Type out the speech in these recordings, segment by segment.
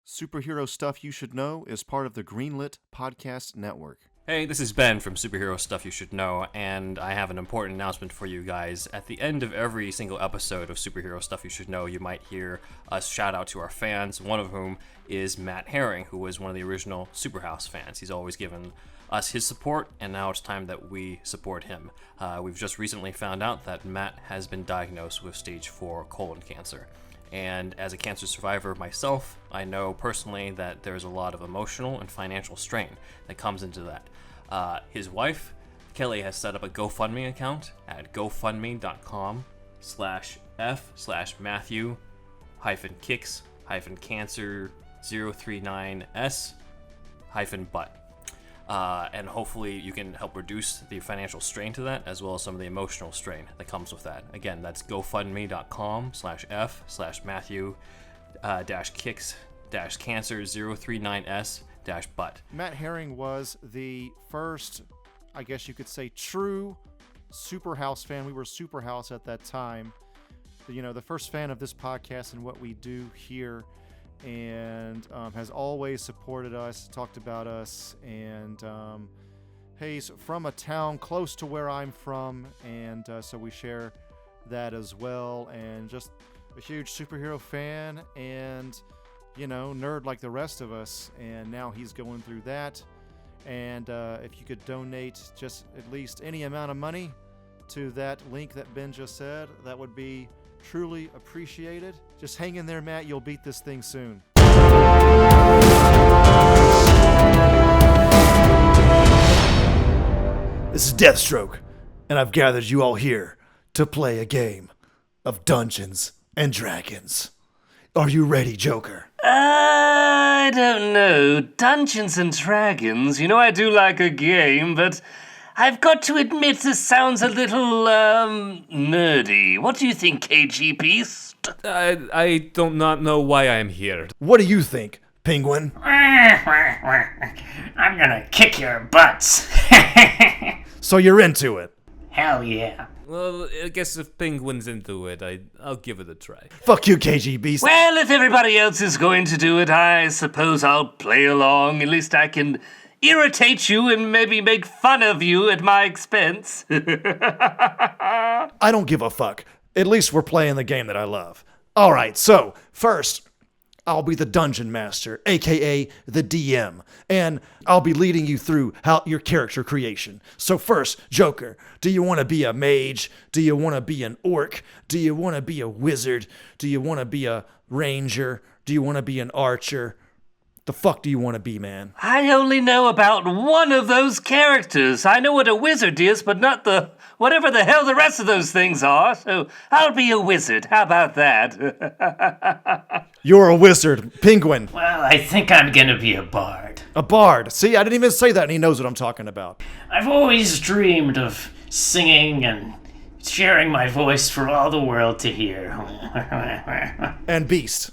Superhero Stuff You Should Know is part of the Greenlit Podcast Network. Hey, this is Ben from Superhero Stuff You Should Know, and I have an important announcement for you guys. At the end of every single episode of Superhero Stuff You Should Know, you might hear us shout out to our fans, one of whom is Matt Herring, who was one of the original Superhouse fans. He's always given us his support, and now it's time that we support him. We've just recently found out that Matt has been diagnosed with stage 4 colon cancer. And as a cancer survivor myself, I know personally that there's a lot of emotional and financial strain that comes into that. His wife, Kelly, has set up a GoFundMe account at gofundme.com/f/Matthew-kicks-cancer039s-butt. And hopefully you can help reduce the financial strain to that, as well as some of the emotional strain that comes with that. Again, that's gofundme.com/f/Matthew-kicks-cancer039s-butt. Matt Herring was the first, I guess you could say, true Superhouse fan. We were Superhouse at that time. You know, the first fan of this podcast and what we do here, and has always supported us, talked about us, and he's from a town close to where I'm from, and so we share that as well, and just a huge superhero fan, and, you know, nerd like the rest of us, and now he's going through that, and if you could donate just at least any amount of money to that link that Ben just said, that would be truly appreciated. Just hang in there, Matt. You'll beat this thing soon. This is Deathstroke, and I've gathered you all here to play a game of Dungeons and Dragons. Are you ready, Joker? I don't know. Dungeons and Dragons. You know, I do like a game, but I've got to admit this sounds a little, nerdy. What do you think, KGBeast? I do not know why I am here. What do you think, Penguin? I'm gonna kick your butts. So you're into it? Hell yeah. Well, I guess if Penguin's into it, I'll give it a try. Fuck you, KGBeast. Well, if everybody else is going to do it, I suppose I'll play along. At least I can irritate you and maybe make fun of you at my expense. I don't give a fuck. At least we're playing the game that I love. All right, so first, I'll be the Dungeon Master, aka the DM, and I'll be leading you through your character creation. So first, Joker, do you want to be a mage? Do you want to be an orc? Do you want to be a wizard? Do you want to be a ranger? Do you want to be an archer? The fuck do you want to be, man? I only know about one of those characters. I know what a wizard is, but not the whatever the hell the rest of those things are. So I'll be a wizard. How about that? You're a wizard, Penguin. Well, I think I'm gonna be a bard. A bard. See, I didn't even say that, and he knows what I'm talking about. I've always dreamed of singing and sharing my voice for all the world to hear. And Beast.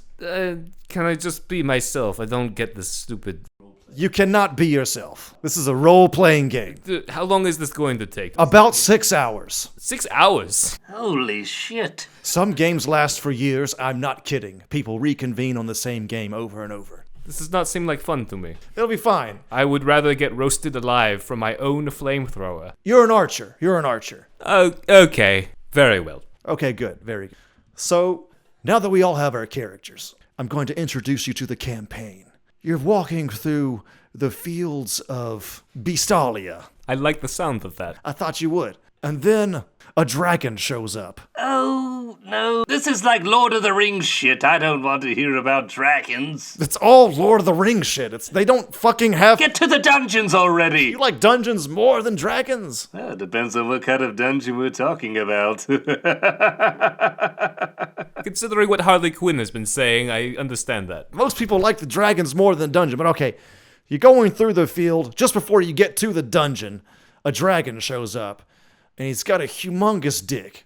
Can I just be myself? I don't get this stupid... You cannot be yourself. This is a role-playing game. How long is this going to take? About 6 hours. 6 hours? Holy shit. Some games last for years. I'm not kidding. People reconvene on the same game over and over. This does not seem like fun to me. It'll be fine. I would rather get roasted alive from my own flamethrower. You're an archer. You're an archer. Oh, okay. Very well. Okay, good. Very good. So, now that we all have our characters, I'm going to introduce you to the campaign. You're walking through the fields of Beastalia. I like the sound of that. I thought you would. And then a dragon shows up. Oh, no. This is like Lord of the Rings shit. I don't want to hear about dragons. It's all Lord of the Rings shit. They don't fucking have... Get to the dungeons already. You like dungeons more than dragons? Well, it depends on what kind of dungeon we're talking about. Considering what Harley Quinn has been saying, I understand that. Most people like the dragons more than dungeon, but okay. You're going through the field. Just before you get to the dungeon, a dragon shows up, and he's got a humongous dick.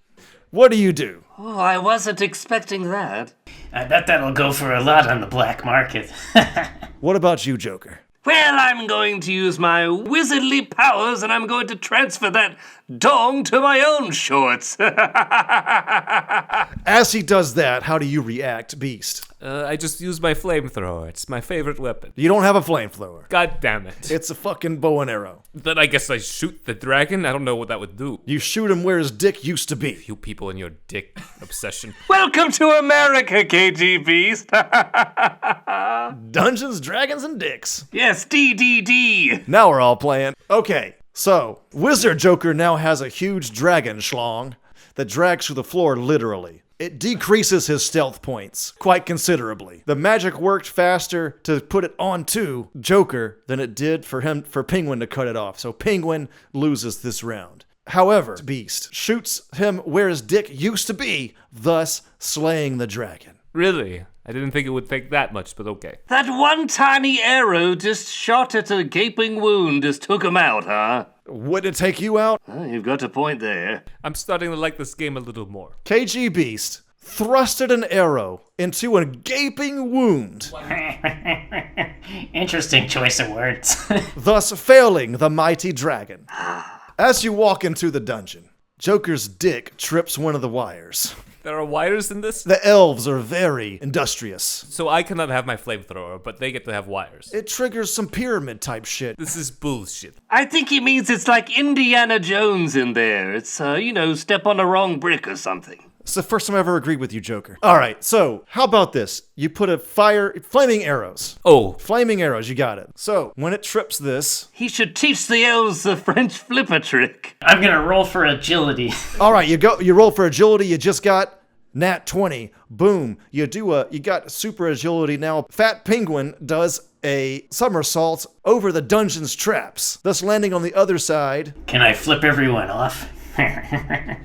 What do you do? Oh, I wasn't expecting that. I bet that'll go for a lot on the black market. What about you, Joker? Well, I'm going to use my wizardly powers and I'm going to transfer that dong to my own shorts. As he does that, how do you react, Beast? I just use my flamethrower. It's my favorite weapon. You don't have a flamethrower. God damn it. It's a fucking bow and arrow. Then I guess I shoot the dragon? I don't know what that would do. You shoot him where his dick used to be. You people and your dick obsession. Welcome to America, KGBeast. Dungeons, Dragons, and Dicks. Yes, DDD. Now we're all playing. Okay, so Wizard Joker now has a huge dragon schlong that drags through the floor literally. It decreases his stealth points quite considerably. The magic worked faster to put it onto Joker than it did for Penguin to cut it off. So Penguin loses this round. However, Beast shoots him where his dick used to be, thus slaying the dragon. Really? I didn't think it would take that much, but okay. That one tiny arrow just shot at a gaping wound just took him out, huh? Wouldn't it take you out? You've got a point there. I'm starting to like this game a little more. KGBeast thrusted an arrow into a gaping wound, Interesting choice of words. thus failing the mighty dragon. As you walk into the dungeon, Joker's dick trips one of the wires. There are wires in this? The elves are very industrious. So I cannot have my flamethrower, but they get to have wires. It triggers some pyramid type shit. This is bullshit. I think he means it's like Indiana Jones in there. It's, step on the wrong brick or something. It's the first time I ever agreed with you, Joker. All right, so how about this? You put flaming arrows. Oh. Flaming arrows, you got it. So when it trips this, He should teach the elves the French flipper trick. I'm gonna roll for agility. all right, you roll for agility. You just got nat 20. Boom. You got super agility now. Fat Penguin does a somersault over the dungeon's traps, thus landing on the other side. Can I flip everyone off?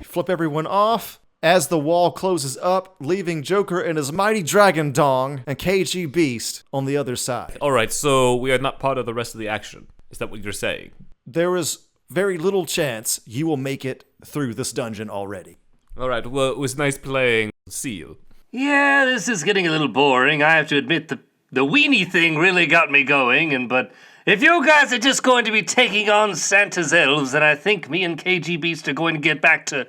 Flip everyone off as the wall closes up, leaving Joker and his mighty dragon dong and KGBeast on the other side. Alright, so we are not part of the rest of the action. Is that what you're saying? There is very little chance you will make it through this dungeon already. Alright, well, it was nice playing Seal. Yeah, this is getting a little boring. I have to admit the weenie thing really got me going, but if you guys are just going to be taking on Santa's elves, then I think me and KGBeast are going to get back to,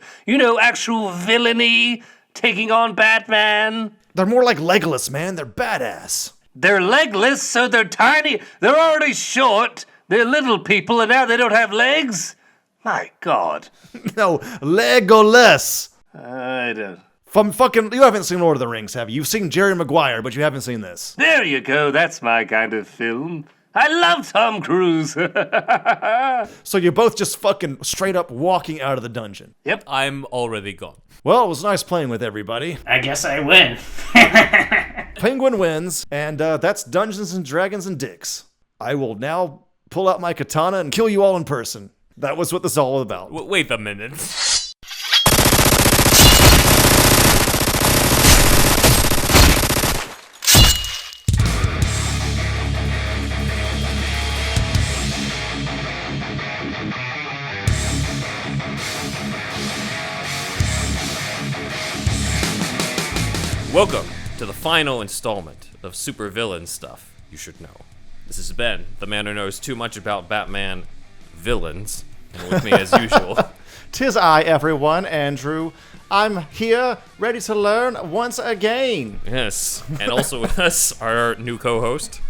actual villainy, taking on Batman. They're more like Legolas, man. They're badass. They're legless, so they're tiny. They're already short. They're little people, and now they don't have legs? My God. No, Legolas. I don't. You haven't seen Lord of the Rings, have you? You've seen Jerry Maguire, but you haven't seen this. There you go. That's my kind of film. I love Tom Cruise. So you're both just fucking straight up walking out of the dungeon. Yep. I'm already gone. Well, it was nice playing with everybody. I guess I win. Penguin wins, and that's Dungeons and Dragons and Dicks. I will now pull out my katana and kill you all in person. That was what this is all about. Wait a minute. Welcome to the final installment of Super Villain Stuff You Should Know. This is Ben, the man who knows too much about Batman villains, and with me as usual. 'Tis I, everyone, Andrew. I'm here, ready to learn once again. Yes, and also with us, our new co-host.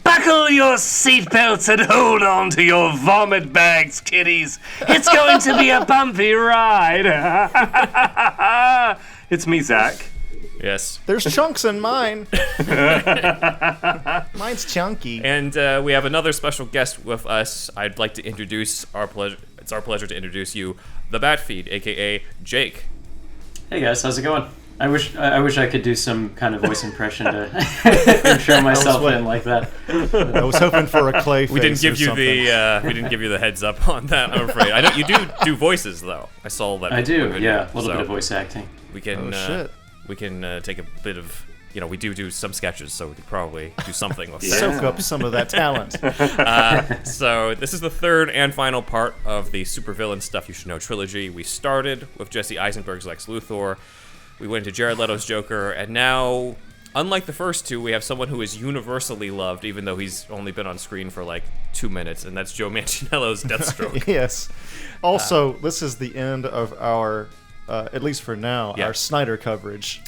Buckle your seatbelts and hold on to your vomit bags, kiddies. It's going to be a bumpy ride. It's me, Zack. Yes. There's chunks in mine. Mine's chunky. And we have another special guest with us. I'd like to introduce it's our pleasure to introduce you, the BatFeed, aka Jake. Hey guys, how's it going? I wish I could do some kind of voice impression to intro myself in like that. I was hoping for a clay face. We didn't give or you something. we didn't give you the heads up on that. I'm afraid. I know you do voices though. I saw that. I do, video, yeah, a little so bit of voice acting. We can shit. we can take a bit of. We do some sketches, so we could probably do something with that. Soak up some of that talent. So this is the third and final part of the Supervillain Stuff You Should Know trilogy. We started with Jesse Eisenberg's Lex Luthor. We went into Jared Leto's Joker, and now unlike the first two, we have someone who is universally loved, even though he's only been on screen for like 2 minutes, and that's Joe Manganiello's Deathstroke. Yes. Also, this is the end of our, at least for now, Yeah. our Snyder coverage.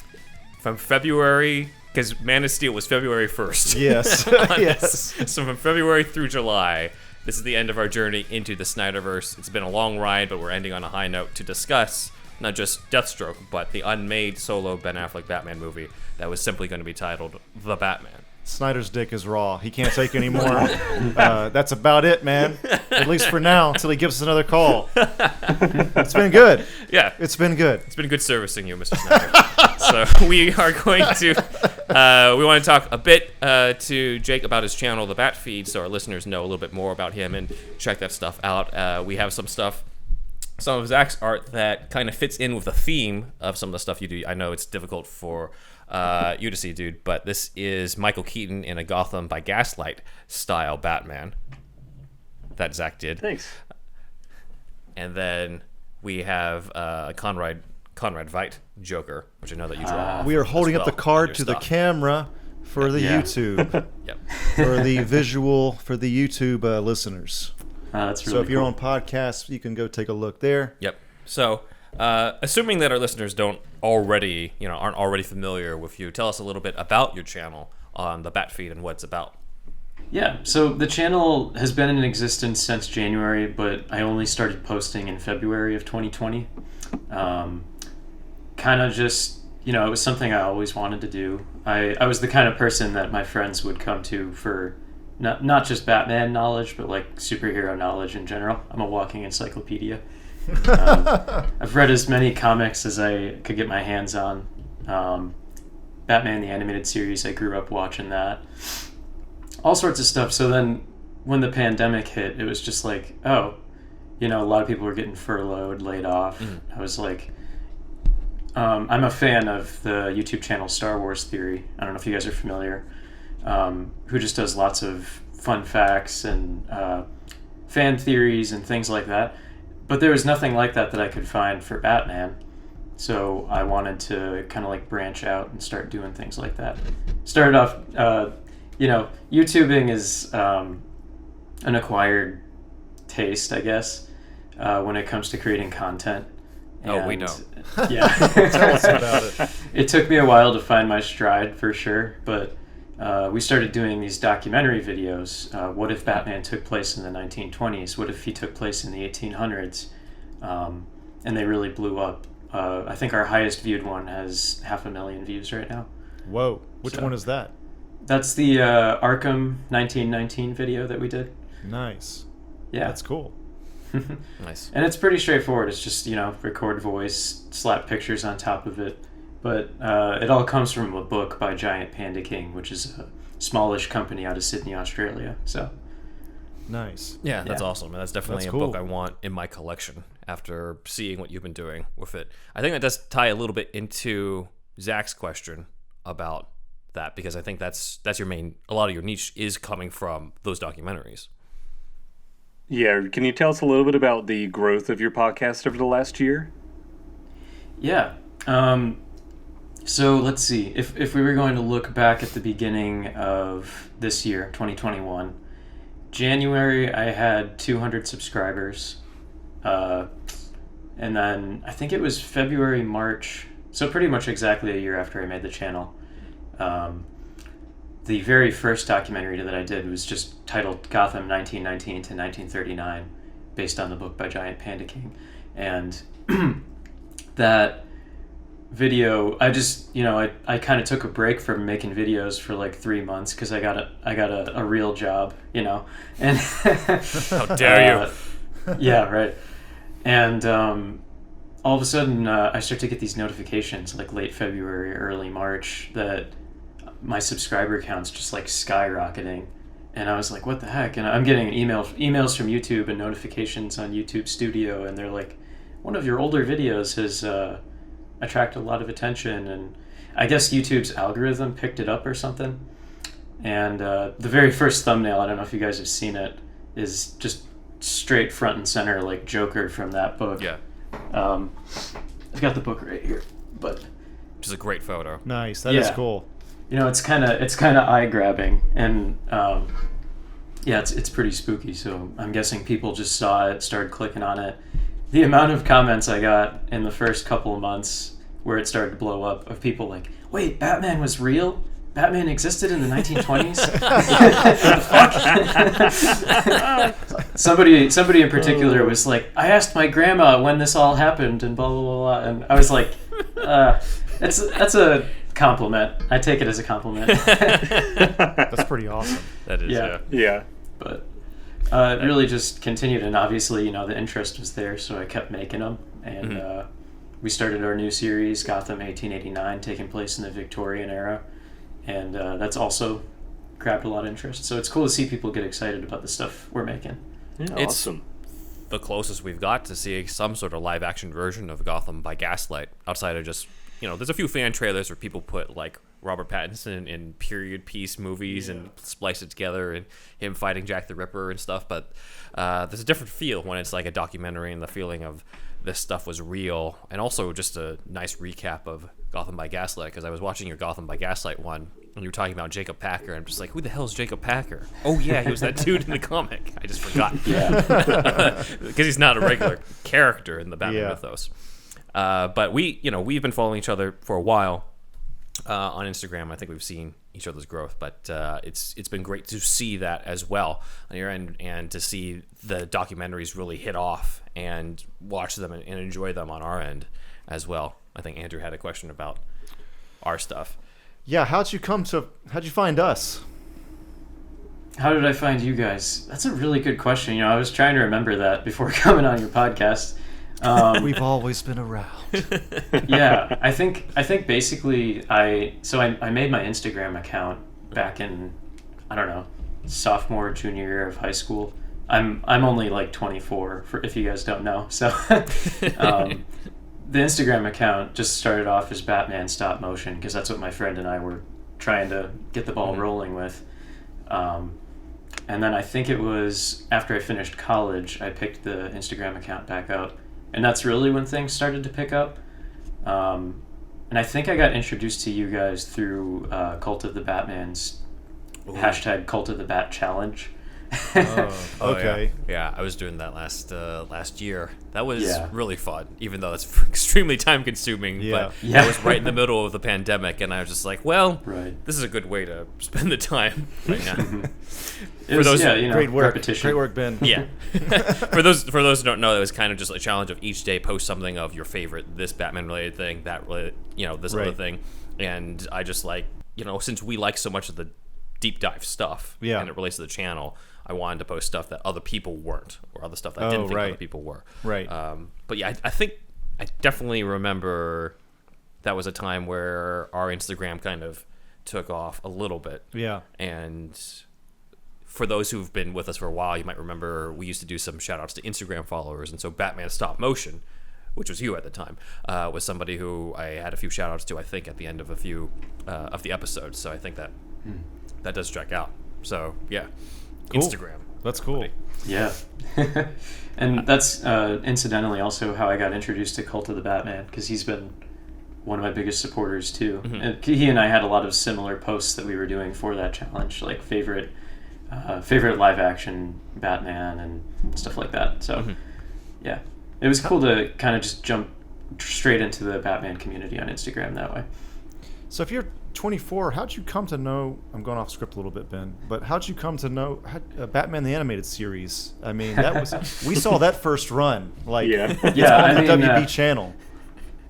From February, because Man of Steel was February 1st. Yes. Yes. So from February through July, this is the end of our journey into the Snyderverse. It's been a long ride, but we're ending on a high note to discuss not just Deathstroke, but the unmade solo Ben Affleck Batman movie that was simply going to be titled The Batman. Snyder's dick is raw. He can't take any more. That's about it, man. At least for now, until he gives us another call. It's been good. Yeah. It's been good. It's been good servicing you, Mr. Snyder. So we are going to, we want to talk a bit to Jake about his channel, the BatFeed, so our listeners know a little bit more about him and check that stuff out. We have some of Zack's art that kind of fits in with the theme of some of the stuff you do. I know it's difficult for you to see, dude, but this is Michael Keaton in a Gotham by Gaslight style Batman that Zack did. Thanks. And then we have Conrad Veidt Joker, which I know that you draw. We are holding as up the well card in to your the stuff. camera for the YouTube, Yep. for the visual, for the YouTube listeners. That's really So if you're cool. on podcasts, you can go take a look there. Yep. So, assuming that our listeners aren't already familiar with you, tell us a little bit about your channel on the BatFeed and what it's about. Yeah, so the channel has been in existence since January, but I only started posting in February of 2020. Kind of just, it was something I always wanted to do. I was the kind of person that my friends would come to for not just Batman knowledge, but like superhero knowledge in general. I'm a walking encyclopedia. I've read as many comics as I could get my hands on. Batman the animated series, I grew up watching that. All sorts of stuff. So then when the pandemic hit, it was just like, a lot of people were getting furloughed, laid off. I was like, I'm a fan of the YouTube channel Star Wars Theory. I don't know if you guys are familiar. Who just does lots of fun facts and fan theories and things like that. But there was nothing like that I could find for Batman. So I wanted to kind of like branch out and start doing things like that. Started off, YouTubing is an acquired taste, I guess, when it comes to creating content. Oh, we know. Yeah. Tell us about it. It took me a while to find my stride, for sure, but we started doing these documentary videos. What if Batman took place in the 1920s? What if he took place in the 1800s? And they really blew up. I think our highest viewed one has 500,000 views right now. Whoa. Which one is that? That's the Arkham 1919 video that we did. Nice. Yeah. That's cool. Nice. And it's pretty straightforward. It's just, record voice, slap pictures on top of it. But it all comes from a book by Giant Panda King, which is a smallish company out of Sydney, Australia. So Nice. Yeah, that's Yeah. awesome. And that's definitely That's a book cool. I want in my collection after seeing what you've been doing with it. I think that does tie a little bit into Zack's question about that, because I think that's your main, a lot of your niche is coming from those documentaries. Yeah, can you tell us a little bit about the growth of your podcast over the last year? yeah. So let's see. If we were going to look back at the beginning of this year, 2021, January I had 200 subscribers. And then I think it was February, March, so pretty much exactly a year after I made the channel. The very first documentary that I did was just titled Gotham 1919 to 1939, based on the book by Giant Panda King. And that video, I just, I kind of took a break from making videos for like 3 months because I got a real job, and How dare you? yeah, right. And all of a sudden, I start to get these notifications like late February, early March, that my subscriber count's just like skyrocketing. And I was like, what the heck? And I'm getting emails from YouTube and notifications on YouTube Studio, and they're like, one of your older videos has attracted a lot of attention, and I guess YouTube's algorithm picked it up or something. And the very first thumbnail, I don't know if you guys have seen it, is just straight front and center like Joker from that book. Yeah. I've got the book right here, but Which is a great photo. Nice. That is Yeah. cool. it's kind of eye grabbing, and yeah, it's pretty spooky. So I'm guessing people just saw it, started clicking on it. The amount of comments I got in the first couple of months where it started to blow up of people like, "Wait, Batman was real? Batman existed in the 1920s?" Somebody in particular was like, "I asked my grandma when this all happened," and blah blah blah, blah. And I was like, that's a compliment. I take it as a compliment. That's pretty awesome. That is, Yeah. Yeah. But it really just continued, and obviously, the interest was there, so I kept making them, and we started our new series, Gotham 1889, taking place in the Victorian era, and that's also grabbed a lot of interest. So it's cool to see people get excited about the stuff we're making. Yeah, It's awesome. the closest we've got to seeing some sort of live action version of Gotham by Gaslight, outside of just, there's a few fan trailers where people put like Robert Pattinson in period piece movies and splice it together, and him fighting Jack the Ripper and stuff, but there's a different feel when it's like a documentary, and the feeling of this stuff was real. And also just a nice recap of Gotham by Gaslight, because I was watching your Gotham by Gaslight one, and you were talking about Jacob Packer, and I'm just like, who the hell is Jacob Packer? Oh yeah, he was that dude in the comic. I just forgot. Yeah. Because he's not a regular character in the Batman mythos. But we've been following each other for a while on Instagram. I think we've seen each other's growth, but it's been great to see that as well on your end, and to see the documentaries really hit off and watch them and enjoy them on our end as well. I think Andrew had a question about our stuff. Yeah, how'd you find us? How did I find you guys? That's a really good question. I was trying to remember that before coming on your podcast. We've always been around. Yeah, I think basically I made my Instagram account back in, I don't know, sophomore, junior year of high school. I'm only like 24, if you guys don't know. So the Instagram account just started off as Batman Stop Motion, because that's what my friend and I were trying to get the ball rolling with. And then I think it was after I finished college, I picked the Instagram account back up. And that's really when things started to pick up. And I think I got introduced to you guys through Cult of the Batman's hashtag Cult of the Bat Challenge. Okay. Yeah, I was doing that last year. That was Yeah. really fun, even though it's extremely time consuming. Yeah. But Yeah. I was right in the middle of the pandemic, and I was just like, well, Right. this is a good way to spend the time right now. It was, those- Great work. repetition. Great work, Ben. Yeah. For those who don't know, it was kind of just a challenge of each day post something of your favorite, this Batman related thing, that related, this other Right. thing. And I just like, since we like so much of the deep dive stuff, Yeah. and it relates to the channel, I wanted to post stuff that other people weren't, or other stuff that I Oh, didn't think right. other people were. Right. But yeah, I think I definitely remember that was a time where our Instagram kind of took off a little bit. Yeah. And for those who've been with us for a while, you might remember we used to do some shout outs to Instagram followers. And so Batman Stop Motion, which was you at the time, was somebody who I had a few shout outs to, I think, at the end of a few of the episodes. So I think that does check out. So yeah, Cool. Instagram. That's cool. Yeah. And that's incidentally also how I got introduced to Cult of the Batman, because he's been one of my biggest supporters too. And he and I had a lot of similar posts that we were doing for that challenge, like favorite live action Batman and stuff like that. So yeah, it was cool to kind of just jump straight into the Batman community on Instagram that way. So if you're 24, how'd you come to know? I'm going off script a little bit, Ben. But how'd you come to know Batman the Animated Series? I mean, that was we saw that first run, like Yeah. Yeah, on I the mean, WB channel.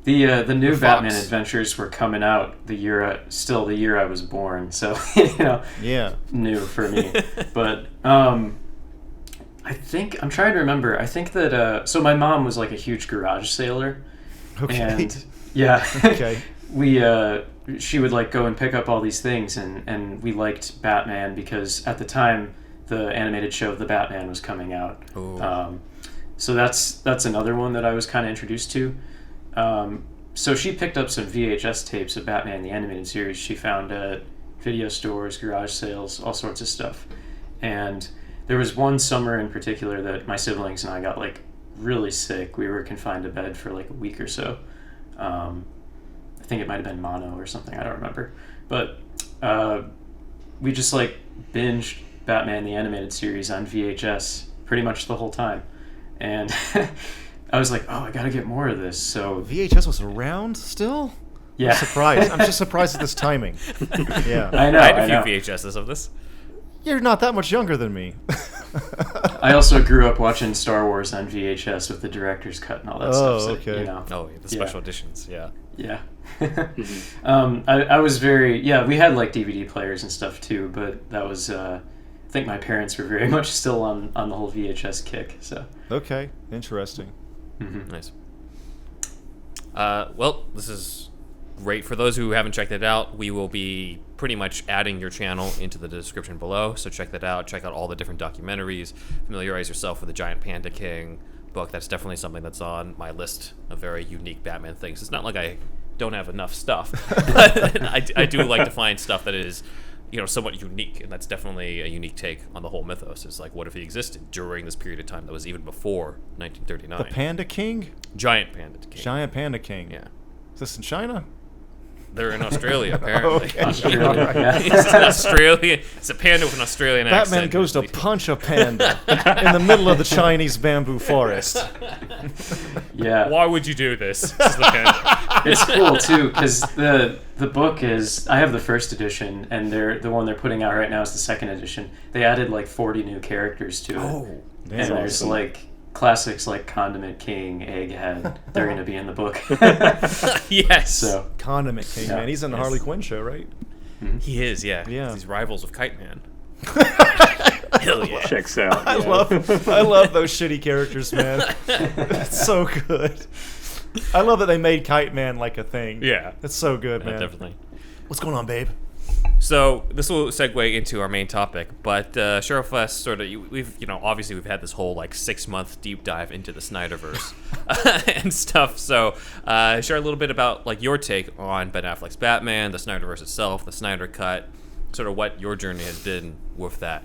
The new Fox. Batman adventures were coming out the year I was born, so Yeah. new for me. But I think I'm trying to remember. I think that so my mom was like a huge garage sailor, Okay. and yeah, Okay. she would like go and pick up all these things, and we liked Batman because at the time the animated show The Batman was coming out. So that's another one that I was kind of introduced to. So she picked up some VHS tapes of Batman the Animated Series she found at video stores, garage sales, all sorts of stuff. And there was one summer in particular that my siblings and I got like really sick. We were confined to bed for like a week or so. I think it might have been mono or something. I don't remember. But we just like binged Batman the Animated Series on VHS pretty much the whole time, and I was like, oh, I gotta get more of this. So VHS was around still? yeah, I'm surprised. I'm just surprised at this timing. Yeah. I know. I had I a know. few VHSs of this. You're not that much younger than me. I also grew up watching Star Wars on VHS with the director's cut and all that stuff. So, okay. You know, Oh, yeah, the special editions, yeah. yeah. I was very we had like DVD players and stuff too, but that was I think my parents were very much still on the whole VHS kick. So Okay, interesting. Nice. Well, this is great. For those who haven't checked it out, we will be pretty much adding your channel into the description below, so check that out. Check out all the different documentaries. Familiarize yourself with the Giant Panda King book. That's definitely something that's on my list of very unique Batman things. It's not like I don't have enough stuff, but I do like to find stuff that is, you know, somewhat unique, and that's definitely a unique take on the whole mythos. It's like, what if he existed during this period of time that was even before 1939? The Panda King? Giant Panda King. Giant Panda King. Yeah. Is this in China? They're in Australia, apparently. Okay. Australia, yeah. It's an Australian. It's a panda with an Australian accent. Batman goes to punch a panda in the middle of the Chinese bamboo forest. Yeah. Why would you do this? This is the panda. It's cool too because the book is, I have the first edition, and the one they're putting out right now is the second edition. They added like 40 new characters to it. Oh, and that's there's awesome. like classics like Condiment King, Egghead. They're going to be in the book. Yes. So Condiment King, Yeah. man. He's in the Yes. Harley Quinn show, right? He is, yeah. Yeah. He's rivals of Kite Man. Hell yeah. Checks out. I yeah. love those shitty characters, man. It's so good. I love that they made Kite Man like a thing. Yeah. It's so good, Yeah, man. definitely. What's going on, babe? So this will segue into our main topic, but Sheriff West sort of obviously we've had this whole like 6-month deep dive into the Snyderverse and stuff. So share a little bit about like your take on Ben Affleck's Batman, the Snyderverse itself, the Snyder Cut, sort of what your journey has been with that.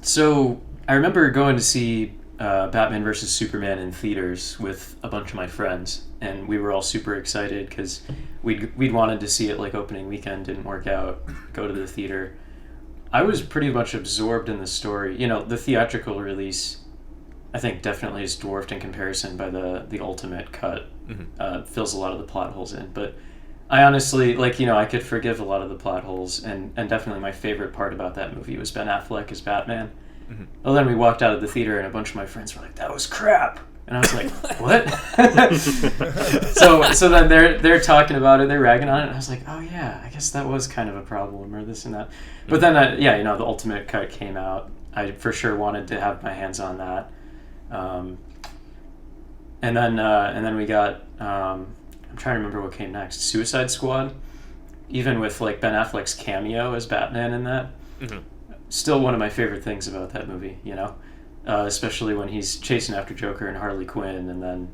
So I remember going to see Batman vs Superman in theaters with a bunch of my friends, and we were all super excited because we'd wanted to see it like opening weekend, didn't work out, go to the theater. I was pretty much absorbed in the story. You know, the theatrical release, I think, definitely is dwarfed in comparison by the ultimate cut. Fills a lot of the plot holes in, but I honestly, like, you know, I could forgive a lot of the plot holes, and definitely my favorite part about that movie was Ben Affleck as Batman. Well, then we walked out of the theater, and a bunch of my friends were like, "That was crap," and I was like, "What?" so then they're talking about it, they're ragging on it, and I was like, "Oh yeah, I guess that was kind of a problem, or this and that." But then, the ultimate cut came out. I for sure wanted to have my hands on that, and then we got. I'm trying to remember what came next. Suicide Squad, even with like Ben Affleck's cameo as Batman in that. Still one of my favorite things about that movie, you know, especially when he's chasing after Joker and Harley Quinn, and then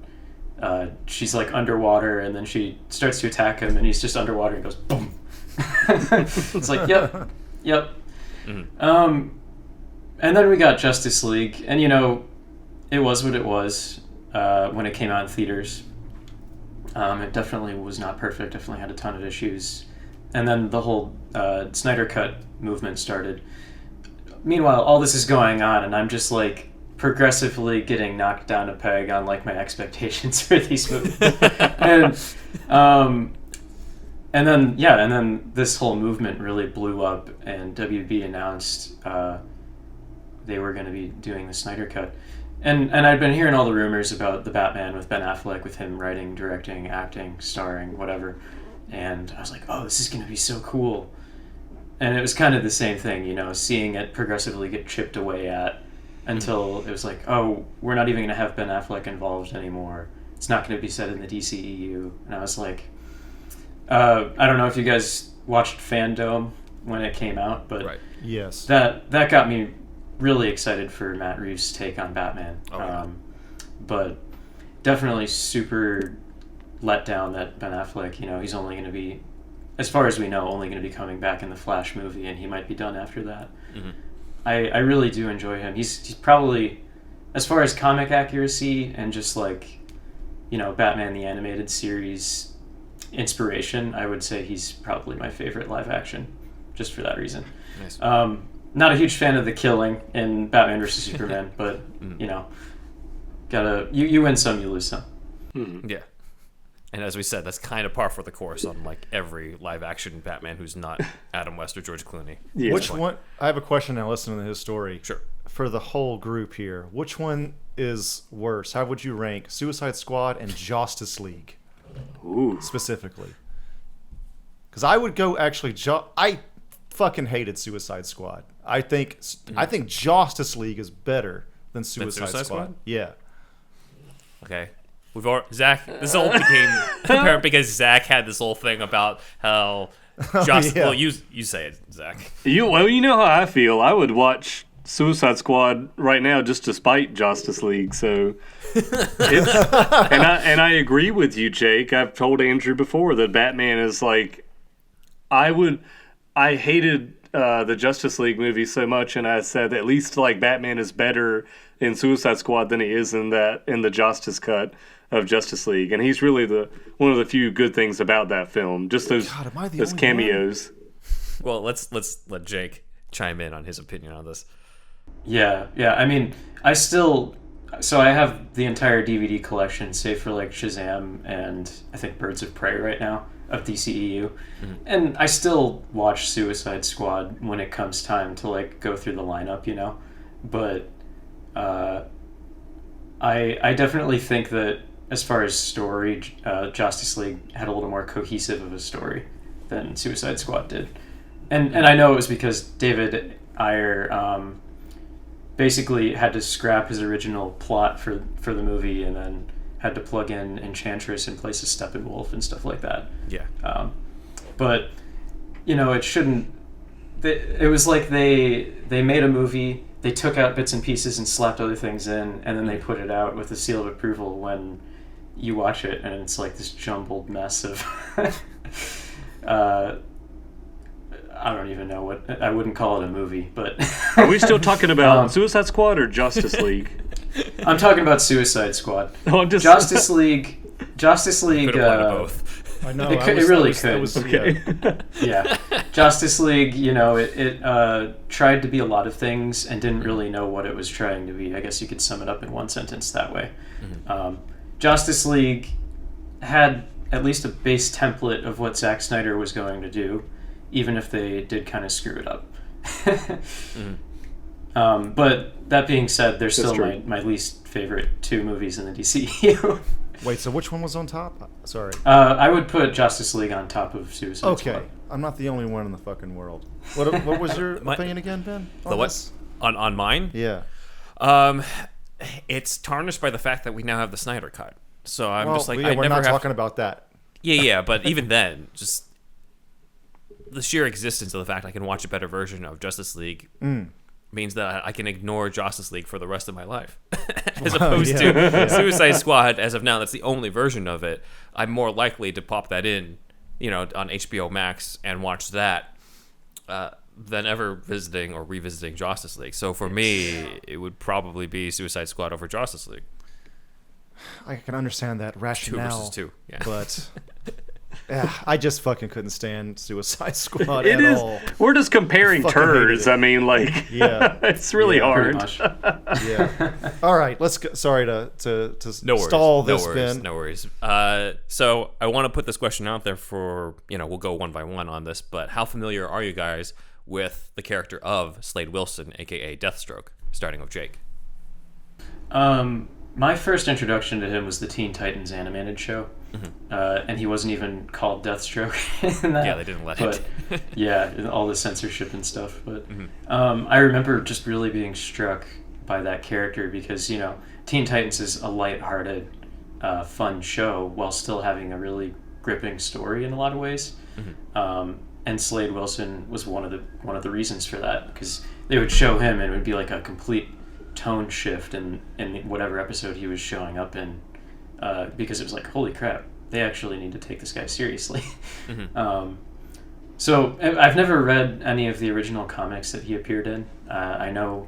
she's like underwater, and then she starts to attack him, and he's just underwater and goes boom. It's like yep. And then we got Justice League, and you know, it was what it was when it came out in theaters. It definitely was not perfect. Definitely had a ton of issues, and then the whole Snyder Cut movement started. Meanwhile, all this is going on, and I'm just like progressively getting knocked down a peg on like my expectations for these movies. and then this whole movement really blew up, and WB announced they were going to be doing the Snyder Cut. And I'd been hearing all the rumors about the Batman with Ben Affleck, with him writing, directing, acting, starring, whatever. And I was like, oh, this is going to be so cool. And it was kind of the same thing, you know, seeing it progressively get chipped away at until it was like, oh, we're not even going to have Ben Affleck involved anymore. It's not going to be set in the DCEU. And I was like, I don't know if you guys watched Fandom when it came out, but Right. Yes. that got me really excited for Matt Reeves' take on Batman. Oh, yeah. But definitely super let down that Ben Affleck, you know, he's only going to be, as far as we know, only going to be coming back in the Flash movie, and he might be done after that. I really do enjoy him. He's probably, as far as comic accuracy and just like, you know, Batman the Animated Series, inspiration, I would say he's probably my favorite live action, just for that reason. Nice. Not a huge fan of the killing in Batman vs Superman, but you know, you win some, you lose some. Yeah. And as we said, that's kind of par for the course on like every live action Batman who's not Adam West or George Clooney. Yeah. Which one? I have a question now. Listening to his story, Sure. for the whole group here, which one is worse? How would you rank Suicide Squad and Justice League Ooh. specifically? Because I would go actually. I fucking hated Suicide Squad. I think Justice League is better than Suicide Squad. Yeah. Okay. We've already, Zach, this all became apparent because Zach had this whole thing about how Justice. yeah. Well, you say it, Zach. You know how I feel. I would watch Suicide Squad right now just to spite Justice League. So, and I agree with you, Jake. I've told Andrew before that Batman is like, I hated the Justice League movie so much, and I said at least like Batman is better in Suicide Squad than he is in the Justice cut of Justice League, and he's really one of the few good things about that film. Just those God, am I the those only cameos. Well, let's let Jake chime in on his opinion on this. Yeah. I mean, I have the entire DVD collection, save for like Shazam and I think Birds of Prey right now of DCEU, and I still watch Suicide Squad when it comes time to like go through the lineup, you know. But I definitely think that as far as story, Justice League had a little more cohesive of a story than Suicide Squad did, and I know it was because David Ayer basically had to scrap his original plot for the movie, and then had to plug in Enchantress in place of Steppenwolf and stuff like that. Yeah. But you know, it shouldn't. It was like they made a movie. They took out bits and pieces and slapped other things in, and then they put it out with a seal of approval when you watch it, and it's like this jumbled mess of I don't even know what. I wouldn't call it a movie, but Are we still talking about Suicide Squad or Justice League? I'm talking about Suicide Squad. Oh, I'm just Justice League. Justice League. Could have both. I know. It really could. okay. Yeah, Justice League. You know, it tried to be a lot of things and didn't really know what it was trying to be. I guess you could sum it up in one sentence that way. Justice League had at least a base template of what Zack Snyder was going to do, even if they did kind of screw it up. But that being said, they're still my least favorite two movies in the DCU. Wait, so which one was on top? Sorry. I would put Justice League on top of Suicide Squad. Okay, I'm not the only one in the fucking world. What was your opinion again, Ben? The what? On mine? Yeah. It's tarnished by the fact that we now have the Snyder cut. So I'm just like, yeah, I we're never not have. talking about that. Yeah, but even then, just the sheer existence of the fact I can watch a better version of Justice League means that I can ignore Justice League for the rest of my life. As opposed to Suicide Squad, as of now, that's the only version of it. I'm more likely to pop that in, on HBO Max and watch that than ever visiting or revisiting Justice League. So for me, it would probably be Suicide Squad over Justice League. I can understand that rationale. 2 versus 2, yeah. But I just fucking couldn't stand Suicide Squad It at is. all. We're just comparing Fucking hated turds. it. I mean, like, Yeah. it's really Pretty hard. much. Yeah. All right, let's go. Sorry to No worries. stall this, Ben. No worries. So I want to put this question out there for, we'll go one by one on this, but how familiar are you guys with the character of Slade Wilson, aka Deathstroke, starting with Jake? My first introduction to him was the Teen Titans animated show, and he wasn't even called Deathstroke in that. Yeah, they didn't let but, it. Yeah, all the censorship and stuff. But I remember just really being struck by that character because, Teen Titans is a lighthearted, fun show while still having a really gripping story in a lot of ways. And Slade Wilson was one of the reasons for that, because they would show him and it would be like a complete tone shift in whatever episode he was showing up in, because it was like, holy crap, they actually need to take this guy seriously. So I've never read any of the original comics that he appeared in. I know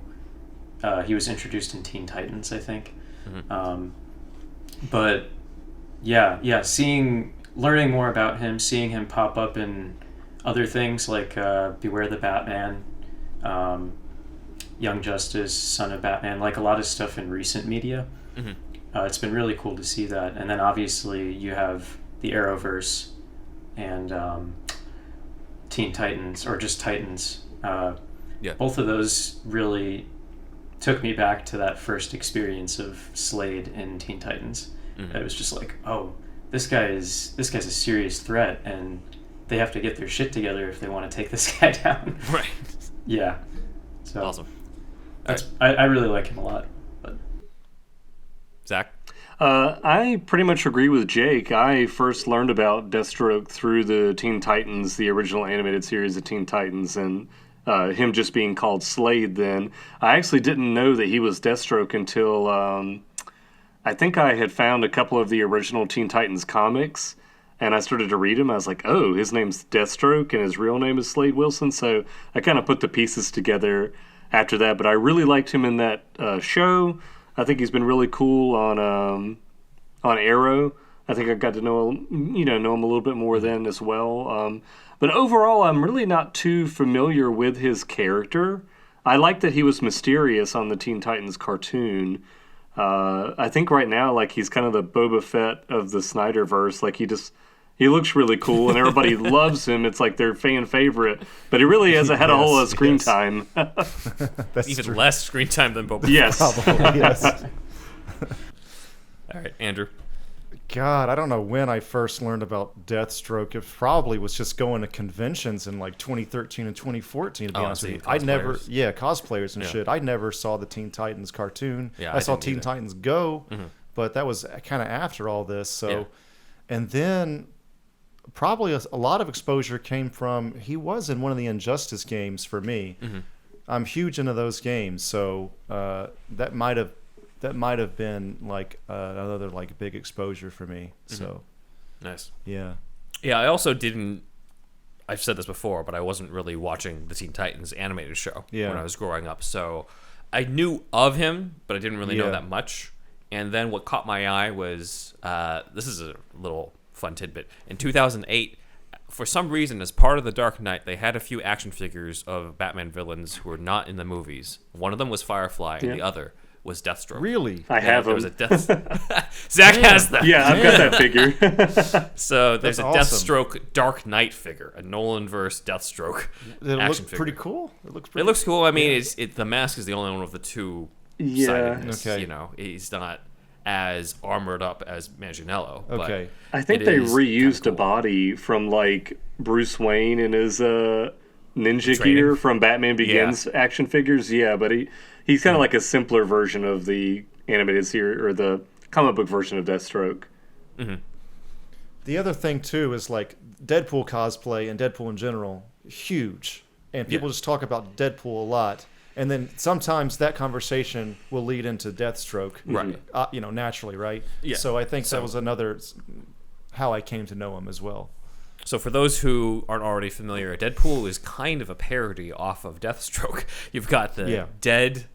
he was introduced in Teen Titans, I think. But yeah, seeing learning more about him, seeing him pop up in other things like Beware the Batman, Young Justice, Son of Batman, like a lot of stuff in recent media. It's been really cool to see that. And then obviously you have the Arrowverse and Teen Titans, or just Titans. Both of those really took me back to that first experience of Slade in Teen Titans. It was just like, oh, this guy's a serious threat, and they have to get their shit together if they want to take this guy down. Right. Yeah. So Awesome. I really like him a lot. But Zach? I pretty much agree with Jake. I first learned about Deathstroke through the Teen Titans, the original animated series of Teen Titans, and him just being called Slade then. I actually didn't know that he was Deathstroke until I think I had found a couple of the original Teen Titans comics, and I started to read them. I was like, oh, his name's Deathstroke, and his real name is Slade Wilson, so I kind of put the pieces together after that, but I really liked him in that show. I think he's been really cool on Arrow. I think I got to know him a little bit more then as well. But overall, I'm really not too familiar with his character. I like that he was mysterious on the Teen Titans cartoon. I think right now, like, he's kind of the Boba Fett of the Snyderverse. Like, he looks really cool, and everybody loves him. It's like their fan favorite. But he really hasn't had a whole lot of screen time. That's even true. Less screen time than Boba Fett. Yes. Probably, yes. All right, Andrew. God, I don't know when I first learned about Deathstroke. It probably was just going to conventions in like 2013 and 2014, to be honest with you. Cosplayers and shit. I never saw the Teen Titans cartoon. I saw Teen Titans Go, but that was kind of after all this. So, and then probably a lot of exposure came from, he was in one of the Injustice games for me. I'm huge into those games, so that might have been like another like big exposure for me. So nice. Yeah. I also didn't, I've said this before, but I wasn't really watching the Teen Titans animated show when I was growing up. So I knew of him, but I didn't really know that much. And then what caught my eye was, this is a little fun tidbit. In 2008, for some reason, as part of the Dark Knight, they had a few action figures of Batman villains who were not in the movies. One of them was Firefly, and the other was Deathstroke. Really? I have them. Zach has them. Yeah, I've got that figure. So there's That's a awesome. Deathstroke Dark Knight figure, a Nolan-verse Deathstroke It action looks figure. pretty cool. It looks cool. I mean, the mask is the only one of the two. Yeah. Okay. You know, he's not as armored up as Manganiello. Okay. But I think it they is reused kinda a cool. body from like Bruce Wayne in his ninja Training. gear from Batman Begins action figures. Yeah, but he's kind of like a simpler version of the animated series or the comic book version of Deathstroke. The other thing too is like Deadpool cosplay and Deadpool in general, huge, and people just talk about Deadpool a lot, and then sometimes that conversation will lead into Deathstroke, Right. Naturally, right? Yeah. So I think that was another how I came to know him as well. So for those who aren't already familiar, Deadpool is kind of a parody off of Deathstroke. You've got the dead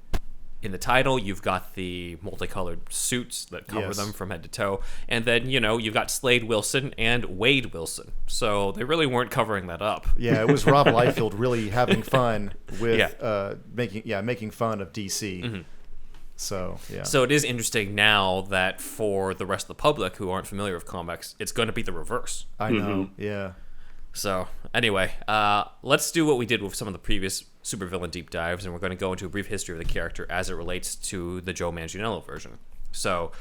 in the title, you've got the multicolored suits that cover them from head to toe, and then, you've got Slade Wilson and Wade Wilson. So they really weren't covering that up. Yeah, it was Rob Liefeld really having fun with making fun of DC. So, yeah. So it is interesting now that for the rest of the public who aren't familiar with comics, it's going to be the reverse. I know, yeah. So anyway, let's do what we did with some of the previous supervillain deep dives, and we're going to go into a brief history of the character as it relates to the Joe Manganiello version. So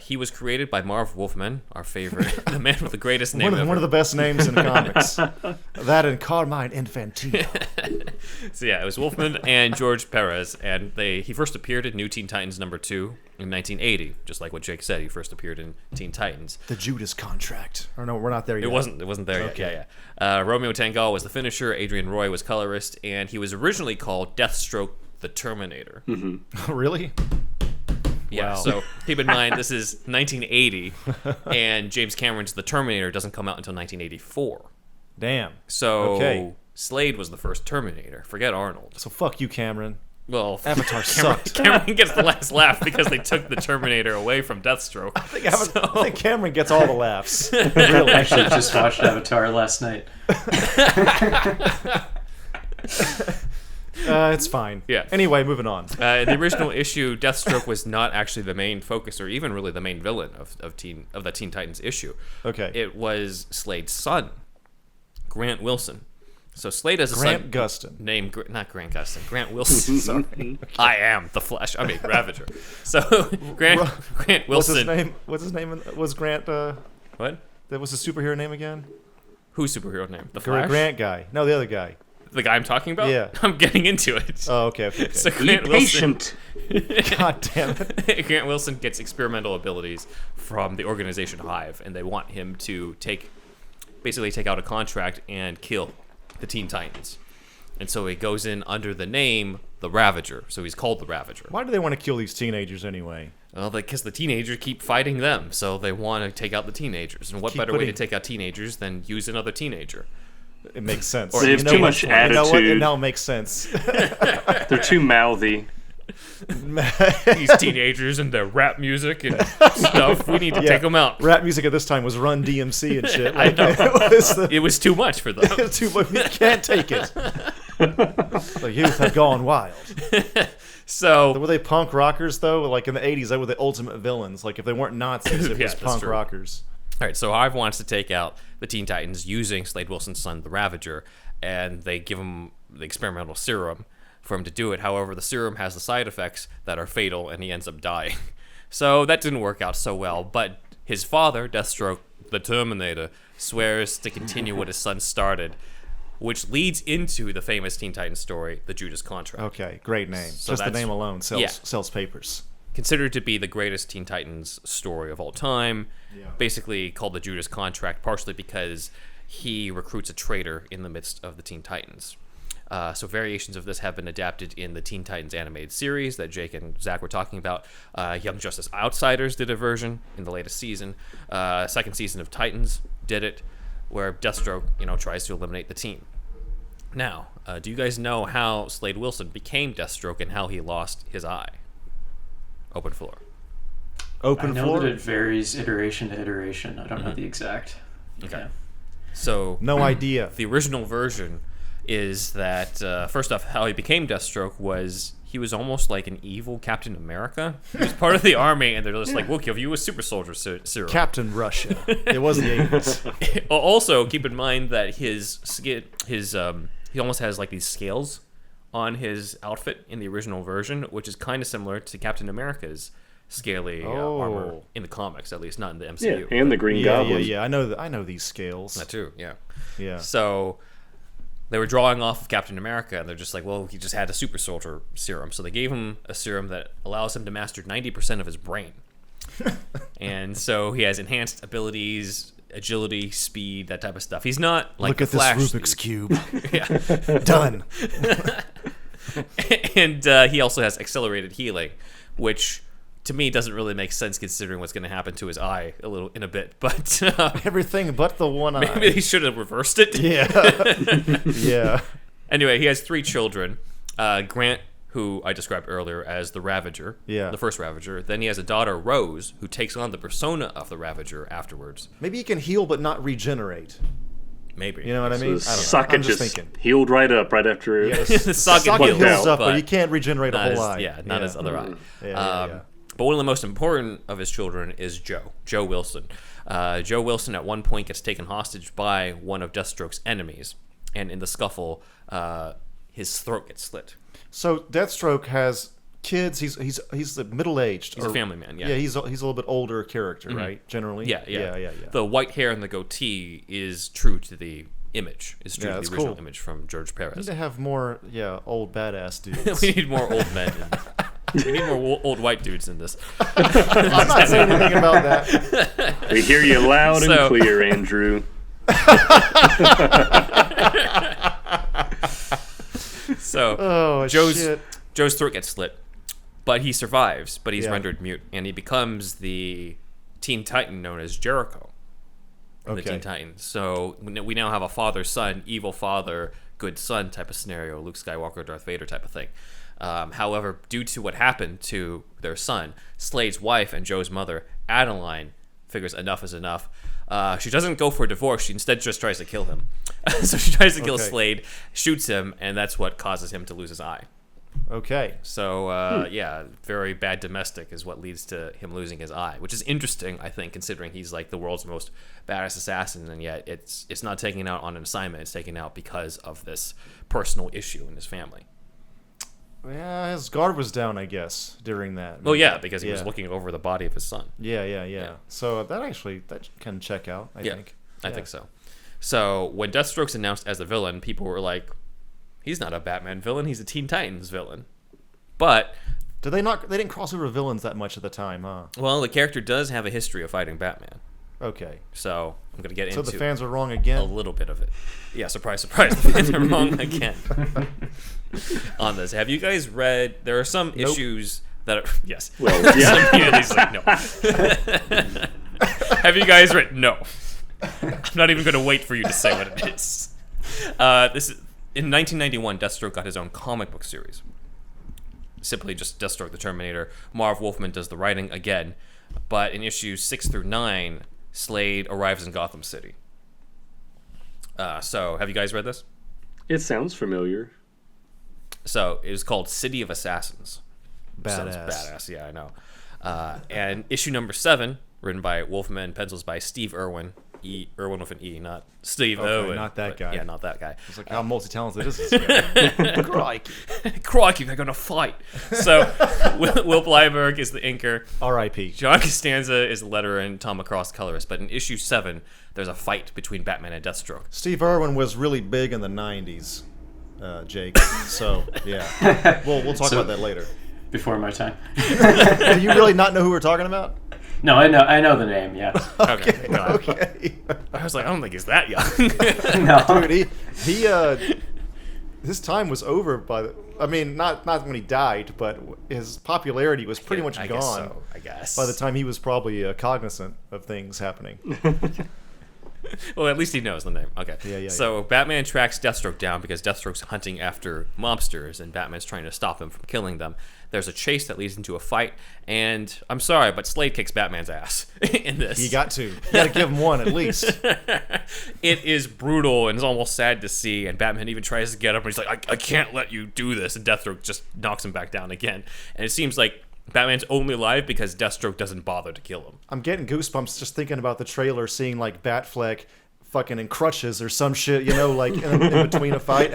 he was created by Marv Wolfman, our favorite, the man with the greatest name ever. One of the best names in comics. That and Carmine Infantino. So yeah, it was Wolfman and George Perez, and he first appeared in New Teen Titans #2 in 1980, just like what Jake said. He first appeared in Teen Titans. The Judas Contract. Or no, we're not there yet. It wasn't there yet. Yeah. Romeo Tangal was the finisher. Adrian Roy was colorist, and he was originally called Deathstroke the Terminator. Really? Yeah. Wow. So keep in mind this is 1980, and James Cameron's The Terminator doesn't come out until 1984. Damn. So Okay. Slade was the first Terminator. Forget Arnold. So fuck you, Cameron. Well, Avatar sucked. Cameron gets the last laugh because they took the Terminator away from Deathstroke. I think Cameron gets all the laughs. Really, actually, just watched Avatar last night. It's fine. Yeah. Anyway, moving on. In the original issue, Deathstroke was not actually the main focus, or even really the main villain of the Teen Titans issue. Okay. It was Slade's son, Grant Wilson. So Slade has a Grant son Gustin. named not Grant Gustin, Grant Wilson. Sorry, I am the Flash. I mean Ravager. So Grant Wilson. What's his name? Was Grant? What? That was his superhero name again? Whose superhero name? The Flash. Grant guy. No, the other guy. The guy I'm talking about. Yeah. I'm getting into it. Oh, okay. So Be Grant Wilson. patient. God damn it. Grant Wilson gets experimental abilities from the organization Hive, and they want him to basically take out a contract and kill the Teen Titans. And so he goes in under the name the Ravager. So he's called the Ravager. Why do they want to kill these teenagers anyway? Well, because the teenagers keep fighting them, so they want to take out the teenagers. And what Keep better way to putting- take out teenagers than use another teenager? It makes sense. They have too much You know what? It attitude. now makes sense. They're too mouthy. These teenagers and their rap music and stuff, we need to take them out. Rap music at this time was Run DMC and shit. I know. It It was too much for them. was too much. You can't take it. The youth have gone wild. So Were they punk rockers though? Like in the '80s, they were the ultimate villains. Like if they weren't Nazis, it Yeah, was that's punk true. rockers. All right, so Hive wants to take out the Teen Titans using Slade Wilson's son, the Ravager, and they give him the experimental serum for him to do it. However, the serum has the side effects that are fatal, and he ends up dying. So that didn't work out so well, but his father, Deathstroke, the Terminator, swears to continue what his son started, which leads into the famous Teen Titans story, the Judas Contract. Okay, great name. So Just the that's- name alone sells yeah. sells papers. Considered to be the greatest Teen Titans story of all time. Yeah. Basically called the Judas Contract, partially because he recruits a traitor in the midst of the Teen Titans. So variations of this have been adapted in the Teen Titans animated series that Jake and Zack were talking about. Young Justice Outsiders did a version in the latest season. Second season of Titans did it, where Deathstroke, tries to eliminate the team. Now, do you guys know how Slade Wilson became Deathstroke and how he lost his eye? Open floor. I Open know floor. that it varies iteration to iteration. I don't know the exact. Okay. Yeah. So No idea. the original version is that first off, how he became Deathstroke was he was almost like an evil Captain America. He was part of the army, and they're just like, "We'll give you a super soldier serum." Captain Russia. It was the 80s. Also, keep in mind that his skin, he almost has like these scales on his outfit in the original version, which is kind of similar to Captain America's scaly armor in the comics, at least not in the Yeah, MCU. and the Green Goblin. Yeah. I know these scales. That too, yeah. Yeah. So they were drawing off of Captain America, and they're just like, well, he just had a super soldier serum. So they gave him a serum that allows him to master 90% of his brain. And so he has enhanced abilities, agility, speed, that type of stuff. He's not like Look the at this Flash Rubik's dude. cube. Yeah. Done. And he also has accelerated healing, which to me doesn't really make sense considering what's going to happen to his eye in a bit. But Everything but the one eye. maybe he should have reversed it. Yeah. Yeah. Anyway, he has 3 children. Grant, who I described earlier as the Ravager, Yeah. the first Ravager. Then he has a daughter, Rose, who takes on the persona of the Ravager afterwards. Maybe he can heal but not regenerate. Maybe. You know what I mean? I don't know. Socket I'm just just thinking. healed right up right after. Yeah, The socket Socket heals, heals up, but but you can't regenerate a not whole his, eye. yeah, not his other eye. Yeah. But one of the most important of his children is Joe Wilson. Joe Wilson at one point gets taken hostage by one of Deathstroke's enemies, and in the scuffle, his throat gets slit. So Deathstroke has kids. He's the middle-aged. He's a family man, yeah. Yeah, he's a little bit older character, right? Generally. Yeah. Yeah. The white hair and the goatee is true to the image. Is true Yeah, to that's the original cool. image from George We need Perez. to have more, old badass dudes. We need more old men. We need more old white dudes in this. I'm not saying anything about that. We hear you loud and So- clear, Andrew. So Oh, shit. Joe's throat gets slit, but he survives. But he's Yeah. rendered mute, and he becomes the Teen Titan known as Jericho. In the Okay. Teen Titans. So we now have a father-son, evil father, good son type of scenario, Luke Skywalker, Darth Vader type of thing. However, due to what happened to their son, Slade's wife and Joe's mother, Adeline, figures enough is enough. She doesn't go for a divorce. She instead just tries to kill him. So she tries to kill Slade, shoots him, and that's what causes him to lose his eye. Okay. So, yeah, very bad domestic is what leads to him losing his eye, which is interesting, I think, considering he's like the world's most badass assassin, and yet it's not taken out on an assignment. It's taken out because of this personal issue in his family. Yeah, his guard was down, I guess, during that. Well, yeah, because he was looking over the body of his son. Yeah. So that can check out, I think. I think so. So when Deathstroke's announced as the villain, people were like, he's not a Batman villain, he's a Teen Titans villain. But they didn't cross over villains that much at the time, huh? Well, the character does have a history of fighting Batman. Okay. So I'm going to get into the fans are wrong again? A little bit of it. Yeah, surprise, surprise. The fans are wrong again on this. Have you guys read... There are some issues that are... Yes. Well, yeah. He's like, no. Have you guys read... No. I'm not even going to wait for you to say what it is. This is... In 1991, Deathstroke got his own comic book series. Simply just Deathstroke the Terminator. Marv Wolfman does the writing again. But in issues 6 through 9... Slade arrives in Gotham City. So, have you guys read this? It sounds familiar. So, it was called City of Assassins. Badass. Sounds badass, yeah, I know. And issue number 7, written by Wolfman, pencils by Steve Irwin. Irwin with an E, not Steve Irwin. Not that guy. Yeah, not that guy. It's like, how multi-talented is this guy? Crikey. Crikey, they're going to fight. So, Will Blyberg is the inker. R.I.P. John Costanza is the letterer and Tom McCross colorist. But in issue 7, there's a fight between Batman and Deathstroke. Steve Irwin was really big in the 90s, Jake. So, yeah. We'll talk about that later. Before my time. Do you really not know who we're talking about? No, I know the name, yeah. Okay. I was like, I don't think he's that young. No. Dude, he his time was over not when he died, but his popularity was pretty much gone. I guess. By the time he was probably cognizant of things happening. Well, at least he knows the name. Okay. Yeah. So Batman tracks Deathstroke down because Deathstroke's hunting after mobsters, and Batman's trying to stop him from killing them. There's a chase that leads into a fight, and I'm sorry, but Slade kicks Batman's ass in this. You got to give him one at least. It is brutal, and it's almost sad to see, and Batman even tries to get up, and he's like, I can't let you do this, and Deathstroke just knocks him back down again. And it seems like Batman's only alive because Deathstroke doesn't bother to kill him. I'm getting goosebumps just thinking about the trailer, seeing like Batfleck fucking in crutches or some shit, like in between a fight,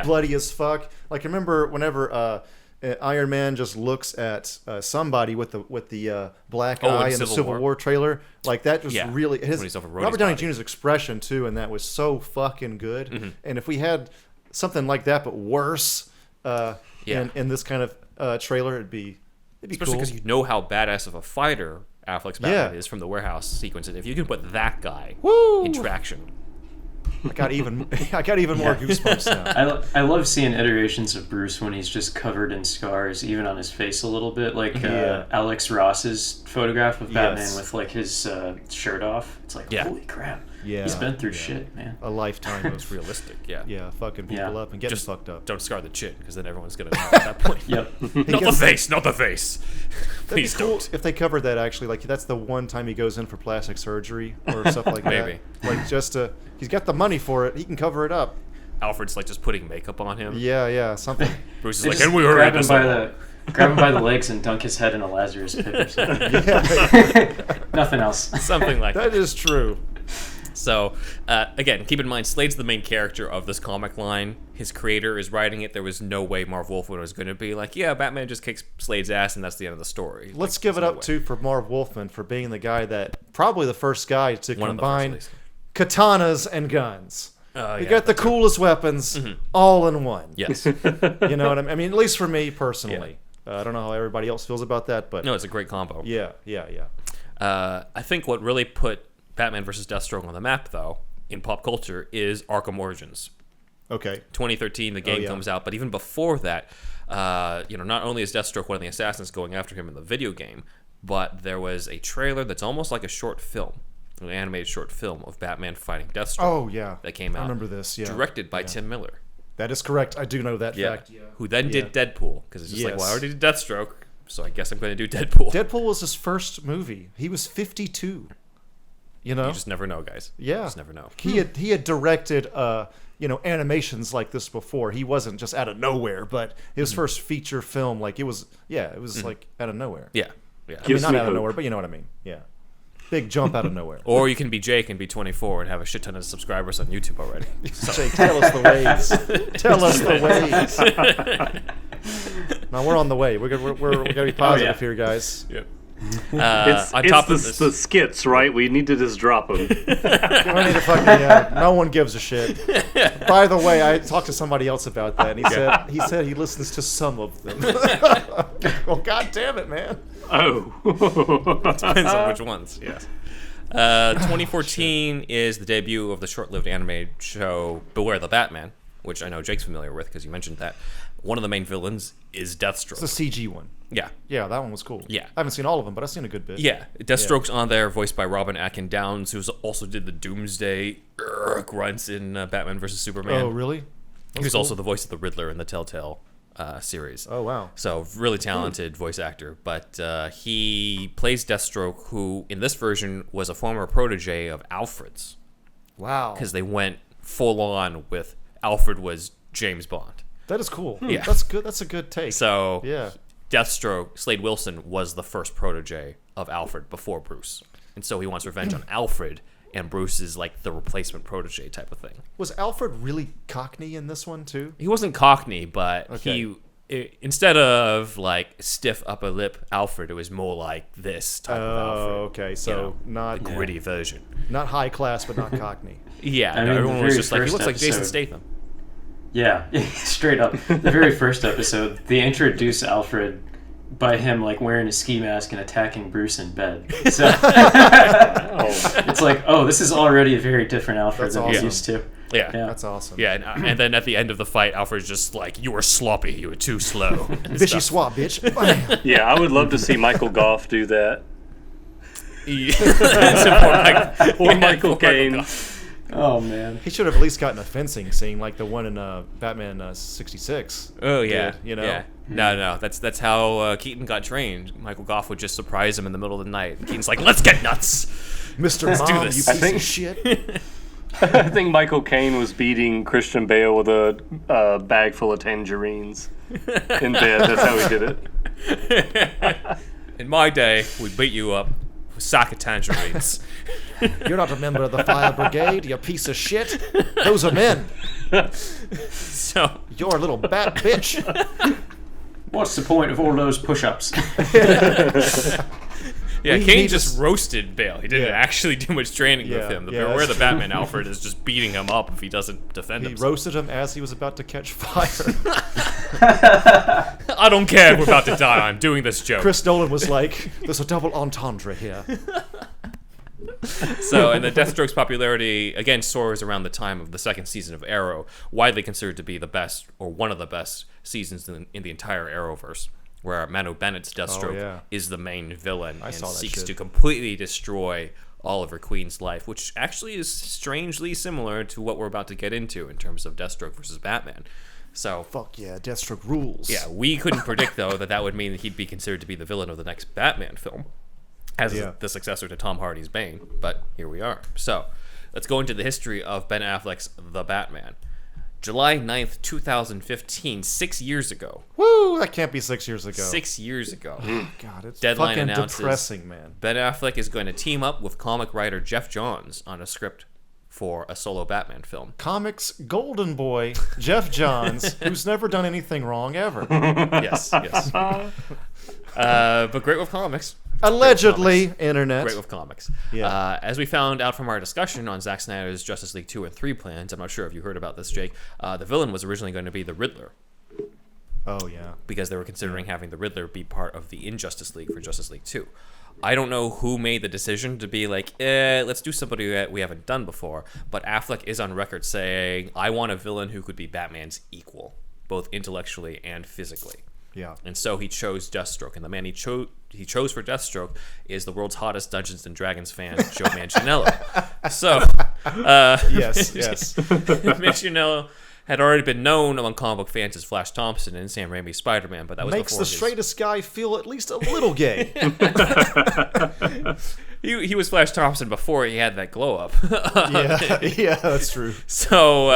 bloody as fuck. Like, remember whenever Iron Man just looks at somebody with the black eye in the Civil War trailer, like that just really his Robert Downey Jr.'s expression too, and that was so fucking good. Mm-hmm. And if we had something like that but worse in this kind of trailer, it'd be especially because you know how badass of a fighter Affleck's Batman is from the warehouse sequence, and if you can put that guy in traction. I got even more goosebumps now. I love seeing iterations of Bruce when he's just covered in scars, even on his face a little bit, like Alex Ross's photograph of Batman with like his shirt off. It's like, holy crap. Yeah, he's been through shit, man. A lifetime of it's realistic. Yeah, fucking people up and getting just fucked up. Don't scar the chin, because then everyone's gonna know at that point. Yep. Not the face. Please cool don't. If they covered that, actually, like that's the one time he goes in for plastic surgery or stuff like that. Maybe. Like just he's got the money for it. He can cover it up. Alfred's like just putting makeup on him. Yeah, something. Bruce is like, and we already grab him by the legs and dunk his head in a Lazarus pit or something. Nothing else. Something like that. That is true. So, again, keep in mind, Slade's the main character of this comic line. His creator is writing it. There was no way Marv Wolfman was going to be like, Batman just kicks Slade's ass, and that's the end of the story. Let's give it up, too, for Marv Wolfman for being the guy that, probably the first guy to combine katanas and guns. You got the coolest weapons all in one. Yes. You know what I mean? At least for me, personally. I don't know how everybody else feels about that, but... No, it's a great combo. Yeah. I think what really put Batman vs. Deathstroke on the map, though, in pop culture, is Arkham Origins. Okay. 2013, the game comes out, but even before that, not only is Deathstroke one of the assassins going after him in the video game, but there was a trailer that's almost like a short film, an animated short film of Batman fighting Deathstroke. Oh, yeah. That came out. I remember this, Directed by Tim Miller. That is correct. I do know that fact. Yeah. Who then did Deadpool, because it's just like, well, I Yes. already did Deathstroke, so I guess I'm going to do Deadpool. Deadpool was his first movie. He was 52. You know? You just never know, guys. Yeah. You just never know. He had directed animations like this before. He wasn't just out of nowhere, but his first feature film, like it was like out of nowhere. Yeah. I mean, Gives not me out of hope. nowhere, but you know what I mean. Yeah. Big jump out of nowhere. Or you can be Jake and be 24 and have a shit ton of subscribers on YouTube already. Jake, tell us the ways. Tell us the ways. No, we're on the way. We're gonna be positive here, guys. Yep. It's on top of the skits, right? We need to just drop them. We need to fucking no one gives a shit. By the way, I talked to somebody else about that, and he said he listens to some of them. Well, god damn it, man. Oh. depends on which ones. Yes. 2014 is the debut of the short-lived animated show Beware the Batman, which I know Jake's familiar with because you mentioned that. One of the main villains is Deathstroke. It's a CG one. Yeah. Yeah, that one was cool. Yeah. I haven't seen all of them, but I've seen a good bit. Yeah, Deathstroke's on there, voiced by Robin Atkin Downes, who also did the Doomsday grunts in Batman vs Superman. Oh, really? He was also the voice of the Riddler in the Telltale series. Oh, wow. So really talented voice actor, but he plays Deathstroke, who in this version was a former protege of Alfred's, Wow. because they went full on with Alfred was James Bond. That is cool. Yeah. That's good. That's a good take. So yeah. Deathstroke, Slade Wilson, was the first protege of Alfred before Bruce. And so he wants revenge on Alfred, and Bruce is like the replacement protege type of thing. Was Alfred really Cockney in this one, too? He wasn't Cockney, but Okay. instead of like stiff upper lip Alfred, it was more like this type of Alfred. Oh, okay. So The gritty version. not high class, but not Cockney. Yeah, I no, mean, the everyone was very just like, he first looks like Jason episode- Statham. Yeah, straight up. The very first episode, they introduce Alfred by him like wearing a ski mask and attacking Bruce in bed. So it's like, oh, this is already a very different Alfred That's than awesome. we're used to. Yeah. Yeah. That's awesome. Yeah, and then at the end of the fight, Alfred's just like, "You were sloppy. You were too slow." and Fishy stuff. swap, bitch. Bam. Yeah, I would love to see Michael Goff do that. Yeah. Or Michael Caine. Oh man. He should have at least gotten a fencing scene like the one in Batman 66. Oh yeah, did, you know? Yeah. No. That's how Keaton got trained. Michael Goff would just surprise him in the middle of the night. And Keaton's like, "Let's get nuts." Mr. do Mom, this. you I piece think- of shit. I think Michael Caine was beating Christian Bale with a bag full of tangerines in bed. That's how he did it. In my day, we'd beat you up with a sack of tangerines. You're not a member of the fire brigade, you piece of shit. Those are men. So You're a little bat bitch. What's the point of all those push-ups? yeah, We Caine need just to- roasted Bale. He didn't Yeah. actually do much training with Yeah, him. yeah, Where that's the true. Batman Alfred is just beating him up if he doesn't defend He himself. roasted him as he was about to catch fire. I don't care if we're about to die. I'm doing this joke. Chris Nolan was like, there's a double entendre here. So, and the Deathstroke's popularity again soars around the time of the second season of Arrow, widely considered to be the best or one of the best seasons in the entire Arrowverse, where Manu Bennett's Deathstroke yeah. is the main villain and saw that seeks shit. to completely destroy Oliver Queen's life, which actually is strangely similar to what we're about to get into in terms of Deathstroke versus Batman. So, Fuck yeah, Deathstroke rules. yeah, we couldn't predict though that would mean that he'd be considered to be the villain of the next Batman film, as Yeah. the successor to Tom Hardy's Bane. But here we are. So let's go into the history of Ben Affleck's The Batman. July 9th, 2015, 6 years ago. Woo, that can't be 6 years ago. 6 years ago. God, it's Deadline fucking announces- depressing, man. Ben Affleck is going to team up with comic writer Jeff Johns on a script for a solo Batman film. Comics golden boy, Jeff Johns, who's never done anything wrong ever. Yes. But great with comics. Allegedly, internet. Great with comics. Yeah. As we found out from our discussion on Zack Snyder's Justice League 2 and 3 plans, I'm not sure if you heard about this, Jake, the villain was originally going to be the Riddler, Oh, yeah. because they were considering having the Riddler be part of the Injustice League for Justice League 2. I don't know who made the decision to be like, let's do somebody that we haven't done before, but Affleck is on record saying, I want a villain who could be Batman's equal, both intellectually and physically. Yeah. And so he chose Deathstroke, and the man he chose for Deathstroke is the world's hottest Dungeons and Dragons fan, Joe Manganiello. So, Yes. Manganiello had already been known among comic book fans as Flash Thompson in Sam Raimi's Spider-Man, but that was Makes before the straightest guy feel at least a little gay. He was Flash Thompson before he had that glow up. yeah, that's true. So,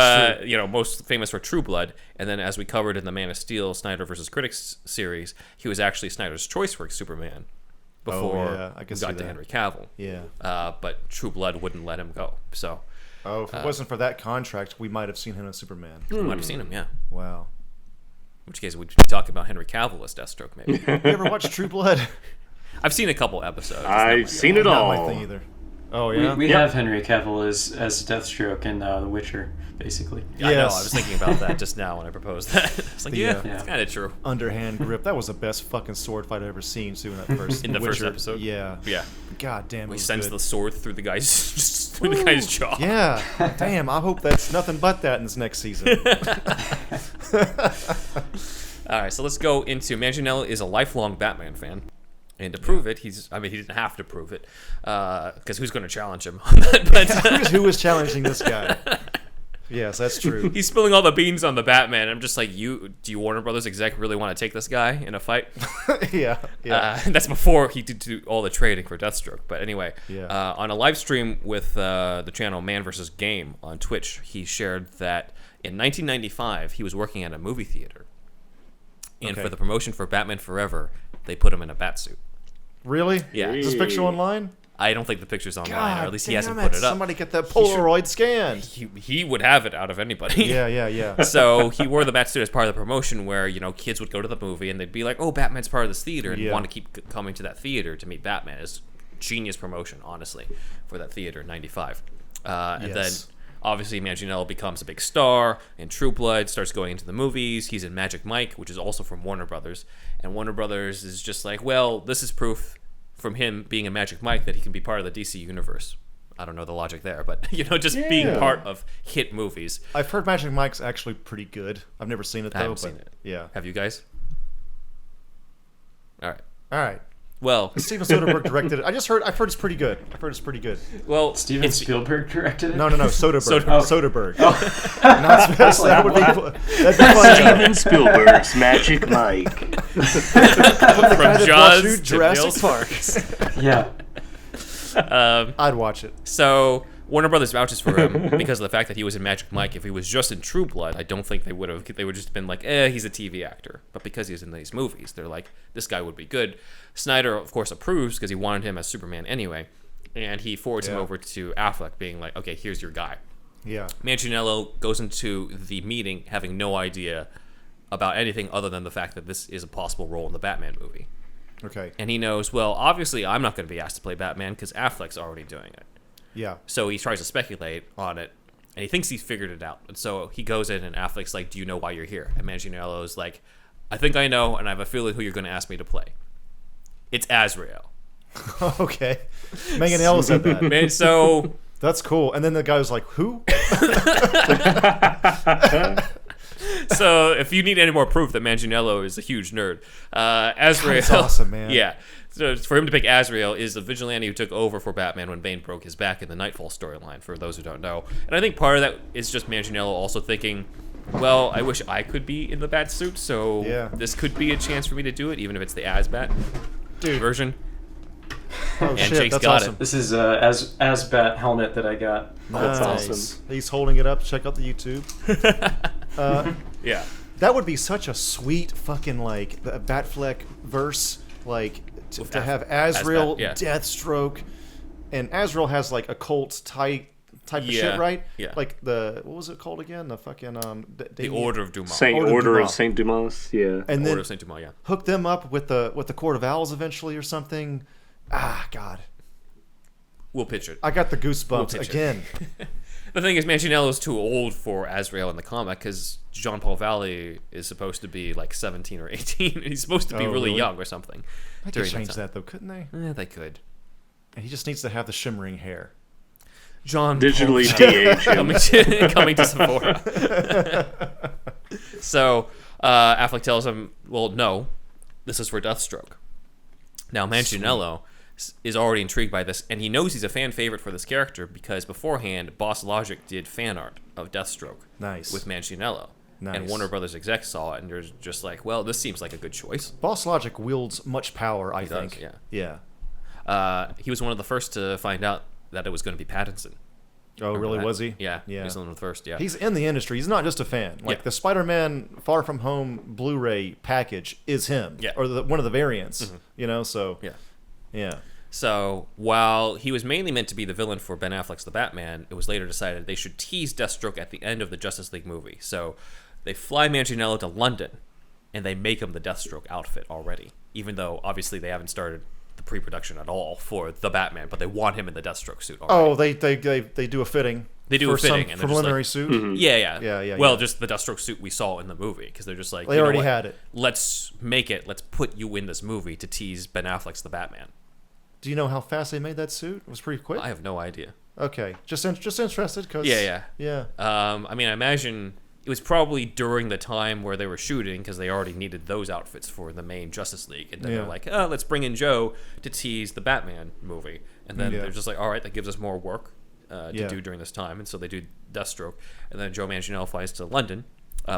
most famous for True Blood, and then as we covered in the Man of Steel Snyder vs. Critics series, he was actually Snyder's choice for Superman before I can he see got to that. Henry Cavill. Yeah. But True Blood wouldn't let him go. So, If it wasn't for that contract, we might have seen him as Superman. you might have seen him, yeah. Wow. In which case, we'd be talking about Henry Cavill as Deathstroke, maybe. You ever watch True Blood? I've seen a couple episodes. It's I've seen it Not all. my thing either. Oh yeah. We have Henry Cavill as Deathstroke in The Witcher, basically. I know. I Yes. was thinking about that just now when I proposed that. I was like, yeah, Yeah. it's kind of true. Underhand grip. That was the best fucking sword fight I've ever seen. Too, in that first In the first Witcher. episode? Yeah. Yeah. God damn. It He was sends good. the sword through the guy's jaw. Yeah. Damn. I hope that's nothing but that in this next season. All right, so let's go into Manganiello is a lifelong Batman fan. And to prove it, he didn't have to prove it, because who's going to challenge him on that? But Who was challenging this guy? Yes, that's true. he's spilling all the beans on the Batman. I'm just like, do you Warner Brothers exec really want to take this guy in a fight? yeah. That's before he did do all the trading for Deathstroke. But anyway, Yeah. on a live stream with the channel Man vs. Game on Twitch, he shared that in 1995 he was working at a movie theater, and Okay. for the promotion for Batman Forever, they put him in a batsuit. Really? Yeah. Is this picture online? I don't think the picture's online, or at least he hasn't damn put it up. Somebody get that Polaroid scanned. He would have it out of anybody. Yeah. So he wore the Batsuit as part of the promotion, where kids would go to the movie and they'd be like, "Oh, Batman's part of this theater," and Yeah. want to keep coming to that theater to meet Batman. It's genius promotion, honestly, for that theater in '95. And then Yes. obviously Manganiello becomes a big star in True Blood, starts going into the movies. He's in Magic Mike, which is also from Warner Brothers, and Warner Brothers is just like, well, this is proof from him being in Magic Mike that he can be part of the DC universe. I don't know the logic there, but just being part of hit movies. I've heard Magic Mike's actually pretty good. I've never seen it though. I haven't but seen it. Yeah. Have you guys? All right. All right. Well, Steven Soderbergh directed it. I've heard it's pretty good. well, Steven Spielberg directed it? No, Soderbergh. Soderbergh. Soderbergh. Not that would be that'd be funny. Steven Spielberg's Magic Mike. from Jaws to Jurassic Jurassic Park. Yeah. I'd watch it. So Warner Brothers vouches for him because of the fact that he was in Magic Mike. If he was just in True Blood, I don't think they would have. They would just been like, he's a TV actor. But because he's in these movies, they're like, this guy would be good. Snyder, of course, approves because he wanted him as Superman anyway, and he forwards him over to Affleck, being like, okay, here's your guy. Yeah. Manganiello goes into the meeting having no idea about anything other than the fact that this is a possible role in the Batman movie. Okay. And he knows, well, obviously I'm not going to be asked to play Batman because Affleck's already doing it. Yeah. So he tries to speculate on it, and he thinks he's figured it out. And so he goes in, and Affleck's like, do you know why you're here? And Manganiello's like, I think I know, and I have a feeling who you're going to ask me to play. It's Azrael. Okay. Manganiello said that. Man, so That's cool. And then the guy was like, who? So if you need any more proof that Manganiello is a huge nerd, Azrael. That's awesome, man. Yeah. So for him to pick Azrael is the vigilante who took over for Batman when Bane broke his back in the Nightfall storyline, for those who don't know. And I think part of that is just Manganiello also thinking, well, I wish I could be in the bat suit, so this could be a chance for me to do it, even if it's the Asbat version. Oh, And shit. Jake's That's got awesome. it. This is Asbat helmet that I got. Nice. awesome. He's holding it up. Check out the YouTube. Yeah. That would be such a sweet fucking, like, the Batfleck verse, like, to have Azrael, Asbat, yeah. Deathstroke, and Azrael has, like, a cult type of shit, right? yeah. Like what was it called again? The fucking, The Order of Dumas. Order of Dumas. Saint Dumas, yeah. and Order then of Saint Dumas, yeah. hook them up with the Court of Owls eventually or something. Ah, God. We'll pitch it. I got the goosebumps pitch it. again. The thing is, Manganiello's too old for Azrael in the comic because Jean-Paul Valley is supposed to be like 17 or 18. He's supposed to be really young or something. They could during change time. that, though, couldn't they? They could. And he just needs to have the shimmering hair. John Digitally Paul DH him. coming to Sephora. So Affleck tells him, well, no, this is for Deathstroke. Now, Manganiello is already intrigued by this, and he knows he's a fan favorite for this character because beforehand, Boss Logic did fan art of Deathstroke Nice. with Manganiello. Nice. And Warner Brothers execs saw it, and they're just like, well, this seems like a good choice. Boss Logic wields much power, I think. does, Yeah. He was one of the first to find out that it was going to be Pattinson. Oh, Remember really? that? Was he? Yeah. Yeah. He was one of the first, yeah. He's in the industry. He's not just a fan. Like Yeah. the Spider-Man Far From Home Blu-ray package is him. Yeah. Or one of the variants. You know, so Yeah. yeah. So, while he was mainly meant to be the villain for Ben Affleck's The Batman, it was later decided they should tease Deathstroke at the end of the Justice League movie. So, they fly Manganiello to London, and they make him the Deathstroke outfit already. Even though, obviously, they haven't started the pre-production at all for The Batman, but they want him in the Deathstroke suit already. Oh, they do a fitting. They do for a fitting, some and they're just preliminary like- suit. Yeah. Yeah. Just the Deathstroke suit we saw in the movie, because they're just like, They you know already what? had it. Let's make it. Let's put you in this movie to tease Ben Affleck's The Batman. Do you know how fast they made that suit? It was pretty quick. I have no idea. Okay, just interested because Yeah. yeah. I mean, I imagine it was probably during the time where they were shooting because they already needed those outfits for the main Justice League. And then Yeah. they're like, oh, let's bring in Joe to tease the Batman movie. And then Yeah. they're just like, all right, that gives us more work to Yeah. do during this time. And so they do Deathstroke. And then Joe Manganiello flies to London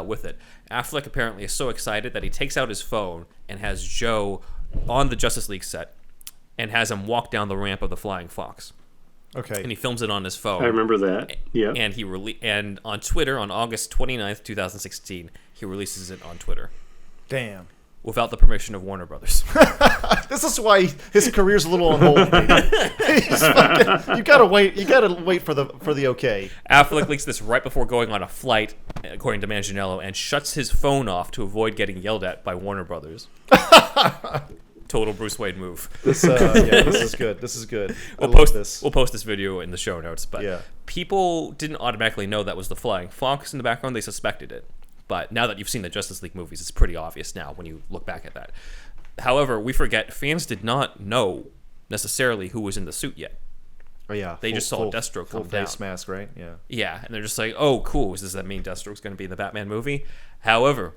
with it. Affleck apparently is so excited that he takes out his phone and has Joe on the Justice League set and has him walk down the ramp of the Flying Fox. Okay. And he films it on his phone. I remember that. Yeah. And and on Twitter on August 29th, 2016, he releases it on Twitter Damn. without the permission of Warner Brothers. This is why his career's a little on hold. You gotta wait. You gotta wait for the okay. Affleck leaks this right before going on a flight, according to Manganiello, and shuts his phone off to avoid getting yelled at by Warner Brothers. Total Bruce Wayne move. This is good. This is good. We'll I love this. We'll post this video in the show notes. But Yeah. people didn't automatically know that was the Flying Fox in the background. They suspected it. But now that you've seen the Justice League movies, it's pretty obvious now when you look back at that. However, we forget fans did not know necessarily who was in the suit yet. Oh yeah. They just saw Deathstroke full come face down. mask, right? Yeah. Yeah, and they're just like, oh, cool. Does that mean Deathstroke's going to be in the Batman movie? However,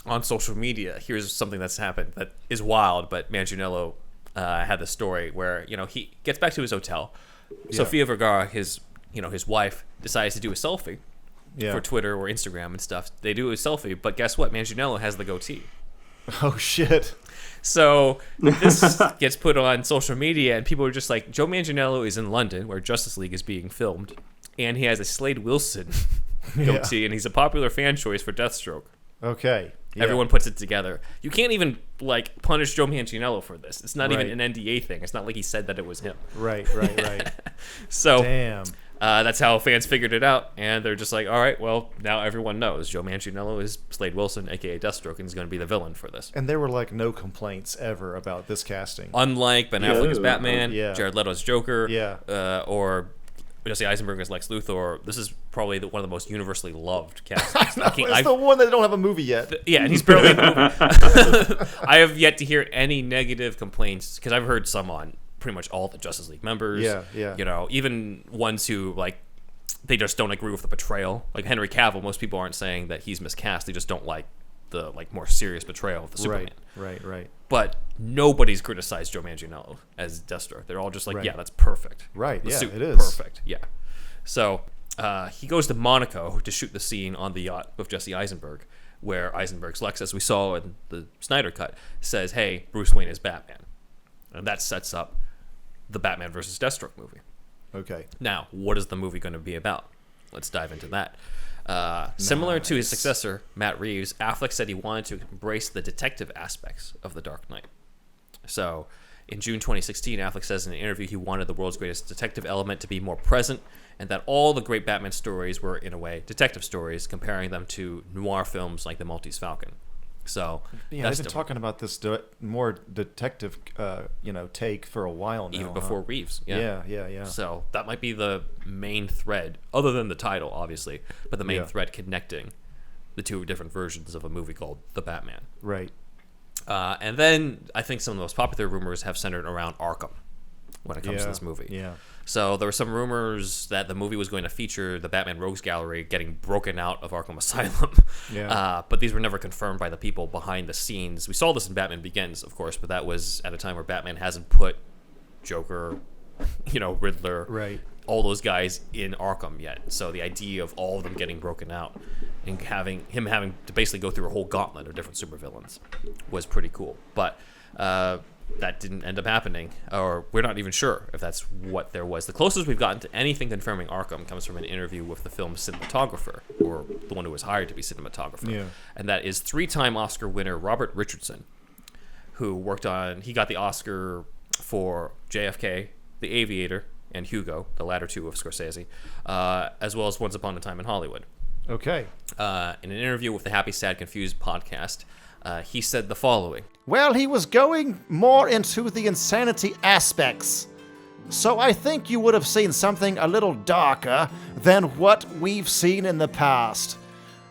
on social media, here's something that's happened that is wild, but Manganiello had this story where, he gets back to his hotel. Sofia Vergara, his wife, decides to do a selfie for Twitter or Instagram and stuff. They do a selfie, but guess what? Manganiello has the goatee. Oh shit. So this gets put on social media, and people are just like, Joe Manganiello is in London, where Justice League is being filmed, and he has a Slade Wilson goatee, and he's a popular fan choice for Deathstroke. Okay. Yeah. Everyone puts it together. You can't even punish Joe Manganiello for this. It's not even an NDA thing. It's not like he said that it was him. Right. So Damn. that's how fans figured it out, and they're just like, all right, well, now everyone knows Joe Manganiello is Slade Wilson, aka Deathstroke, and he's going to be the villain for this. And there were no complaints ever about this casting. Unlike Ben Affleck as Batman, Yeah. Jared Leto as Joker, Yeah. or Jesse Eisenberg as Lex Luthor, this is probably one of the most universally loved castings. It's the one that don't have a movie yet. Yeah, and he's barely in the movie. I have yet to hear any negative complaints, because I've heard some on pretty much all the Justice League members. Yeah. Even ones who, they just don't agree with the portrayal. Like Henry Cavill, most people aren't saying that he's miscast. They just don't like the more serious portrayal of the Superman. Right. But nobody's criticized Joe Manganiello as Deathstroke. They're all just like, Right. yeah, that's perfect. Right, The yeah, suit, it is. perfect. Yeah. So he goes to Monaco to shoot the scene on the yacht with Jesse Eisenberg, where Eisenberg's Lex, as we saw in the Snyder cut, says, hey, Bruce Wayne is Batman. And that sets up the Batman versus Deathstroke movie. Okay. Now, what is the movie going to be about? Let's dive into that. Similar to his successor, Matt Reeves, Affleck said he wanted to embrace the detective aspects of The Dark Knight. So, in June 2016, Affleck says in an interview he wanted the world's greatest detective element to be more present, and that all the great Batman stories were, in a way, detective stories, comparing them to noir films like The Maltese Falcon. So, Yeah, they've been talking about this more detective, take for a while now. even before Reeves. Yeah. Yeah. So that might be the main thread, other than the title, obviously, but the main Yeah. thread connecting the two different versions of a movie called The Batman. Right. And then I think some of the most popular rumors have centered around Arkham when it comes to this movie. Yeah. So there were some rumors that the movie was going to feature the Batman Rogues Gallery getting broken out of Arkham Asylum. Yeah. But these were never confirmed by the people behind the scenes. We saw this in Batman Begins, of course, but that was at a time where Batman hasn't put Joker, Riddler, Right. all those guys in Arkham yet. So the idea of all of them getting broken out and having to basically go through a whole gauntlet of different supervillains was pretty cool. But that didn't end up happening, or we're not even sure if that's what there was. The closest we've gotten to anything confirming Arkham comes from an interview with the film's cinematographer, or the one who was hired to be cinematographer. Yeah. And that is 3-time Oscar winner Robert Richardson, who he got the Oscar for JFK, The Aviator, and Hugo, the latter two of Scorsese, as well as Once Upon a Time in Hollywood. Okay. In an interview with the Happy, Sad, Confused podcast, he said the following. Well, he was going more into the insanity aspects. So I think you would have seen something a little darker than what we've seen in the past,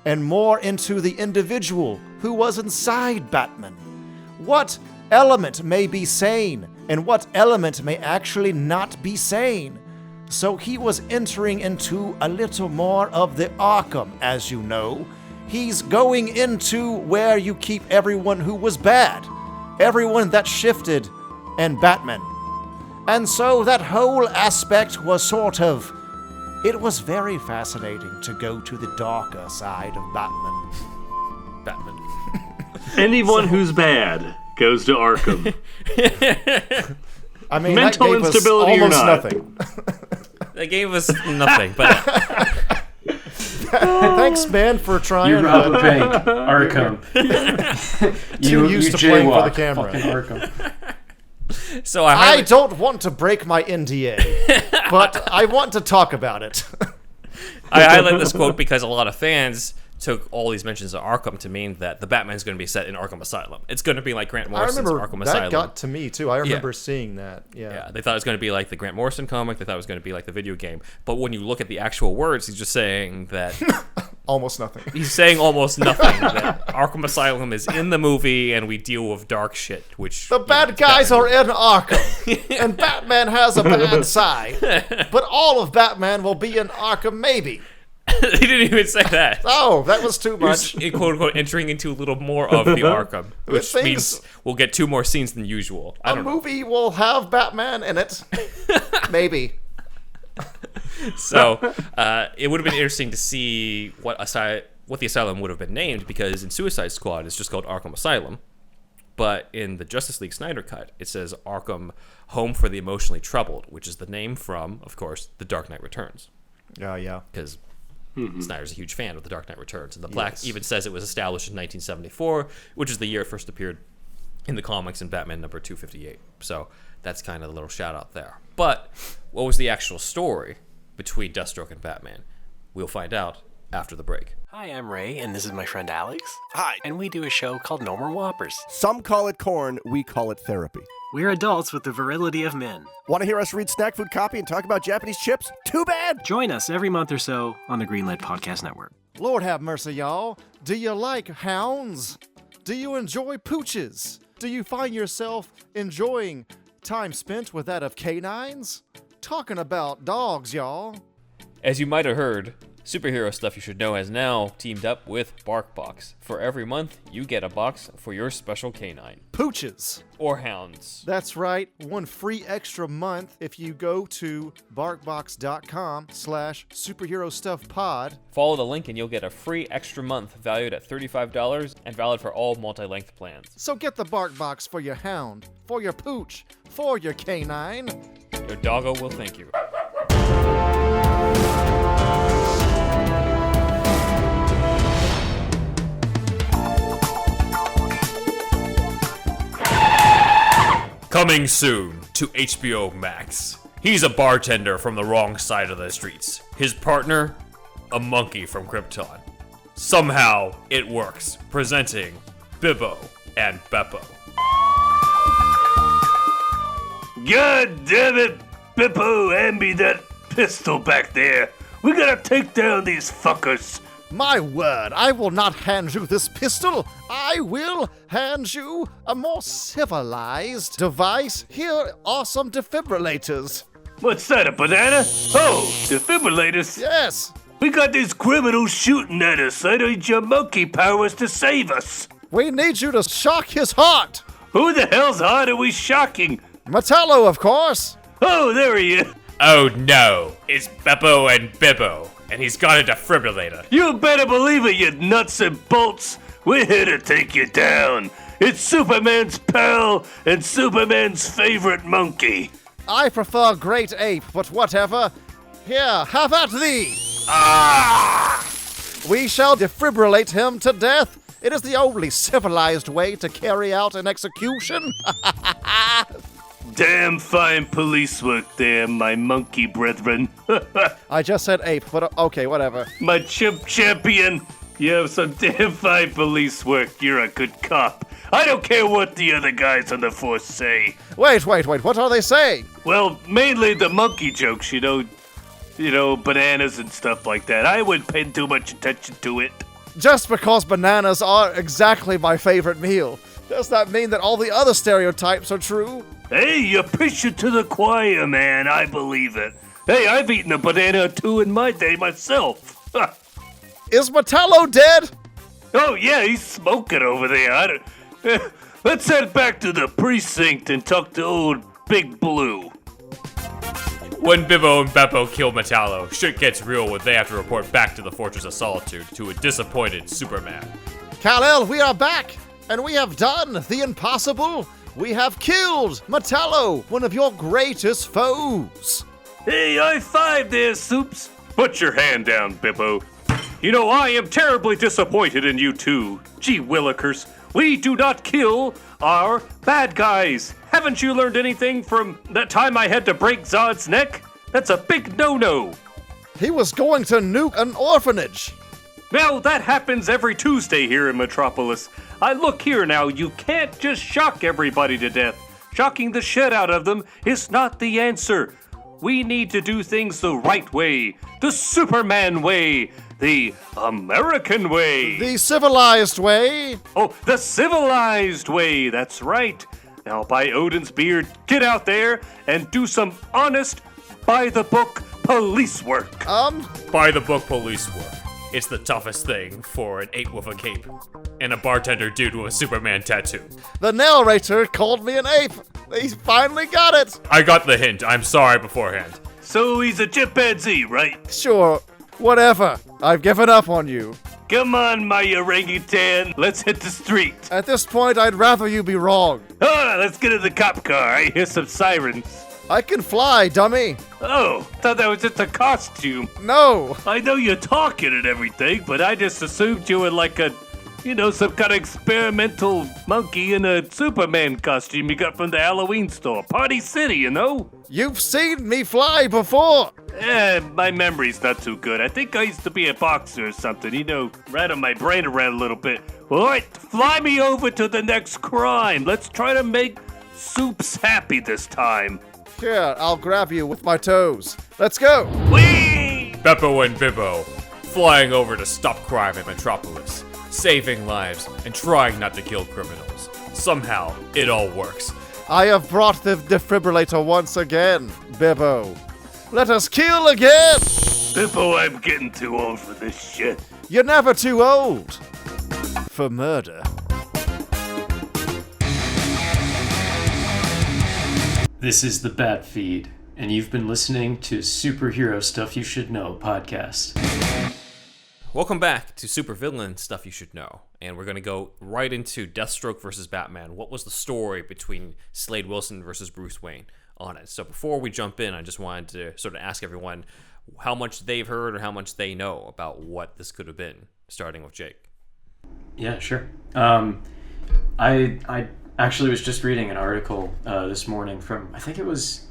and more into the individual who was inside Batman. What element may be sane, and what element may actually not be sane. So he was entering into a little more of the Arkham, as you know. He's going into where you keep everyone who was bad, everyone that shifted, and Batman. And so that whole aspect was it was very fascinating to go to the darker side of Batman. Anyone who's bad goes to Arkham. I mean, Mental that gave instability us or almost not. nothing. They gave us nothing, but Thanks, Ben, for trying. You rob a bank, Arkham. Too used to playing for the jaywalk, camera. fucking Arkham. so I don't want to break my NDA, but I want to talk about it. I highlight this quote because a lot of fans took all these mentions of Arkham to mean that the Batman's going to be set in Arkham Asylum. It's going to be like Grant I Morrison's remember Arkham that Asylum. got to me too. I remember seeing that. Yeah, they thought it was going to be like the Grant Morrison comic. They thought it was going to be like the video game. But when you look at the actual words, he's just saying that Almost nothing. he's saying almost nothing. That Arkham Asylum is in the movie, and we deal with dark shit. Which The bad guys are in Arkham, and Batman has a bad side. But all of Batman will be in Arkham, maybe. They didn't even say that. Oh, that was too much. He's, quote unquote, entering into a little more of the Arkham, which things- means we'll get 2 more scenes than usual. I A don't know. movie will have Batman in it. Maybe. So it would have been interesting to see what the Asylum would have been named, because in Suicide Squad it's just called Arkham Asylum, but in the Justice League Snyder cut it says Arkham Home for the Emotionally Troubled, which is the name from, of course, The Dark Knight Returns, Yeah. because Snyder's a huge fan of The Dark Knight Returns, and the plaque even says it was established in 1974, which is the year it first appeared in the comics in Batman number 258. So that's kind of a little shout out there. But what was the actual story between Deathstroke and Batman? We'll find out after the break. Hi, I'm Ray, and this is my friend Alex. Hi. And we do a show called No More Whoppers. Some call it corn, we call it therapy. We're adults with the virility of men. Want to hear us read snack food copy and talk about Japanese chips? Too bad! Join us every month or so on the Greenlit Podcast Network. Lord have mercy, y'all. Do you like hounds? Do you enjoy pooches? Do you find yourself enjoying time spent with that of canines? Talking about dogs, y'all. As you might have heard, Superhero Stuff You Should Know has now teamed up with Barkbox. For every month, you get a box for your special canine. Pooches. Or hounds. That's right, 1 free extra month if you go to barkbox.com/superherostuffpod. Follow the link and you'll get a free extra month valued at $35 and valid for all multi-length plans. So get the Barkbox for your hound, for your pooch, for your canine. Your doggo will thank you. Coming soon to HBO Max. He's a bartender from the wrong side of the streets. His partner, a monkey from Krypton. Somehow it works. Presenting Bibbo and Beppo. God damn it, Beppo, hand me that pistol back there. We gotta take down these fuckers. My word, I will not hand you this pistol. I will hand you a more civilized device. Here are some defibrillators. What's that, a banana? Oh, defibrillators. Yes. We got these criminals shooting at us. I need your monkey powers to save us. We need you to shock his heart. Who the hell's heart are we shocking? Metallo, of course. Oh, there he is. Oh no, it's Beppo and Bibbo, and he's got a defibrillator. You better believe it, you nuts and bolts. We're here to take you down. It's Superman's pal and Superman's favorite monkey. I prefer Great Ape, but whatever. Here, have at thee. We shall defibrillate him to death. It is the only civilized way to carry out an execution. Damn fine police work there, my monkey brethren. I just said ape, but okay, whatever. My chimp champion. You have some damn fine police work. You're a good cop. I don't care what the other guys on the force say. Wait, what are they saying? Well, mainly the monkey jokes, you know, bananas and stuff like that. I wouldn't pay too much attention to it. Just because bananas are exactly my favorite meal, does that mean that all the other stereotypes are true? Hey, you're preaching to the choir, man. I believe it. Hey, I've eaten a banana or two in my day myself. Is Metallo dead? Oh, yeah, he's smoking over there. Let's head back to the precinct and talk to old Big Blue. When Bibbo and Beppo kill Metallo, shit gets real when they have to report back to the Fortress of Solitude to a disappointed Superman. Kal-El, we are back, and we have done the impossible. We have killed Metallo, one of your greatest foes. Hey, high five there, Soups. Put your hand down, Bippo. You know, I am terribly disappointed in you two. Gee willikers, we do not kill our bad guys. Haven't you learned anything from that time I had to break Zod's neck? That's a big no-no. He was going to nuke an orphanage. Well, that happens every Tuesday here in Metropolis. Look here now, you can't just shock everybody to death. Shocking the shit out of them is not the answer. We need to do things the right way, the Superman way, the American way. The civilized way. Oh, the civilized way, that's right. Now, by Odin's beard, get out there and do some honest, by-the-book police work. By-the-book police work. It's the toughest thing for an ape with a cape and a bartender dude with a Superman tattoo. The narrator called me an ape. He finally got it. I got the hint. I'm sorry beforehand. So he's a chimpanzee, right? Sure, whatever. I've given up on you. Come on, my orangutan. Let's hit the street. At this point, I'd rather you be wrong. Let's get in the cop car. I hear some sirens. I can fly, dummy. Oh, thought that was just a costume. No. I know you're talking and everything, but I just assumed you were like a, some kind of experimental monkey in a Superman costume you got from the Halloween store. Party City, you know? You've seen me fly before. My memory's not too good. I think I used to be a boxer or something, rattle my brain around a little bit. All right, fly me over to the next crime. Let's try to make Soups happy this time. Here, I'll grab you with my toes. Let's go. Whee! Beppo and Bibbo, flying over to stop crime in Metropolis, saving lives and trying not to kill criminals. Somehow, it all works. I have brought the defibrillator once again, Bibbo. Let us kill again! Bippo, I'm getting too old for this shit. You're never too old for murder. This is the BatFeed, and you've been listening to Superhero Stuff You Should Know podcast. Welcome back to Supervillain Stuff You Should Know, and we're going to go right into Deathstroke versus Batman. What was the story between Slade Wilson versus Bruce Wayne on it? So before we jump in, I just wanted to sort of ask everyone how much they've heard or how much they know about what this could have been, starting with Jake. Yeah, sure. I actually was just reading an article this morning from, I think it was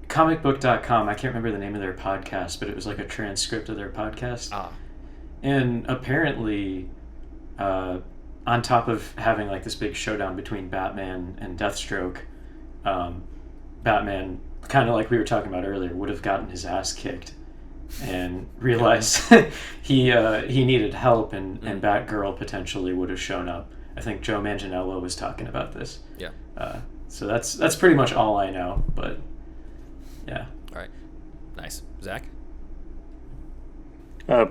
comicbook.com. I can't remember the name of their podcast, but it was like a transcript of their podcast. And apparently, on top of having like this big showdown between Batman and Deathstroke, Batman, kind of like we were talking about earlier, would have gotten his ass kicked and realized he needed help, and Batgirl potentially would have shown up. I think Joe Manganiello was talking about this. Yeah. So that's pretty much all I know, but yeah. All right. Nice. Zach?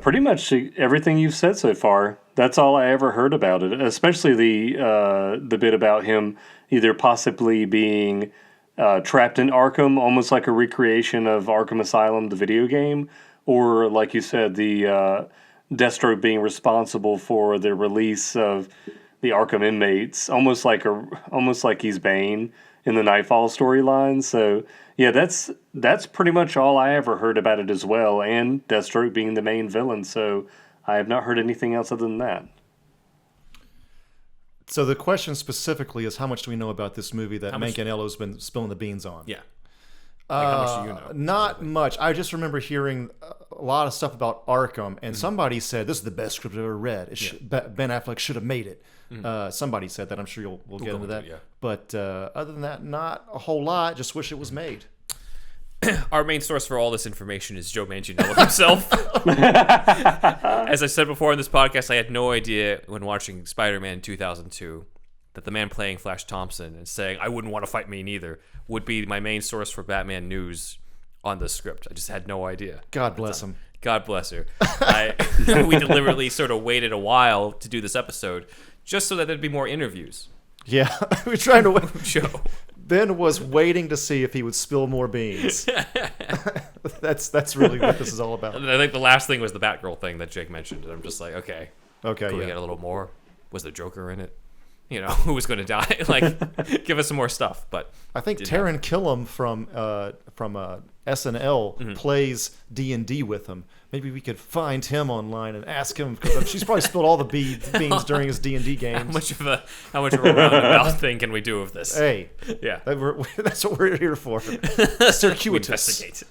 Pretty much everything you've said so far. That's all I ever heard about it, especially the bit about him either possibly being trapped in Arkham, almost like a recreation of Arkham Asylum, the video game, or like you said, the Deathstroke being responsible for the release of the Arkham inmates, almost like he's Bane in the Nightfall storyline. So yeah, that's pretty much all I ever heard about it as well, and Deathstroke being the main villain. So I have not heard anything else other than that. So the question specifically is, how much do we know about this movie that Manganiello's been spilling the beans on? Yeah. How much do you know? Not much. I just remember hearing a lot of stuff about Arkham, and somebody said, this is the best script I've ever read. Ben Affleck should have made it. Somebody said that. I'm sure we'll get into that. Yeah. But other than that, not a whole lot. Just wish it was made. Our main source for all this information is Joe Manganiello himself. As I said before in this podcast, I had no idea when watching Spider-Man 2002 that the man playing Flash Thompson and saying, I wouldn't want to fight me neither, would be my main source for Batman news on the script. I just had no idea. God bless him. God bless her. We deliberately sort of waited a while to do this episode just so that there'd be more interviews. Yeah, we were trying to Joe. Ben was waiting to see if he would spill more beans. That's really what this is all about. I think the last thing was the Batgirl thing that Jake mentioned, and I'm just like, okay, can we get a little more? Was the Joker in it? You know, who was going to die? Like, give us some more stuff. But I think Taron Killam from SNL plays D&D with him. Maybe we could find him online and ask him, because she's probably spilled all the beans during his D&D games. How much of a roundabout thing can we do with this? Hey, yeah, that's what we're here for. Circuitous. Investigate.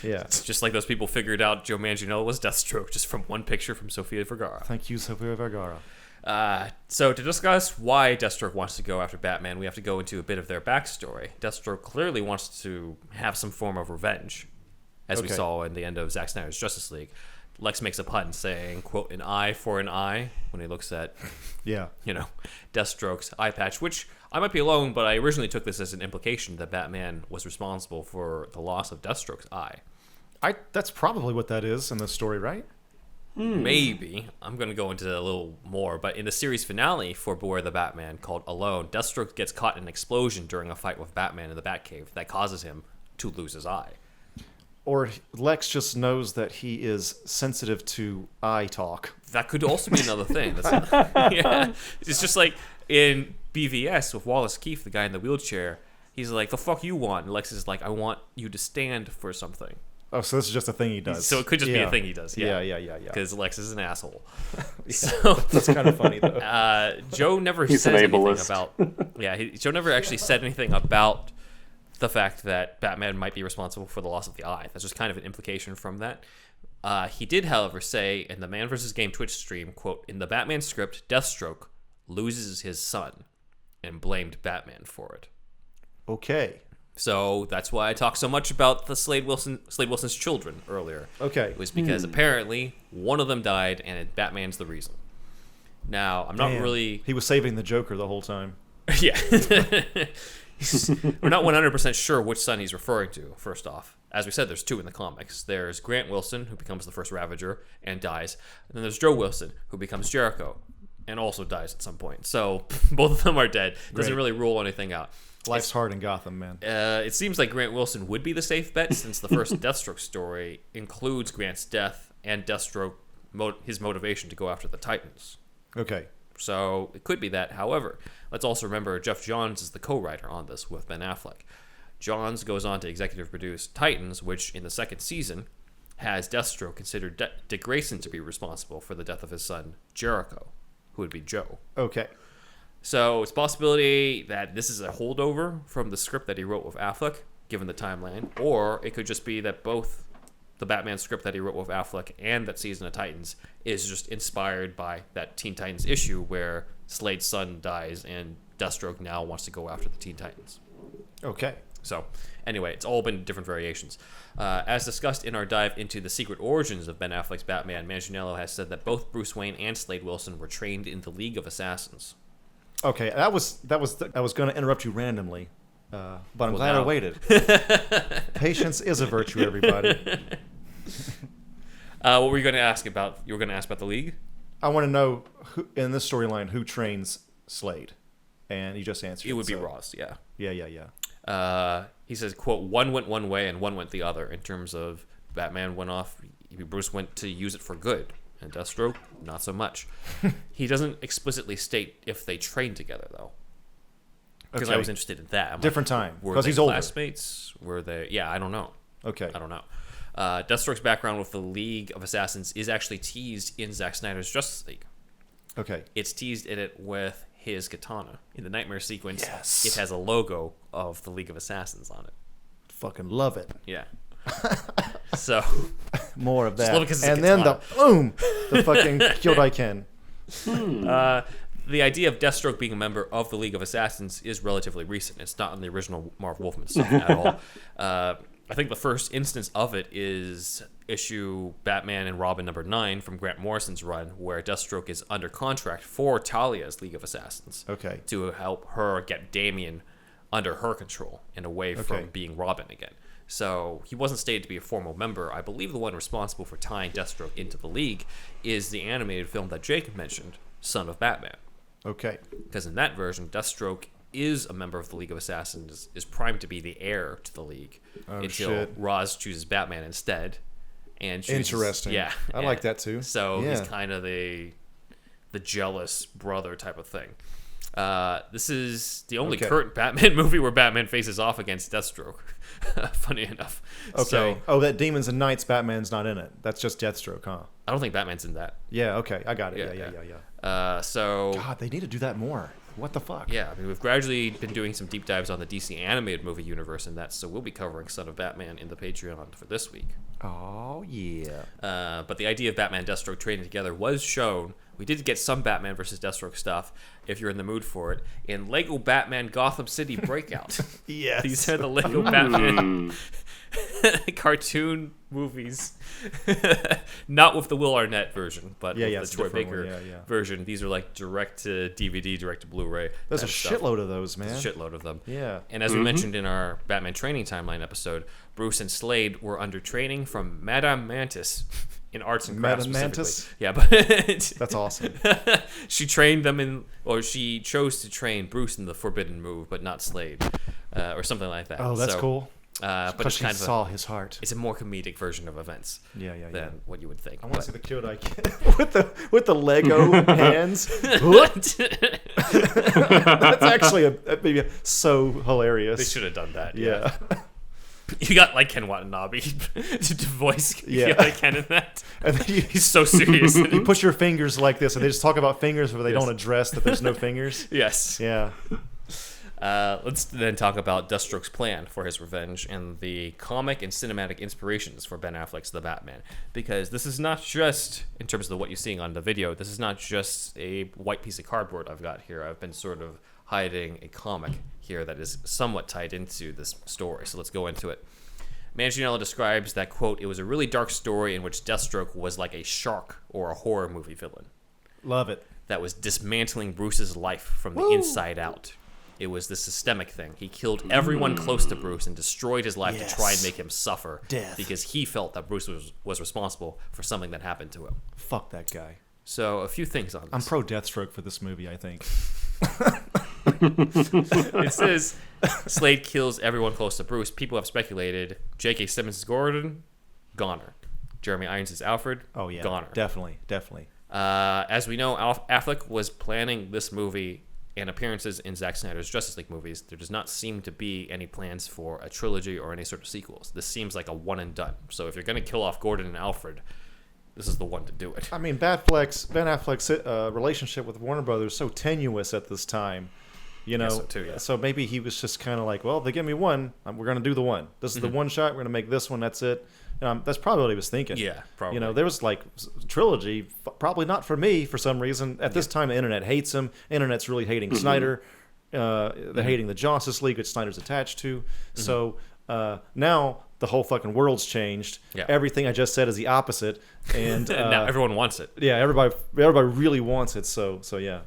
Yeah, it's just like those people figured out Joe Manganiello was Deathstroke just from one picture from Sofia Vergara. Thank you, Sofia Vergara. So to discuss why Deathstroke wants to go after Batman, we have to go into a bit of their backstory. Deathstroke clearly wants to have some form of revenge, as we saw in the end of Zack Snyder's Justice League. Lex makes a pun saying, quote, an eye for an eye, when he looks at, Deathstroke's eye patch, which I might be alone, but I originally took this as an implication that Batman was responsible for the loss of Deathstroke's eye. That's probably what that is in the story, right? Maybe. I'm going to go into a little more, but in the series finale for Beware the Batman called Alone, Deathstroke gets caught in an explosion during a fight with Batman in the Batcave that causes him to lose his eye. Or Lex just knows that he is sensitive to eye talk. That could also be another thing. It's just like in BVS with Wallace Keefe, the guy in the wheelchair. He's like, the fuck you want? And Lex is like, I want you to stand for something. Oh, so this is just a thing he does. So it could just be a thing he does. Yeah. Because Lex is an asshole. So that's kind of funny, though. Joe never says anything about... Joe never actually said anything about the fact that Batman might be responsible for the loss of the eye. That's just kind of an implication from that. He did, however, say in the Man vs. Game Twitch stream, quote, in the Batman script, Deathstroke loses his son and blamed Batman for it. Okay. So that's why I talked so much about the Slade Wilson's children earlier. Okay. It was because apparently one of them died, and Batman's the reason. Now, I'm not really... He was saving the Joker the whole time. Yeah. We're not 100% sure which son he's referring to, first off. As we said, there's two in the comics. There's Grant Wilson, who becomes the first Ravager and dies. And then there's Joe Wilson, who becomes Jericho and also dies at some point. So both of them are dead. Doesn't really rule anything out. Life's hard in Gotham, man. It seems like Grant Wilson would be the safe bet, since the first Deathstroke story includes Grant's death and Deathstroke, his motivation to go after the Titans. Okay. So it could be that. However, let's also remember Jeff Johns is the co-writer on this with Ben Affleck. Johns goes on to executive produce Titans, which in the second season has Deathstroke considered Dick Grayson to be responsible for the death of his son, Jericho, who would be Joe. Okay. So it's a possibility that this is a holdover from the script that he wrote with Affleck, given the timeline, or it could just be that both the Batman script that he wrote with Affleck and that season of Titans is just inspired by that Teen Titans issue where Slade's son dies and Deathstroke now wants to go after the Teen Titans. Okay. So anyway, it's all been different variations. As discussed in our dive into the secret origins of Ben Affleck's Batman, Manganiello has said that both Bruce Wayne and Slade Wilson were trained in the League of Assassins. Okay, I was going to interrupt you randomly, but I'm glad I waited. Patience is a virtue, everybody. What were you going to ask about? You were going to ask about the League? I want to know who, in this storyline, who trains Slade, and you just answered. It would be Ross, yeah. Yeah. He says, quote, one went one way and one went the other in terms of Batman went off, Bruce went to use it for good, and Deathstroke, not so much. He doesn't explicitly state if they trained together, though. Because I was interested in that. Different time. Because he's older. Classmates? Were they? Yeah, I don't know. Okay. I don't know. Deathstroke's background with the League of Assassins is actually teased in Zack Snyder's Justice League. Okay. It's teased in it with his katana. In the Nightmare sequence, Yes. it has a logo of the League of Assassins on it. Fucking love it. Yeah. So more of that. love it 'cause it's a and then the katana. boom, the fucking Kyodai-ken. The idea of Deathstroke being a member of the League of Assassins is relatively recent. It's not in the original Marv Wolfman stuff at all. I think the first instance of it is issue Batman and Robin number 9 from Grant Morrison's run, where Deathstroke is under contract for Talia's League of Assassins. Okay. To help her get Damian under her control and away from being Robin again. So he wasn't stated to be a formal member. I believe the one responsible for tying Deathstroke into the League is the animated film that Jake mentioned, Son of Batman. Okay. Because in that version, Deathstroke is a member of the League of Assassins, is primed to be the heir to the League until shit. Roz chooses Batman instead. And chooses, Interesting. Yeah. I like that too. So he's Yeah. kind of the jealous brother type of thing. This is the only current Batman movie where Batman faces off against Deathstroke. Funny enough. Okay. So, that Demons and Knights Batman's not in it. That's just Deathstroke, huh? I don't think Batman's in that. Yeah, okay. I got it. Yeah. So God, they need to do that more. What the fuck? yeah, I mean, we've gradually been doing some deep dives on the DC animated movie universe and that, so we'll be covering Son of Batman in the Patreon for this week. Oh, yeah. But the idea of Batman and Deathstroke training together was shown. We did get some Batman versus Deathstroke stuff, if you're in the mood for it, in Lego Batman Gotham City Breakout. Yes. These are the Lego Batman cartoon movies. Not with the Will Arnett version, but with it's the Troy a different Baker one. Yeah. version. These are like direct to DVD, direct to Blu-ray. There's a type stuff. shitload of those, man. There's a shitload of them. Yeah. And as we mentioned in our Batman training timeline episode, Bruce and Slade were under training from Madame Mantis in arts and crafts. Madame specifically. Mantis? Yeah, but That's awesome. she trained them she chose to train Bruce in the Forbidden Move, but not Slade, or something like that. Oh, that's So, cool. But Because it's she kind of saw his heart. it's a more comedic version of events. Yeah. Than what you would think. I want But- to see the Kyodai-ken with the Lego hands. That's actually maybe so hilarious. They should have done that. Yeah. You got like Ken Watanabe to voice Ken in that. And then He's so serious. you put your fingers like this, and they just talk about fingers, where they don't address that there's no fingers. Yes. Yeah. Let's then talk about Deathstroke's plan for his revenge and the comic and cinematic inspirations for Ben Affleck's The Batman. Because this is not just, in terms of what you're seeing on the video, this is not just a white piece of cardboard I've got here. I've been sort of hiding a comic here that is somewhat tied into this story. So let's go into it. Manganiello describes that, quote, it was a really dark story in which Deathstroke was like a shark or a horror movie villain. Love it. That was dismantling Bruce's life from the inside out. It was the systemic thing. He killed everyone close to Bruce and destroyed his life to try and make him suffer. Death. Because he felt that Bruce was responsible for something that happened to him. Fuck that guy. So, a few things on this. I'm pro Deathstroke for this movie, I think. It says Slade kills everyone close to Bruce. People have speculated J.K. Simmons is Gordon, goner. Jeremy Irons is Alfred, Oh, yeah. goner. Definitely. As we know, Affleck was planning this movie and appearances in Zack Snyder's Justice League movies. There does not seem to be any plans for a trilogy or any sort of sequels. This seems like a one and done. So if you're going to kill off Gordon and Alfred, this is the one to do it. I mean, Ben Affleck's relationship with Warner Brothers so tenuous at this time. You know, so too, yeah. So maybe he was just kind of like, well, if they give me one, we're going to do the one. This is the one shot. We're going to make this one. That's it. That's probably what he was thinking. Yeah, probably. You know, there was like trilogy, probably not for me for some reason. At this time, the internet hates him. Internet's really hating Snyder. They're hating the Justice League, which Snyder's attached to. So now the whole fucking world's changed. Yeah. Everything I just said is the opposite. And now everyone wants it. yeah, everybody really wants it. So yeah.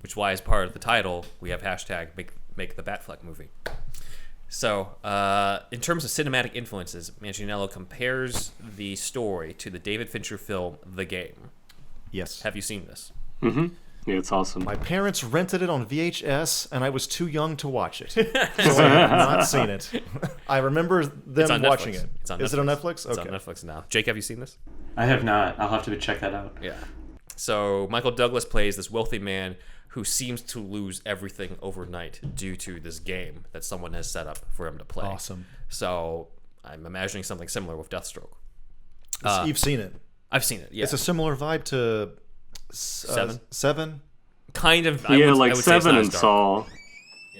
Which is why, as part of the title, we have hashtag make the Batfleck movie. So, in terms of cinematic influences, Manganiello compares the story to the David Fincher film The Game. Yes. Have you seen this? Yeah, it's awesome. My parents rented it on VHS, and I was too young to watch it. So I have not seen it. I remember them watching it. Is it on Netflix? It's on Netflix now. Jake, have you seen this? I have not. I'll have to check that out. Yeah. So Michael Douglas plays this wealthy man who seems to lose everything overnight due to this game that someone has set up for him to play. Awesome. So I'm imagining something similar with Deathstroke. You've seen it. I've seen it, yeah. It's a similar vibe to Seven? Kind of. Yeah, I would say Seven it's and not Saw.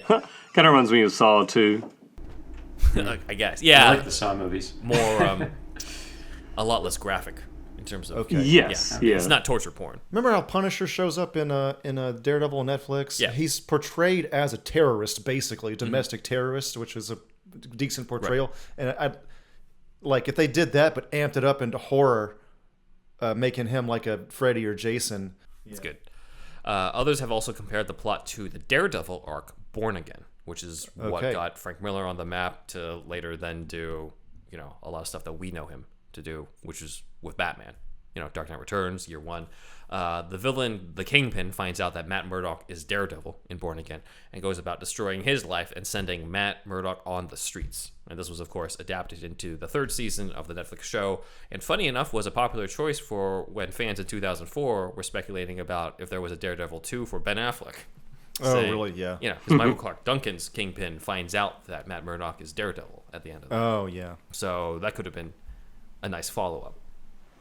Kind of reminds me of Saw, too. I guess. Yeah. I like the Saw movies. More, a lot less graphic in terms of... Okay. Yes, yeah. It's not torture porn. Remember how Punisher shows up in a Daredevil on Netflix? Yeah. He's portrayed as a terrorist, basically, domestic terrorist, which is a decent portrayal. Right. And if they did that but amped it up into horror, making him like a Freddy or Jason. It's good. Others have also compared the plot to the Daredevil arc, Born Again, which is what got Frank Miller on the map to later then do, a lot of stuff that we know him to do, which is with Batman. Dark Knight Returns, Year One. The villain, the Kingpin, finds out that Matt Murdock is Daredevil in Born Again and goes about destroying his life and sending Matt Murdock on the streets. And this was, of course, adapted into the third season of the Netflix show. And funny enough, was a popular choice for when fans in 2004 were speculating about if there was a Daredevil 2 for Ben Affleck. Saying, really? Yeah. Because Michael Clark Duncan's Kingpin finds out that Matt Murdock is Daredevil at the end of it. Oh, yeah. So that could have been a nice follow-up.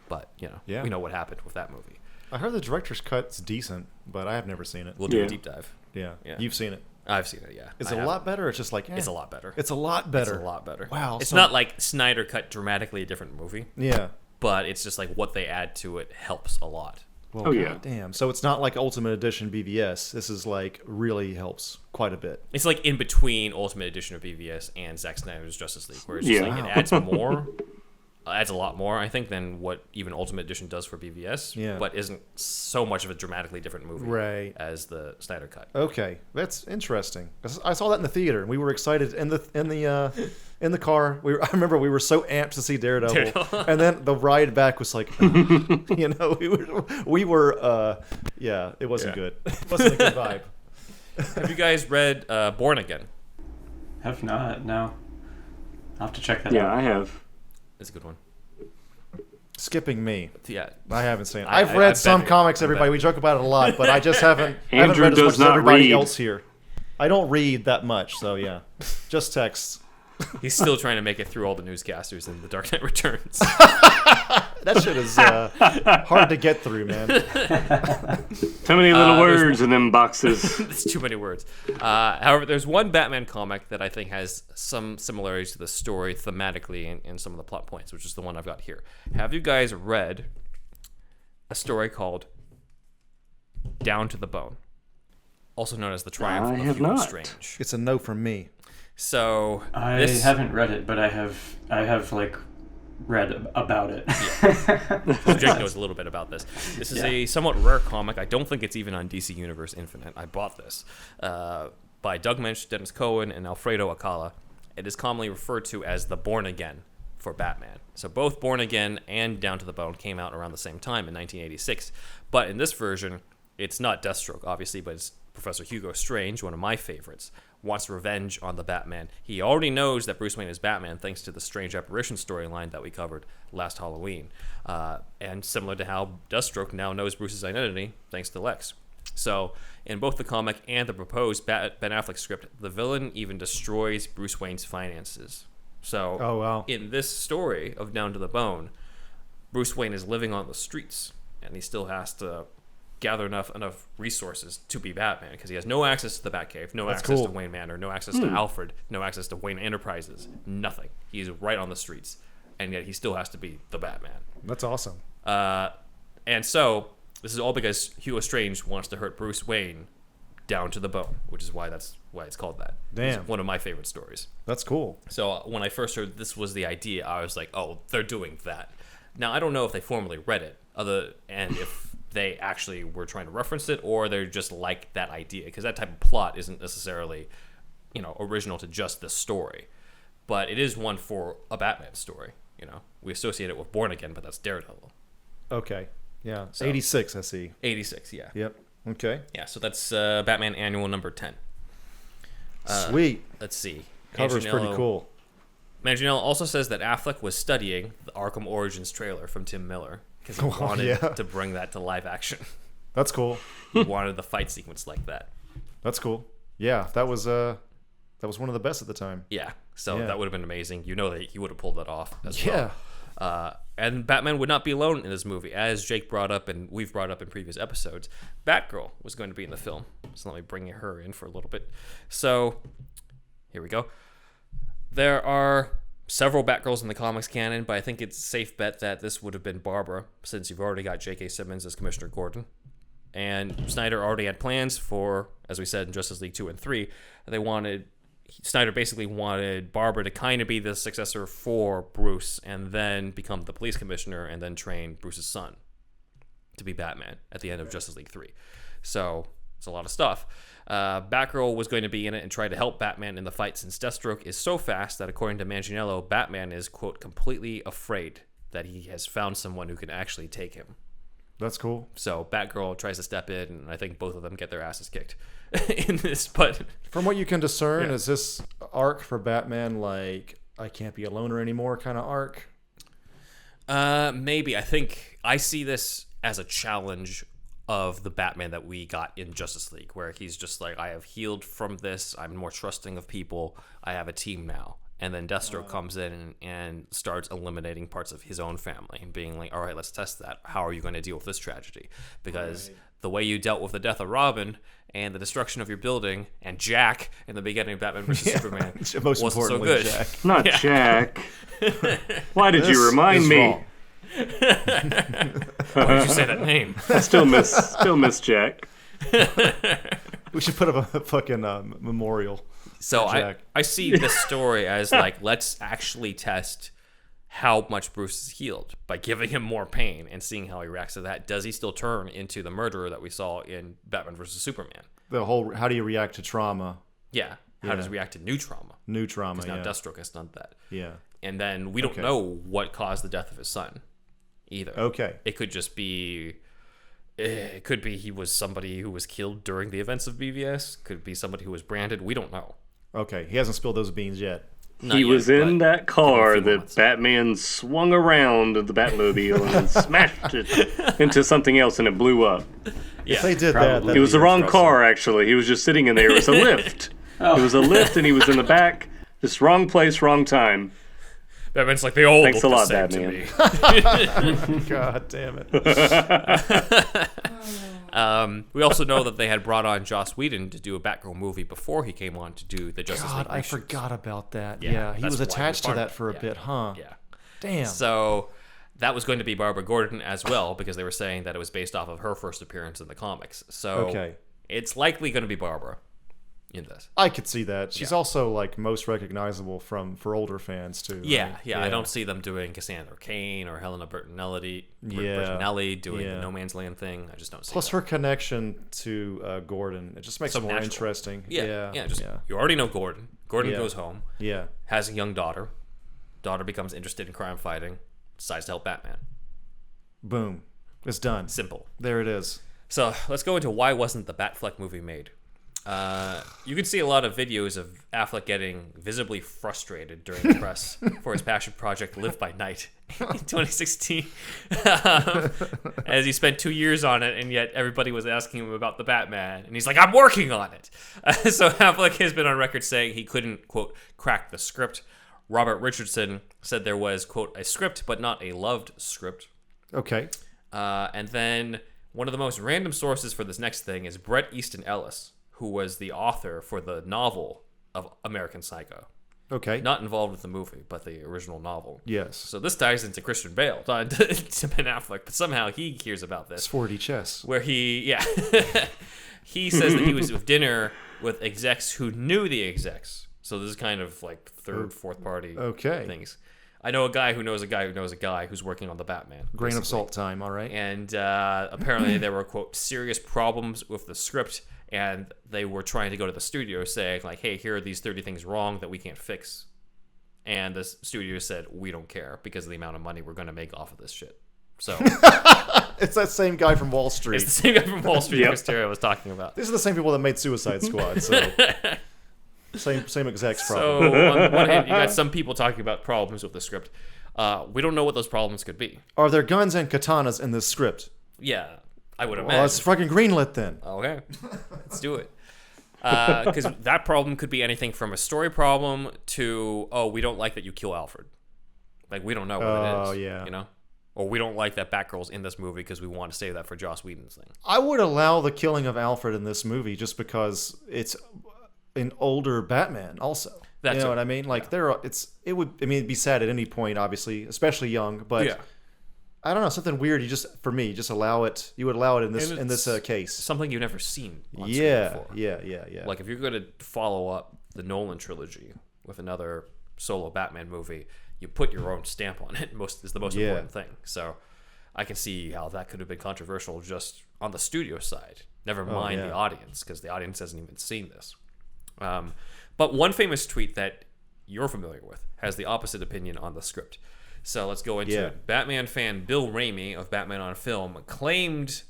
But, we know what happened with that movie. I heard the director's cut's decent, but I have never seen it. We'll do a deep dive. Yeah. You've seen it. I've seen it, yeah. Is it a lot better? Or it's just like, It's a lot better. It's a lot better. It's a lot better. Wow. It's not like Snyder cut dramatically a different movie. Yeah. But it's just like what they add to it helps a lot. Well, damn. So it's not like Ultimate Edition BVS. This is like really helps quite a bit. It's like in between Ultimate Edition of BVS and Zack Snyder's Justice League, where it's just like it adds more. Adds a lot more, I think, than what even Ultimate Edition does for BVS, but isn't so much of a dramatically different movie as the Snyder cut. Okay, that's interesting. I saw that in the theater, and we were excited in the car. I remember we were so amped to see Daredevil, and then the ride back was like, we were it wasn't good. It wasn't a good vibe. Have you guys read Born Again? Have not. No. I'll have to check that out. Yeah, I have. It's a good one. Skipping me. Yeah. I haven't seen it. I've read some comics, everybody. We joke about it a lot, but I just haven't Andrew read as much does as not everybody read. else here. I don't read that much, so yeah. Just texts. He's still trying to make it through all the newscasters in The Dark Knight Returns. That shit is hard to get through, man. Too many little words in them boxes. It's too many words. However, there's one Batman comic that I think has some similarities to the story thematically in some of the plot points, which is the one I've got here. Have you guys read a story called Down to the Bone? Also known as The Triumph of Hugo Strange. It's a no from me. So I haven't read it, but I have like read about it. So Jake knows a little bit about this. This is a somewhat rare comic. I don't think it's even on DC Universe Infinite. I bought this by Doug Mensch, Dennis Cohen, and Alfredo Acala. It is commonly referred to as the Born Again for Batman. So both Born Again and Down to the Bone came out around the same time in 1986. But in this version, it's not Deathstroke, obviously, but it's Professor Hugo Strange, one of my favorites, wants revenge on the Batman. He already knows that Bruce Wayne is Batman thanks to the Strange Apparition storyline that we covered last Halloween. And similar to how Deathstroke now knows Bruce's identity thanks to Lex. So in both the comic and the proposed Ben Affleck script, the villain even destroys Bruce Wayne's finances. So in this story of Down to the Bone, Bruce Wayne is living on the streets, and he still has to gather enough resources to be Batman, because he has no access to the Batcave, no access to Wayne Manor, no access to Alfred, no access to Wayne Enterprises, nothing. He's right on the streets, and yet he still has to be the Batman. That's awesome. And so this is all because Hugo Strange wants to hurt Bruce Wayne down to the bone, which is why it's called that. Damn. It's one of my favorite stories. That's cool. So when I first heard this was the idea, I was like, oh, they're doing that. Now, I don't know if they formally read it, and if they actually were trying to reference it, or they're just like that idea, because that type of plot isn't necessarily, original to just this story, but it is one for a Batman story. We associate it with Born Again, but that's Daredevil. Okay, yeah, so, 86. I see. 86, yeah. Yep. Okay. Yeah, so that's Batman Annual number 10. Sweet. Let's see. Cover's pretty cool. Manganiello also says that Affleck was studying the Arkham Origins trailer from Tim Miller because he wanted to bring that to live action. That's cool. He wanted the fight sequence like that. That's cool. Yeah, that was one of the best at the time. Yeah, so that would have been amazing. You know that he would have pulled that off as well. Yeah. And Batman would not be alone in this movie. As Jake brought up and we've brought up in previous episodes, Batgirl was going to be in the film. So let me bring her in for a little bit. So here we go. There are several Batgirls in the comics canon, but I think it's a safe bet that this would have been Barbara, since you've already got J.K. Simmons as Commissioner Gordon. And Snyder already had plans for, as we said in Justice League 2 and 3, Snyder basically wanted Barbara to kind of be the successor for Bruce and then become the police commissioner and then train Bruce's son to be Batman at the end of Justice League 3. So it's a lot of stuff. Batgirl was going to be in it and try to help Batman in the fight since Deathstroke is so fast that, according to Manganiello, Batman is, quote, completely afraid that he has found someone who can actually take him. That's cool. So Batgirl tries to step in, and I think both of them get their asses kicked in this. But from what you can discern, is this arc for Batman like I can't be a loner anymore kind of arc? Maybe. I think I see this as a challenge of the Batman that we got in Justice League, where he's just like, I have healed from this. I'm more trusting of people. I have a team now. And then Deathstroke comes in and starts eliminating parts of his own family and being like, all right, let's test that. How are you going to deal with this tragedy? Because the way you dealt with the death of Robin and the destruction of your building and Jack in the beginning of Batman vs. Superman most wasn't so importantly, good. Jack. Not Jack. Why did you remind me? Wrong. Why did you say that name? I still miss Jack. We should put up a fucking memorial. So I see this story as like, let's actually test how much Bruce is healed by giving him more pain and seeing how he reacts to that. Does he still turn into the murderer that we saw in Batman vs. Superman? The whole, how do you react to trauma? Yeah. How does he react to new trauma? New trauma, because now Deathstroke has done that. Yeah. And then we don't know what caused the death of his son either. Okay. It could just be... It could be he was somebody who was killed during the events of BVS. Could be somebody who was branded. We don't know. Okay. He hasn't spilled those beans yet. He was in that car that Batman swung around the Batmobile and smashed it into something else and it blew up. Yeah, if they did that, it was the wrong car, actually. He was just sitting in there. It was a lift. It was a lift and he was in the back. Just wrong place, wrong time. Batman's like, they all Thanks a look lot, the same Batman. to me. God damn it. We also know that they had brought on Joss Whedon to do a Batgirl movie before he came on to do the Justice League. I forgot about that. Yeah, Yeah, he was that's why attached to we that for a bit, huh? Yeah. Damn. So that was going to be Barbara Gordon as well, because they were saying that it was based off of her first appearance in the comics. So it's likely going to be Barbara in this. I could see that. She's also like most recognizable for older fans too. Yeah, right? I don't see them doing Cassandra Cain or Helena Bertinelli doing the No Man's Land thing. I just don't see Plus that. her connection to Gordon, it just makes it more natural. interesting. You already know Gordon. Gordon goes home. Yeah. Has a young daughter. Daughter becomes interested in crime fighting. Decides to help Batman. Boom. It's done. Simple. There it is. So let's go into why wasn't the Batfleck movie made. You can see a lot of videos of Affleck getting visibly frustrated during the press for his passion project Live by Night in 2016. As he spent 2 years on it, and yet everybody was asking him about the Batman. And he's like, I'm working on it. So Affleck has been on record saying he couldn't, quote, crack the script. Robert Richardson said there was, quote, a script, but not a loved script. Okay. And then one of the most random sources for this next thing is Bret Easton Ellis, who was the author for the novel of American Psycho. Okay. Not involved with the movie, but the original novel. Yes. So this ties into Christian Bale, not to Ben Affleck, but somehow he hears about this. It's 4D chess. Where he says that he was with dinner with execs who knew the execs. So this is kind of like third, fourth party things. I know a guy who knows a guy who knows a guy who's working on the Batman. Grain of salt time, all right. And apparently there were, quote, serious problems with the script, and they were trying to go to the studio saying, like, hey, here are these 30 things wrong that we can't fix. And the studio said, we don't care because of the amount of money we're going to make off of this shit. So It's that same guy from Wall Street. It's the same guy from Wall Street Chris Terrio was talking about. These are the same people that made Suicide Squad, so same exact problem. So on one hand, you got some people talking about problems with the script. We don't know what those problems could be. Are there guns and katanas in this script? Yeah, I would imagine. Well, it's fucking greenlit then. Okay, let's do it. Because that problem could be anything from a story problem to, we don't like that you kill Alfred. Like, we don't know what it is. Oh, yeah. You know? Or we don't like that Batgirl's in this movie because we want to save that for Joss Whedon's thing. I would allow the killing of Alfred in this movie just because it's an older Batman also. You know what I mean? Like, it'd be sad at any point, obviously, especially young, but I don't know, something weird. For me, just allow it. You would allow it in this case. Something you've never seen on screen before. Yeah. Like, if you're going to follow up the Nolan trilogy with another solo Batman movie, you put your own stamp on it. Is the most important thing. So I can see how that could have been controversial just on the studio side. Never mind the audience, because the audience hasn't even seen this. But one famous tweet that you're familiar with has the opposite opinion on the script. So let's go into it. Batman fan Bill Raimi of Batman on Film claimed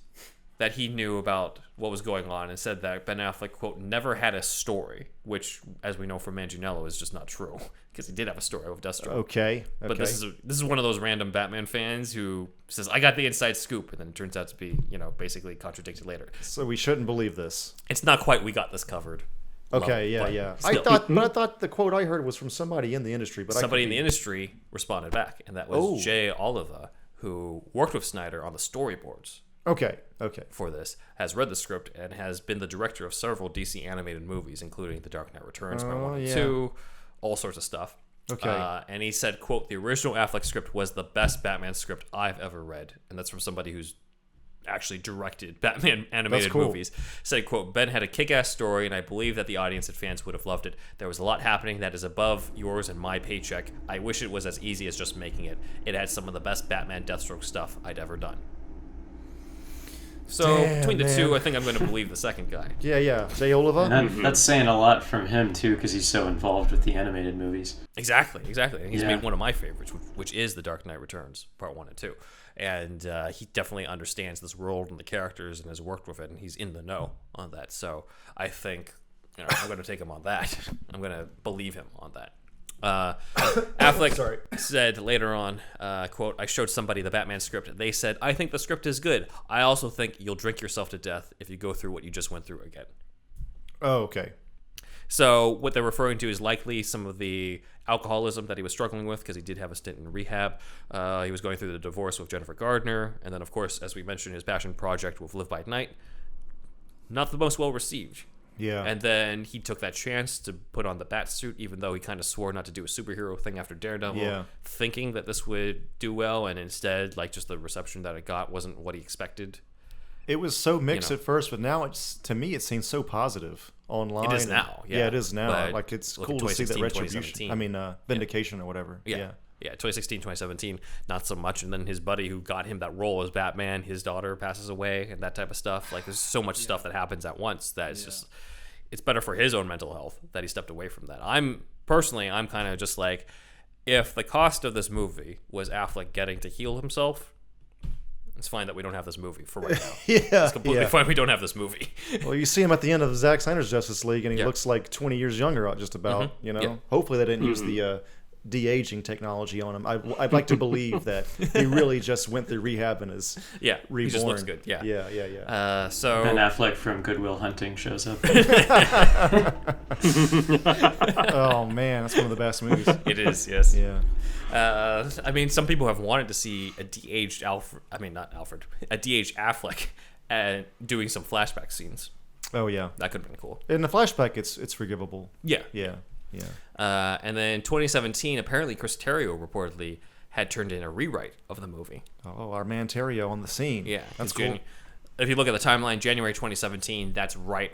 that he knew about what was going on and said that Ben Affleck, quote, never had a story, which, as we know from Manganiello, is just not true, because he did have a story with Deathstroke. Okay. But this is one of those random Batman fans who says, I got the inside scoop, and then it turns out to be, basically contradicted later. So we shouldn't believe this. It's not quite we got this covered. Okay, yeah. I thought the quote I heard was from somebody in the industry, but somebody in the industry responded back, and that was Jay Oliva, who worked with Snyder on the storyboards. Okay. For this, has read the script and has been the director of several DC animated movies, including The Dark Knight Returns, Part 1 and 2, all sorts of stuff. Okay. And he said, quote, the original Affleck script was the best Batman script I've ever read. And that's from somebody who's actually directed Batman animated movies. Said, quote, Ben had a kick-ass story, and I believe that the audience and fans would have loved it. There was a lot happening that is above yours and my paycheck. I wish it was as easy as just making it. It had some of the best Batman Deathstroke stuff I'd ever done. So between the two, I think I'm going to believe the second guy. Yeah. Jay Oliva? That's saying a lot from him, too, because he's so involved with the animated movies. Exactly. And he's made one of my favorites, which is The Dark Knight Returns, Part 1 and 2. And he definitely understands this world and the characters and has worked with it, and he's in the know on that. So I think I'm going to take him on that. I'm going to believe him on that. Affleck said later on, quote, I showed somebody the Batman script. They said, I think the script is good. I also think you'll drink yourself to death if you go through what you just went through again. Oh, okay. So what they're referring to is likely some of the alcoholism that he was struggling with, because he did have a stint in rehab. He was going through the divorce with Jennifer Gardner. And then, of course, as we mentioned, his passion project with Live by Night. Not the most well received. Yeah. And then he took that chance to put on the bat suit, even though he kind of swore not to do a superhero thing after Daredevil, thinking that this would do well, and instead, just the reception that it got wasn't what he expected. It was so mixed at first, but now to me it seems so positive online. It is now. Yeah, it is now. But it's cool to see that retribution. I mean, vindication or whatever. Yeah, 2016, 2017, not so much. And then his buddy who got him that role as Batman, his daughter passes away and that type of stuff. There's so much stuff that happens at once that it's better for his own mental health that he stepped away from that. I'm kind of just like, if the cost of this movie was Affleck getting to heal himself, it's fine that we don't have this movie for right now. It's completely fine we don't have this movie. Well, you see him at the end of Zack Snyder's Justice League, and he looks like 20 years younger, just about. Hopefully they didn't use the de-aging technology on him. I'd like to believe that he really just went through rehab and is reborn. He just looks good. Yeah. So Ben Affleck from Good Will Hunting shows up. Oh man, that's one of the best movies. It is. Yes. Yeah. I mean, some people have wanted to see a de-aged a de-aged Affleck doing some flashback scenes. Oh yeah, that could have been cool. In the flashback, it's forgivable. Yeah. And then 2017, apparently Chris Terrio reportedly had turned in a rewrite of the movie. Oh, our man Terrio on the scene. Yeah, that's cool. If you look at the timeline, January 2017, that's right.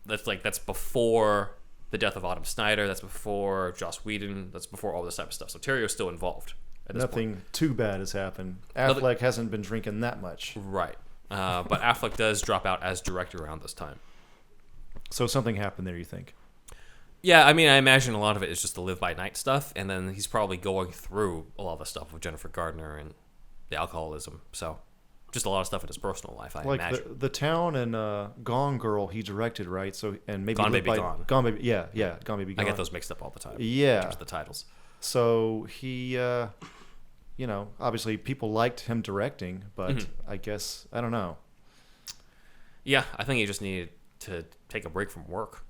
That's before the death of Adam Snyder. That's before Joss Whedon. That's before all this type of stuff. So Terrio's still involved. Nothing too bad has happened. Affleck hasn't been drinking that much. Right. But Affleck does drop out as director around this time. So something happened there, you think? Yeah, I mean, I imagine a lot of it is just the Live by Night stuff, and then he's probably going through a lot of the stuff with Jennifer Gardner and the alcoholism. So just a lot of stuff in his personal life, I like imagine. the Town and Gone Girl he directed, right? So and maybe Gone Live Baby by, Gone. Gone Baby, yeah, Gone Baby I Gone. get those mixed up all the time. Yeah. In terms of the titles. So he, obviously people liked him directing, but I guess I don't know. Yeah, I think he just needed to take a break from work.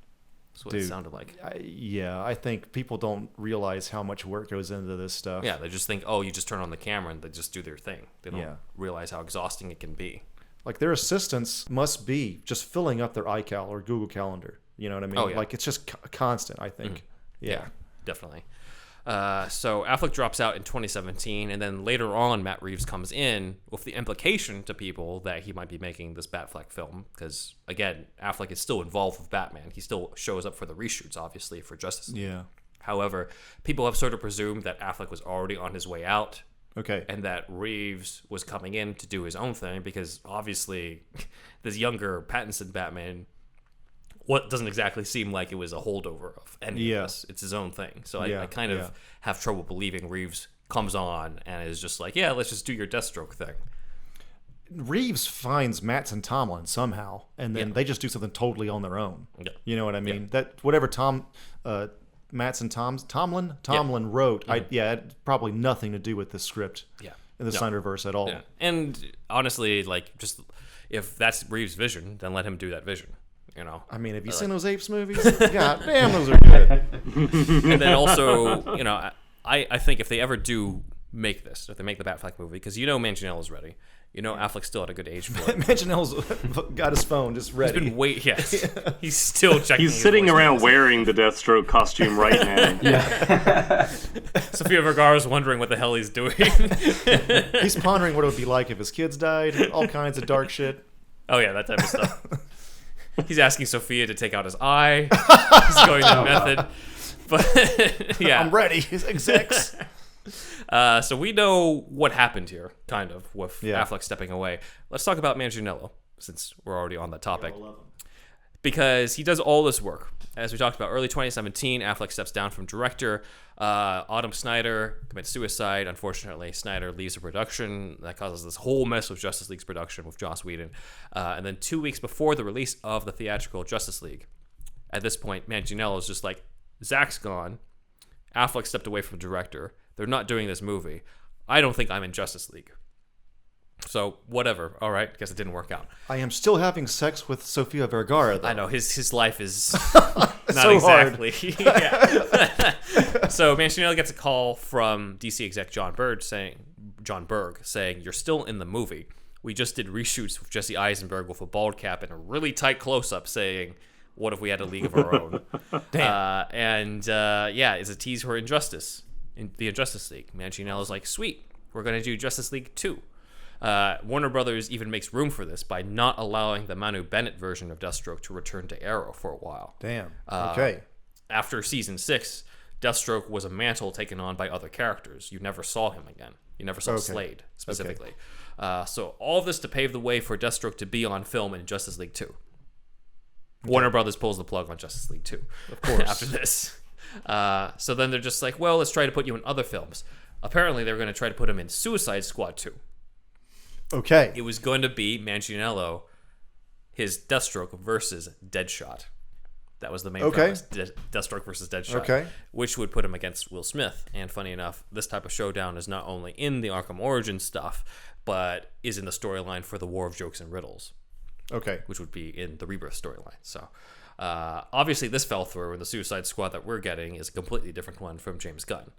That's what it sounded like. I think people don't realize how much work goes into this stuff. Yeah, they just think, oh, you just turn on the camera and they just do their thing. They don't Yeah. realize how exhausting it can be. Like their assistants must be just filling up their iCal or Google Calendar. You know what I mean? Oh, yeah. Like it's just constant, I think. Yeah. Definitely. So Affleck drops out in 2017, and then later on, Matt Reeves comes in with the implication to people that he might be making this Batfleck film, because again, Affleck is still involved with Batman. He still shows up for the reshoots, obviously, for Justice League. Yeah. However, people have sort of presumed that Affleck was already on his way out. Okay. And that Reeves was coming in to do his own thing, because obviously, this younger Pattinson Batman. What doesn't exactly seem like it was a holdover of any of this. It's his own thing. So I kind of have trouble believing Reeves comes on and is just like, yeah, let's just do your Deathstroke thing. Reeves finds Matts and Tomlin somehow, and then they just do something totally on their own. Yeah. You know what I mean? That whatever Matts and Tomlin wrote, it had probably nothing to do with the script in the Snyderverse at all. Yeah. And honestly, like, just if that's Reeves' vision, then let him do that vision. You know, I mean, have you seen those Apes movies? God damn, those are good. And then also, I think if they ever do make this, if they make the Batfleck movie, because Manganiello's ready. Affleck's still at a good age for it. Manganiello's got his phone just ready. He's been yes. He's still checking. He's sitting around wearing the Deathstroke costume right now. Yeah. Sofia Vergara's wondering what the hell he's doing. He's pondering what it would be like if his kids died. All kinds of dark shit. Oh yeah, that type of stuff. He's asking Sophia to take out his eye. He's going that method. But yeah. I'm ready. His execs. So we know what happened here, kind of, with Affleck stepping away. Let's talk about Manganiello, since we're already on that topic. Because he does all this work. As we talked about, early 2017, Affleck steps down from director. Autumn Snyder commits suicide. Unfortunately, Snyder leaves the production. That causes this whole mess with Justice League's production with Joss Whedon. And then 2 weeks before the release of the theatrical Justice League, at this point, Manganiello is just like, Zack's gone. Affleck stepped away from director. They're not doing this movie. I don't think I'm in Justice League. So, whatever. All right. Guess it didn't work out. I am still having sex with Sofia Vergara, though. I know. His life is not so exactly. So, Manganiello gets a call from DC exec John Berg saying, you're still in the movie. We just did reshoots with Jesse Eisenberg with a bald cap and a really tight close-up saying, what if we had a league of our own? Damn. It's a tease for Injustice, in the Injustice League. Manganiello's like, sweet. We're going to do Justice League 2. Warner Brothers even makes room for this by not allowing the Manu Bennett version of Deathstroke to return to Arrow for a while. Damn. Okay. After season 6, Deathstroke was a mantle taken on by other characters. You never saw him again. You never saw Slade, specifically. So all of this to pave the way for Deathstroke to be on film in Justice League 2. Warner Brothers pulls the plug on Justice League 2. Of course. After this. So then they're just like, well, let's try to put you in other films. Apparently, they're going to try to put him in Suicide Squad 2. Okay. It was going to be Manganiello, his Deathstroke versus Deadshot. That was the main premise. Deathstroke versus Deadshot. Okay. Which would put him against Will Smith. And funny enough, this type of showdown is not only in the Arkham Origins stuff, but is in the storyline for the War of Jokes and Riddles. Okay. Which would be in the Rebirth storyline. So, obviously this fell through, and the Suicide Squad that we're getting is a completely different one from James Gunn.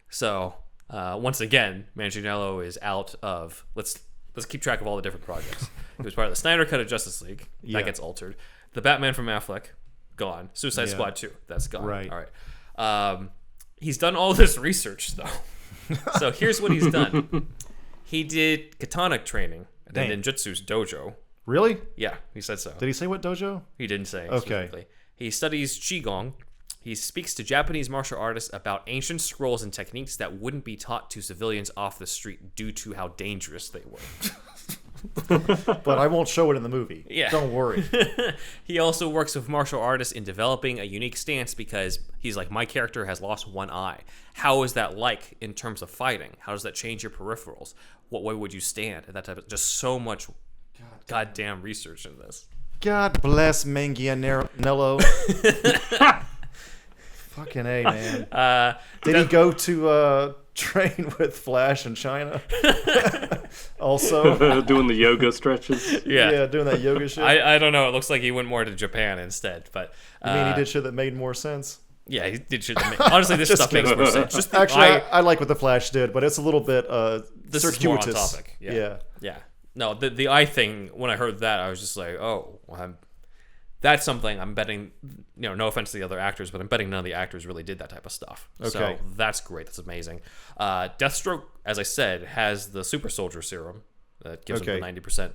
So, once again, Manganiello is out of... Let's keep track of all the different projects. He was part of the Snyder Cut of Justice League. That gets altered. The Batman from Affleck, gone. Suicide Squad 2, that's gone. Right. All right. He's done all this research, though. So here's what he's done. He did katana training at the Ninjutsu's dojo. Really? Yeah, he said so. Did he say what dojo? He didn't say specifically. He studies Qigong. He speaks to Japanese martial artists about ancient scrolls and techniques that wouldn't be taught to civilians off the street due to how dangerous they were. But I won't show it in the movie. Yeah. Don't worry. He also works with martial artists in developing a unique stance because he's like, my character has lost one eye. How is that like in terms of fighting? How does that change your peripherals? What way would you stand? And that type of, just so much goddamn research in this. God bless Manganiello. Fucking A, man. Did he go to train with Flash in China? Also doing the yoga stretches. Yeah, doing that yoga shit. I don't know. It looks like he went more to Japan instead. But you mean he did shit that made more sense? Yeah, he did shit that made... Honestly, this stuff makes more sense. Just Actually, I like what the Flash did, but it's a little bit this circuitous. is more on topic. Yeah. No, the eye thing, when I heard that, I was just like, oh, that's something I'm betting, no offense to the other actors, but I'm betting none of the actors really did that type of stuff. Okay. So that's great. That's amazing. Deathstroke, as I said, has the super soldier serum that gives him the 90%,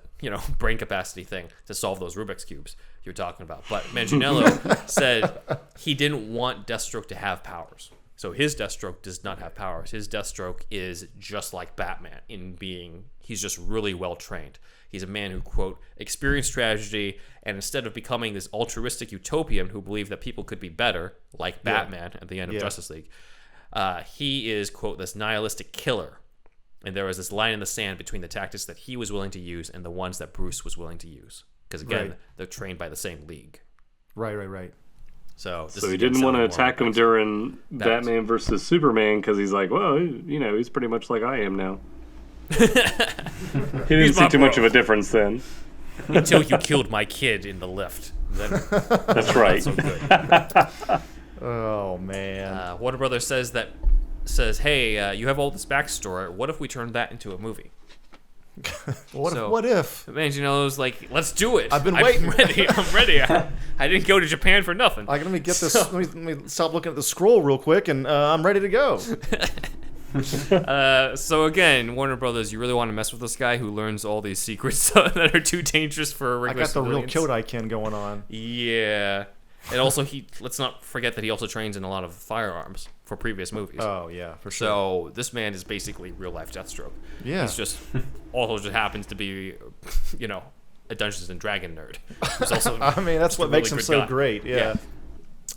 brain capacity thing to solve those Rubik's Cubes you're talking about. But Manganiello said he didn't want Deathstroke to have powers. So his Deathstroke does not have powers. His Deathstroke is just like Batman in being, he's just really well trained. He's a man who, quote, experienced tragedy, and instead of becoming this altruistic utopian who believed that people could be better, like Batman at the end of Justice League, he is, quote, this nihilistic killer. And there was this line in the sand between the tactics that he was willing to use and the ones that Bruce was willing to use. Because, again, they're trained by the same league. Right. So he didn't want to attack him during Batman versus Superman because he's like, well, he's pretty much like I am now. He didn't see too much of a difference then. Until you killed my kid in the lift. That's right. So good. Oh, man. Warner Brothers says, hey, you have all this backstory. What if we turned that into a movie? What if? Manganiello's like, let's do it. I've been waiting. I'm ready. I didn't go to Japan for nothing. Let me get this. Let me stop looking at the scroll real quick, and I'm ready to go. So again, Warner Brothers, you really want to mess with this guy who learns all these secrets that are too dangerous for regular civilians? I got the real Kyodai-kin going on. Yeah. And also, let's not forget that he also trains in a lot of firearms for previous movies. Oh, yeah, for sure. So this man is basically real-life Deathstroke. Yeah. He's just happens to be, a Dungeons and Dragon nerd. Who's also that's what makes him so great. Yeah.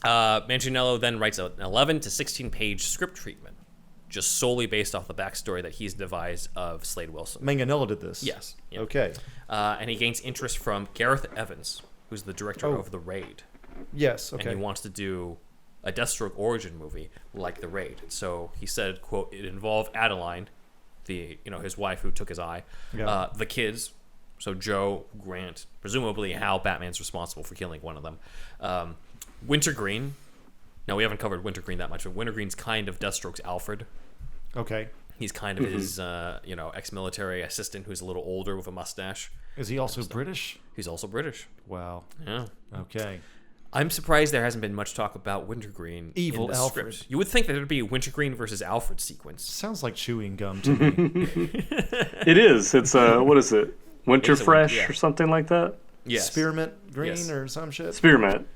Manganiello then writes an 11 to 16-page script treatment, just solely based off the backstory that he's devised of Slade Wilson. Manganiello did this? Yes. Yeah. Okay. And he gains interest from Gareth Evans, who's the director of The Raid. Yes, okay. And he wants to do a Deathstroke origin movie like The Raid. So he said, quote, it involved Adeline, his wife who took his eye, the kids, so Joe, Grant, presumably how Batman's responsible for killing one of them, Wintergreen. Now, we haven't covered Wintergreen that much, but Wintergreen's kind of Deathstroke's Alfred. Okay. He's kind of his, ex-military assistant who's a little older with a mustache. Is he also British? He's also British. Wow. Yeah. Okay. I'm surprised there hasn't been much talk about Wintergreen Evil in the Alfred. script. You would think that there'd be a Wintergreen versus Alfred sequence. Sounds like chewing gum to me. It is. It's what is it? Winterfresh or something like that? Yes. Spearmint green or some shit? Spearmint.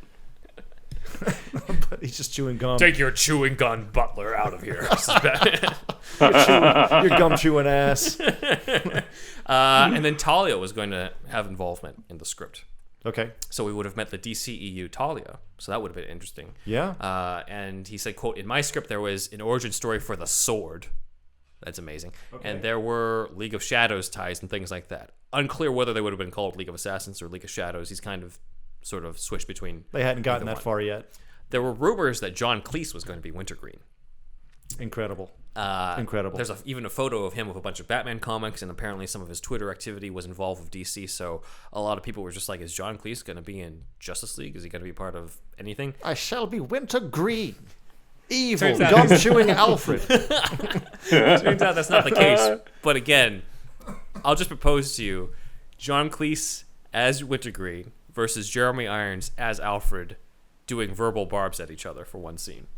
But he's just chewing gum. Take your chewing gun butler out of here. Your gum chewing ass. And then Talia was going to have involvement in the script. Okay. So we would have met the DCEU Talia. So that would have been interesting. Yeah. And he said, quote, in my script there was an origin story for the Sword. That's amazing. Okay. And there were League of Shadows ties and things like that. Unclear whether they would have been called League of Assassins or League of Shadows. He's kind of sort of switched between. They hadn't gotten that far yet. There were rumors that John Cleese was going to be Wintergreen. Incredible. Incredible. There's even a photo of him with a bunch of Batman comics, and apparently some of his Twitter activity was involved with DC. So a lot of people were just like, is John Cleese going to be in Justice League? Is he going to be part of anything? I shall be Wintergreen. Evil, gum-chewing Alfred. Turns out that's not the case. But again, I'll just propose to you, John Cleese as Wintergreen versus Jeremy Irons as Alfred doing verbal barbs at each other for one scene.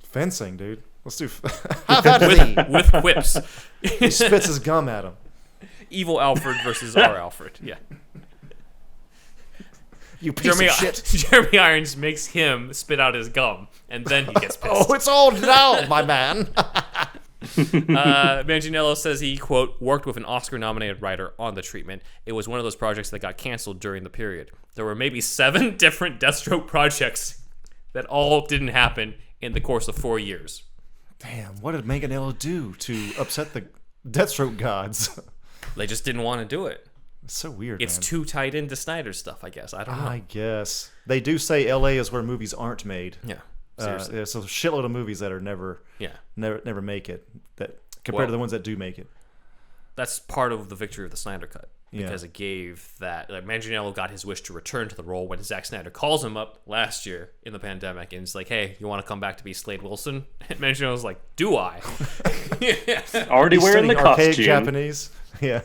Fencing, dude. Let's do... Have at thee! With quips. He spits his gum at him. Evil Alfred versus our Alfred. Yeah. You piece of shit. Jeremy Irons makes him spit out his gum, and then he gets pissed. Oh, it's all now, my man. Manganiello says he, quote, worked with an Oscar-nominated writer on the treatment. It was one of those projects that got canceled during the period. There were maybe 7 different Deathstroke projects that all didn't happen in the course of 4 years. Damn, what did Manganiello do to upset the Deathstroke gods? They just didn't want to do it. It's so weird, It's man. too tied into Snyder's stuff, I guess. I don't know. I guess. They do say LA is where movies aren't made. Yeah, seriously. There's a shitload of movies that are never make it, that compared to the ones that do make it. That's part of the victory of the Snyder Cut. Yeah. Because it gave that... Like, Manganiello got his wish to return to the role when Zack Snyder calls him up last year in the pandemic and he's like, hey, you want to come back to be Slade Wilson? And Manganiello's like, do I? Already wearing the archaic costume. Japanese. Yeah.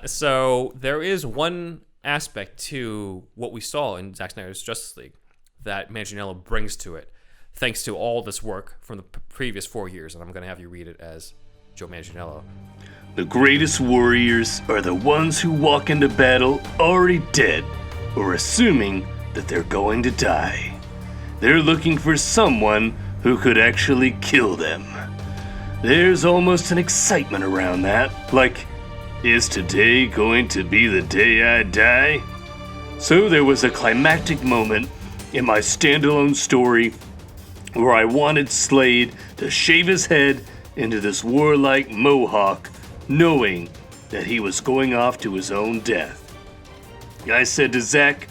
So there is one aspect to what we saw in Zack Snyder's Justice League that Manganiello brings to it, thanks to all this work from the previous 4 years. And I'm going to have you read it as Joe Manganiello. The greatest warriors are the ones who walk into battle already dead or assuming that they're going to die. They're looking for someone who could actually kill them. There's almost an excitement around that, like, is today going to be the day I die? So there was a climactic moment in my standalone story where I wanted Slade to shave his head into this warlike mohawk, knowing that he was going off to his own death. I said to Zack,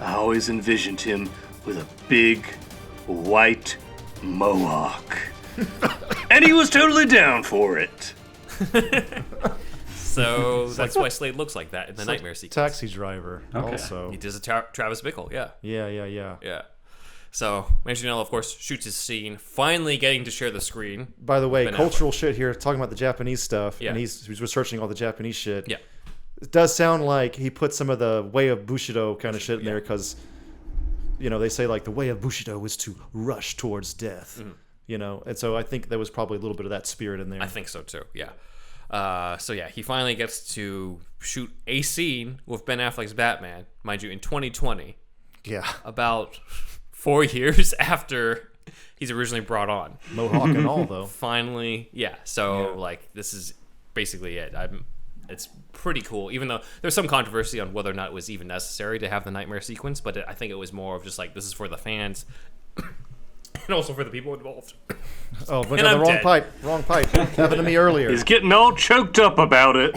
I always envisioned him with a big, white mohawk. And he was totally down for it. So that's why Slade looks like that in the nightmare sequence. Taxi Driver, Okay. also. He does a Travis Bickle, yeah. Yeah. So Manganiello, of course, shoots his scene, finally getting to share the screen. By the way, Ben cultural shit here, talking about the Japanese stuff, Yeah. and he's researching all the Japanese shit. Yeah. It does sound like he put some of the way of Bushido kind of shit in there because, you know, they say like the way of Bushido is to rush towards death, you know, and so I think there was probably a little bit of that spirit in there. I think so too, yeah. So yeah, he finally gets to shoot a scene with Ben Affleck's Batman, mind you, in 2020. Yeah. About 4 years after he's originally brought on. Mohawk and all, though. Finally, yeah. So like, this is basically it. It's pretty cool, even though there's some controversy on whether or not it was even necessary to have the nightmare sequence, but I think it was more of just like, this is for the fans and also for the people involved. Oh, went And down the I'm wrong dead. pipe. Wrong pipe. Happened to me earlier. He's getting all choked up about it.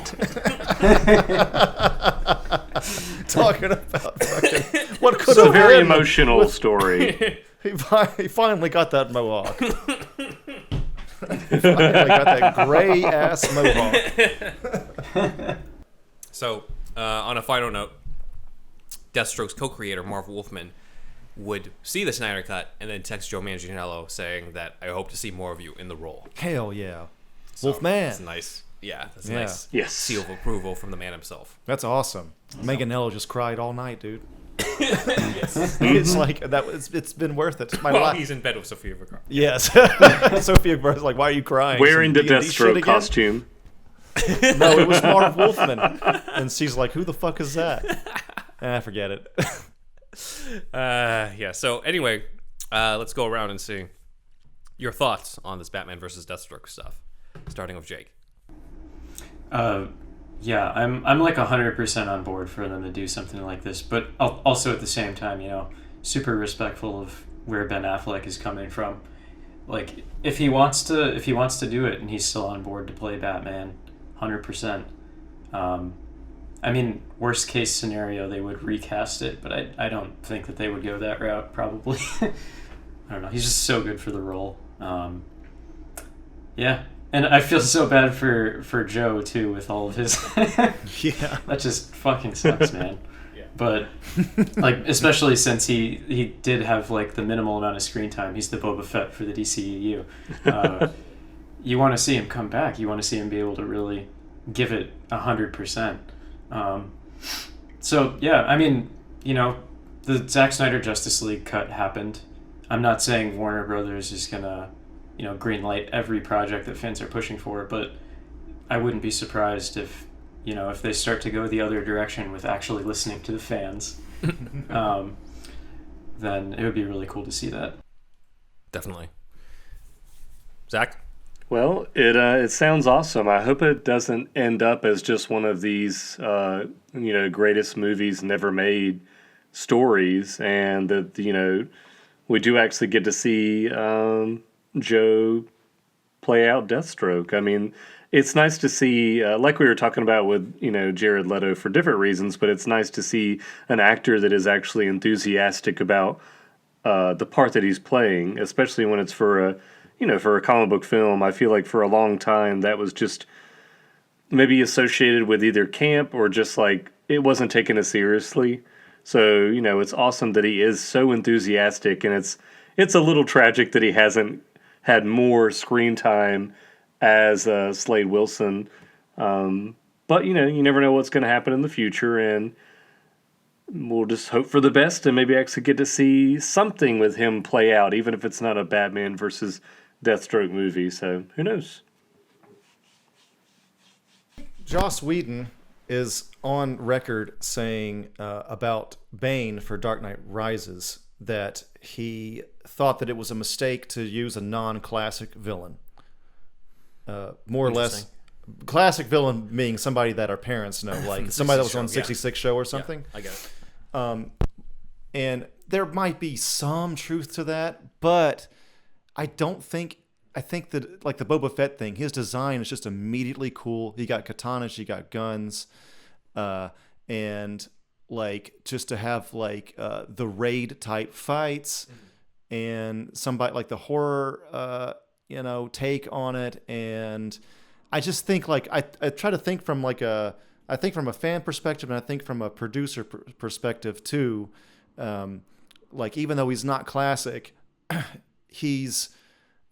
Talking about fucking what could It's a have very been emotional with- story. He finally got that mohawk. He finally got that gray ass mohawk. So, on a final note, Deathstroke's co-creator Marv Wolfman would see the Snyder Cut and then text Joe Manganiello saying that I hope to see more of you in the role. Hell yeah, So, Wolfman. That's nice. Yeah, that's a Yeah. nice Yes. seal of approval from the man himself. That's awesome. Manganiello just cried all night, dude. It's like that. It's been worth it. My Well, life. he's in bed with Sofia Vergara. Yes. Sophia Vergara's like, why are you crying? Wearing the Some D&D shit Deathstroke again? costume. No, it was Marv Wolfman. And she's like, who the fuck is that? Forget it. Yeah, so anyway, let's go around and see your thoughts on this Batman versus Deathstroke stuff, starting with Jake. Yeah, I'm like 100% on board for them to do something like this, but also at the same time, you know, super respectful of where Ben Affleck is coming from. Like, if he wants to do it and he's still on board to play Batman, 100%. I mean, worst case scenario, they would recast it, but I don't think that they would go that route, probably. I don't know. He's just so good for the role. Yeah. And I feel so bad for Joe, too, with all of his... Yeah. That just fucking sucks, man. Yeah. But, like, especially since he did have, like, the minimal amount of screen time. He's the Boba Fett for the DCEU. You want to see him come back. You want to see him be able to really give it 100%. So, yeah, I mean, you know, the Zack Snyder Justice League cut happened. I'm not saying Warner Brothers is going to, you know, green light every project that fans are pushing for, but I wouldn't be surprised if, you know, if they start to go the other direction with actually listening to the fans, then it would be really cool to see that. Definitely. Zach? Well, it sounds awesome. I hope it doesn't end up as just one of these greatest movies never made stories, and that we do actually get to see Joe play out Deathstroke. I mean, it's nice to see, like we were talking about with Jared Leto for different reasons, but it's nice to see an actor that is actually enthusiastic about the part that he's playing, especially when it's for a comic book film. I feel like for a long time that was just maybe associated with either camp or just like it wasn't taken as seriously. So, it's awesome that he is so enthusiastic, and it's a little tragic that he hasn't had more screen time as Slade Wilson. But, you never know what's going to happen in the future, and we'll just hope for the best and maybe actually get to see something with him play out, even if it's not a Batman versus Deathstroke movie. So, who knows? Joss Whedon is on record saying about Bane for Dark Knight Rises that he thought that it was a mistake to use a non-classic villain. More or less, classic villain being somebody that our parents know, like somebody that was on 66 show or something. Yeah, I get it. And there might be some truth to that, but I think that, like the Boba Fett thing, his design is just immediately cool. You got katanas, you got guns, and like just to have like the raid type fights and somebody like the horror, take on it. And I just think like I try to think from I think from a fan perspective, and I think from a producer perspective too. Like even though he's not classic, I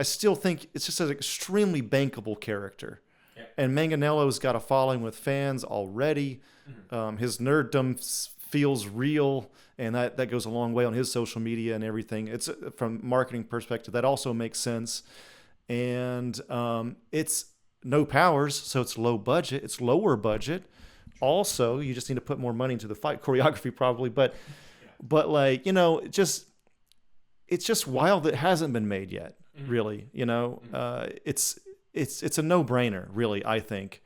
still think it's just an extremely bankable character. Yeah. And Manganiello's got a following with fans already. Mm-hmm. His nerddom feels real, and that goes a long way on his social media and everything. It's from a marketing perspective, that also makes sense. And it's no powers, so it's low budget. It's lower budget. Also, you just need to put more money into the fight choreography probably. But like, it's just wild that it hasn't been made yet. Really, it's a no-brainer, really, I think.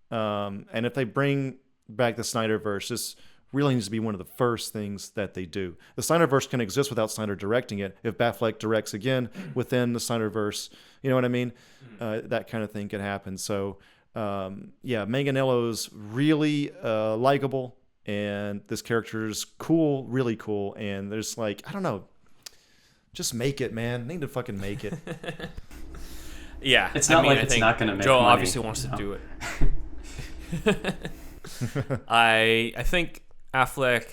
And if they bring back the Snyderverse, this really needs to be one of the first things that they do. The Snyderverse can exist without Snyder directing it. If Affleck directs again within the Snyderverse, you know what I mean? That kind of thing can happen. So, Manganiello's really likable, and this character is cool, really cool. And there's like, I don't know. Just make it, man. Need to fucking make it. Yeah. It's not like it's not going to make Joe money. Obviously wants to do it. I think Affleck,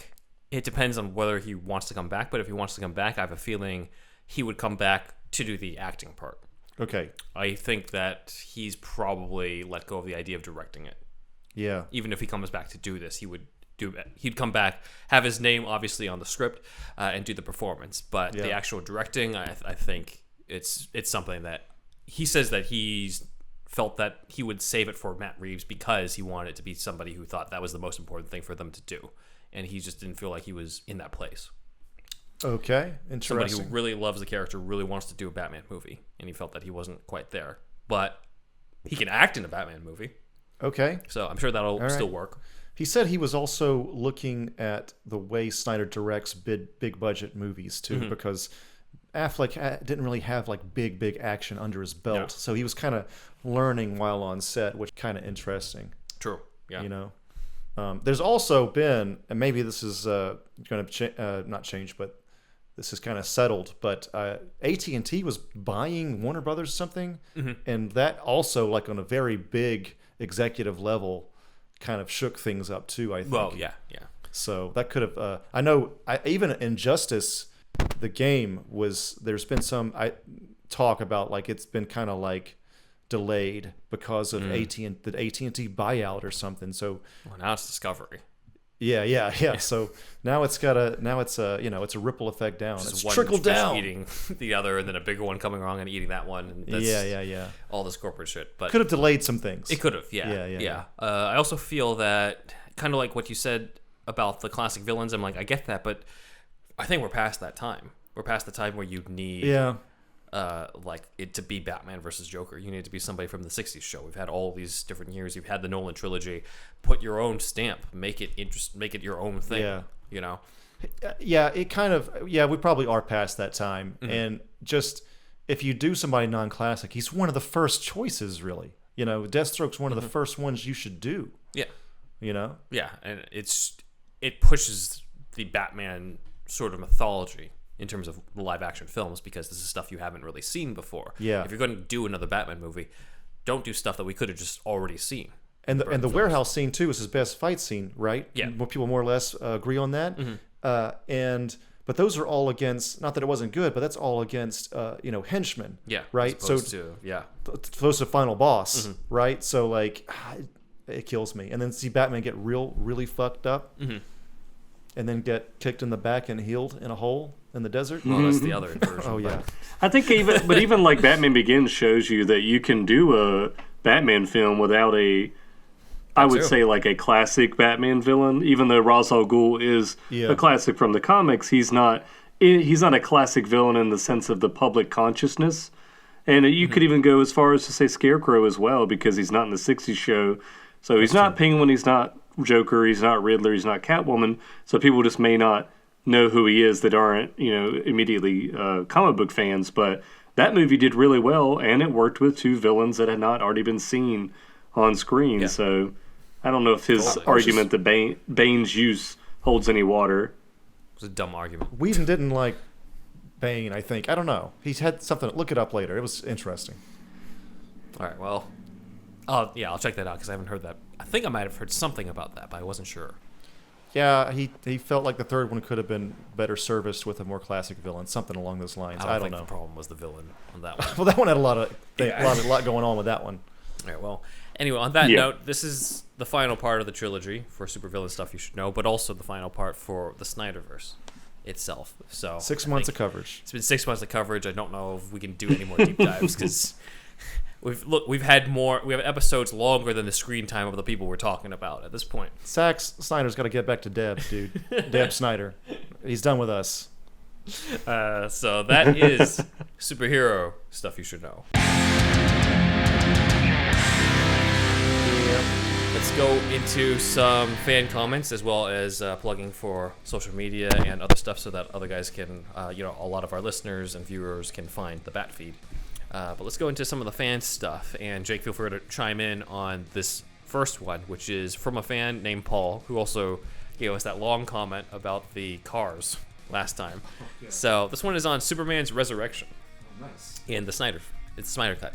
it depends on whether he wants to come back, but if he wants to come back, I have a feeling he would come back to do the acting part. Okay. I think that he's probably let go of the idea of directing it. Yeah. Even if he comes back to do this, he'd come back, have his name obviously on the script, and do the performance. But the actual directing, I think it's something that he says that he's felt that he would save it for Matt Reeves because he wanted it to be somebody who thought that was the most important thing for them to do, and he just didn't feel like he was in that place. Okay, interesting. Somebody who really loves the character, really wants to do a Batman movie, and he felt that he wasn't quite there. But he can act in a Batman movie. Okay. So I'm sure that'll still work. He said he was also looking at the way Snyder directs big budget movies too, because Affleck didn't really have like big action under his belt, so he was kind of learning while on set, which kind of interesting. True. Yeah. There's also been, and maybe this is going to not change, but this is kind of settled. But AT&T was buying Warner Brothers or something, and that also, like on a very big executive level, kind of shook things up too, I think. Well, yeah. So that could have. I know. Even Injustice, the game there's been some talk about like it's been kind of like delayed because of the AT&T buyout or something. So now it's Discovery. Yeah. So now it's it's a ripple effect down. It's one trickled fish down, eating the other, and then a bigger one coming along and eating that one. And that's all this corporate shit. But could have delayed some things. It could have. Yeah. I also feel that kind of like what you said about the classic villains. I'm like, I get that, but I think we're past that time. We're past the time where you need like it to be Batman versus Joker. You need to be somebody from the 60s show. We've had all these different years. You've had the Nolan trilogy. Put your own stamp. Make it make it your own thing. Yeah. You know? Yeah, it kind of, we probably are past that time. And just, if you do somebody non-classic, he's one of the first choices, really. You know, Deathstroke's one of the first ones you should do. Yeah. You know? Yeah, and it pushes the Batman sort of mythology in terms of live action films, because this is stuff you haven't really seen before. Yeah. If you're going to do another Batman movie, don't do stuff that we could have just already seen. And the warehouse scene too is his best fight scene, right? Yeah. People more or less agree on that. But those are all against, not that it wasn't good, but that's all against henchmen. Yeah. Right. Opposed to final boss. Right. So like, it kills me. And then see Batman get really fucked up, and then get kicked in the back and healed in a hole in the desert. Well, that's the other version. Oh yeah. I think even like Batman Begins shows you that you can do a Batman film without I would say like a classic Batman villain. Even though Ra's al Ghul is a classic from the comics, he's not a classic villain in the sense of the public consciousness. And you could even go as far as to say Scarecrow as well, because he's not in the 60s show. So he's not Penguin, he's not Joker, he's not Riddler, he's not Catwoman. So people just may not know who he is that aren't, immediately comic book fans. But that movie did really well, and it worked with two villains that had not already been seen on screen. Yeah. So I don't know if his argument that Bane's use holds any water. It was a dumb argument. Whedon didn't like Bane, I think. I don't know. He's had something. Look it up later. It was interesting. All right, well, I'll check that out because I haven't heard that. I think I might have heard something about that, but I wasn't sure. Yeah, he felt like the third one could have been better serviced with a more classic villain, something along those lines. I don't think know. The problem was the villain on that one. Well, that one had a lot going on with that one. All right, well, anyway, on that note, this is the final part of the trilogy for supervillain stuff you should know, but also the final part for the Snyderverse itself. So 6 months of coverage. It's been 6 months of coverage. I don't know if we can do any more deep dives because we've had episodes longer than the screen time of the people we're talking about at this point. Zack Snyder's got to get back to Deb, dude. Deb Snyder. He's done with us. So that is superhero stuff you should know. Let's go into some fan comments as well as plugging for social media and other stuff so that other guys can, a lot of our listeners and viewers can find the BatFeed. But let's go into some of the fan stuff. And Jake, feel free to chime in on this first one, which is from a fan named Paul, who also gave us that long comment about the cars last time. Yeah. So this one is on Superman's resurrection. Oh, nice. In the Snyder cut.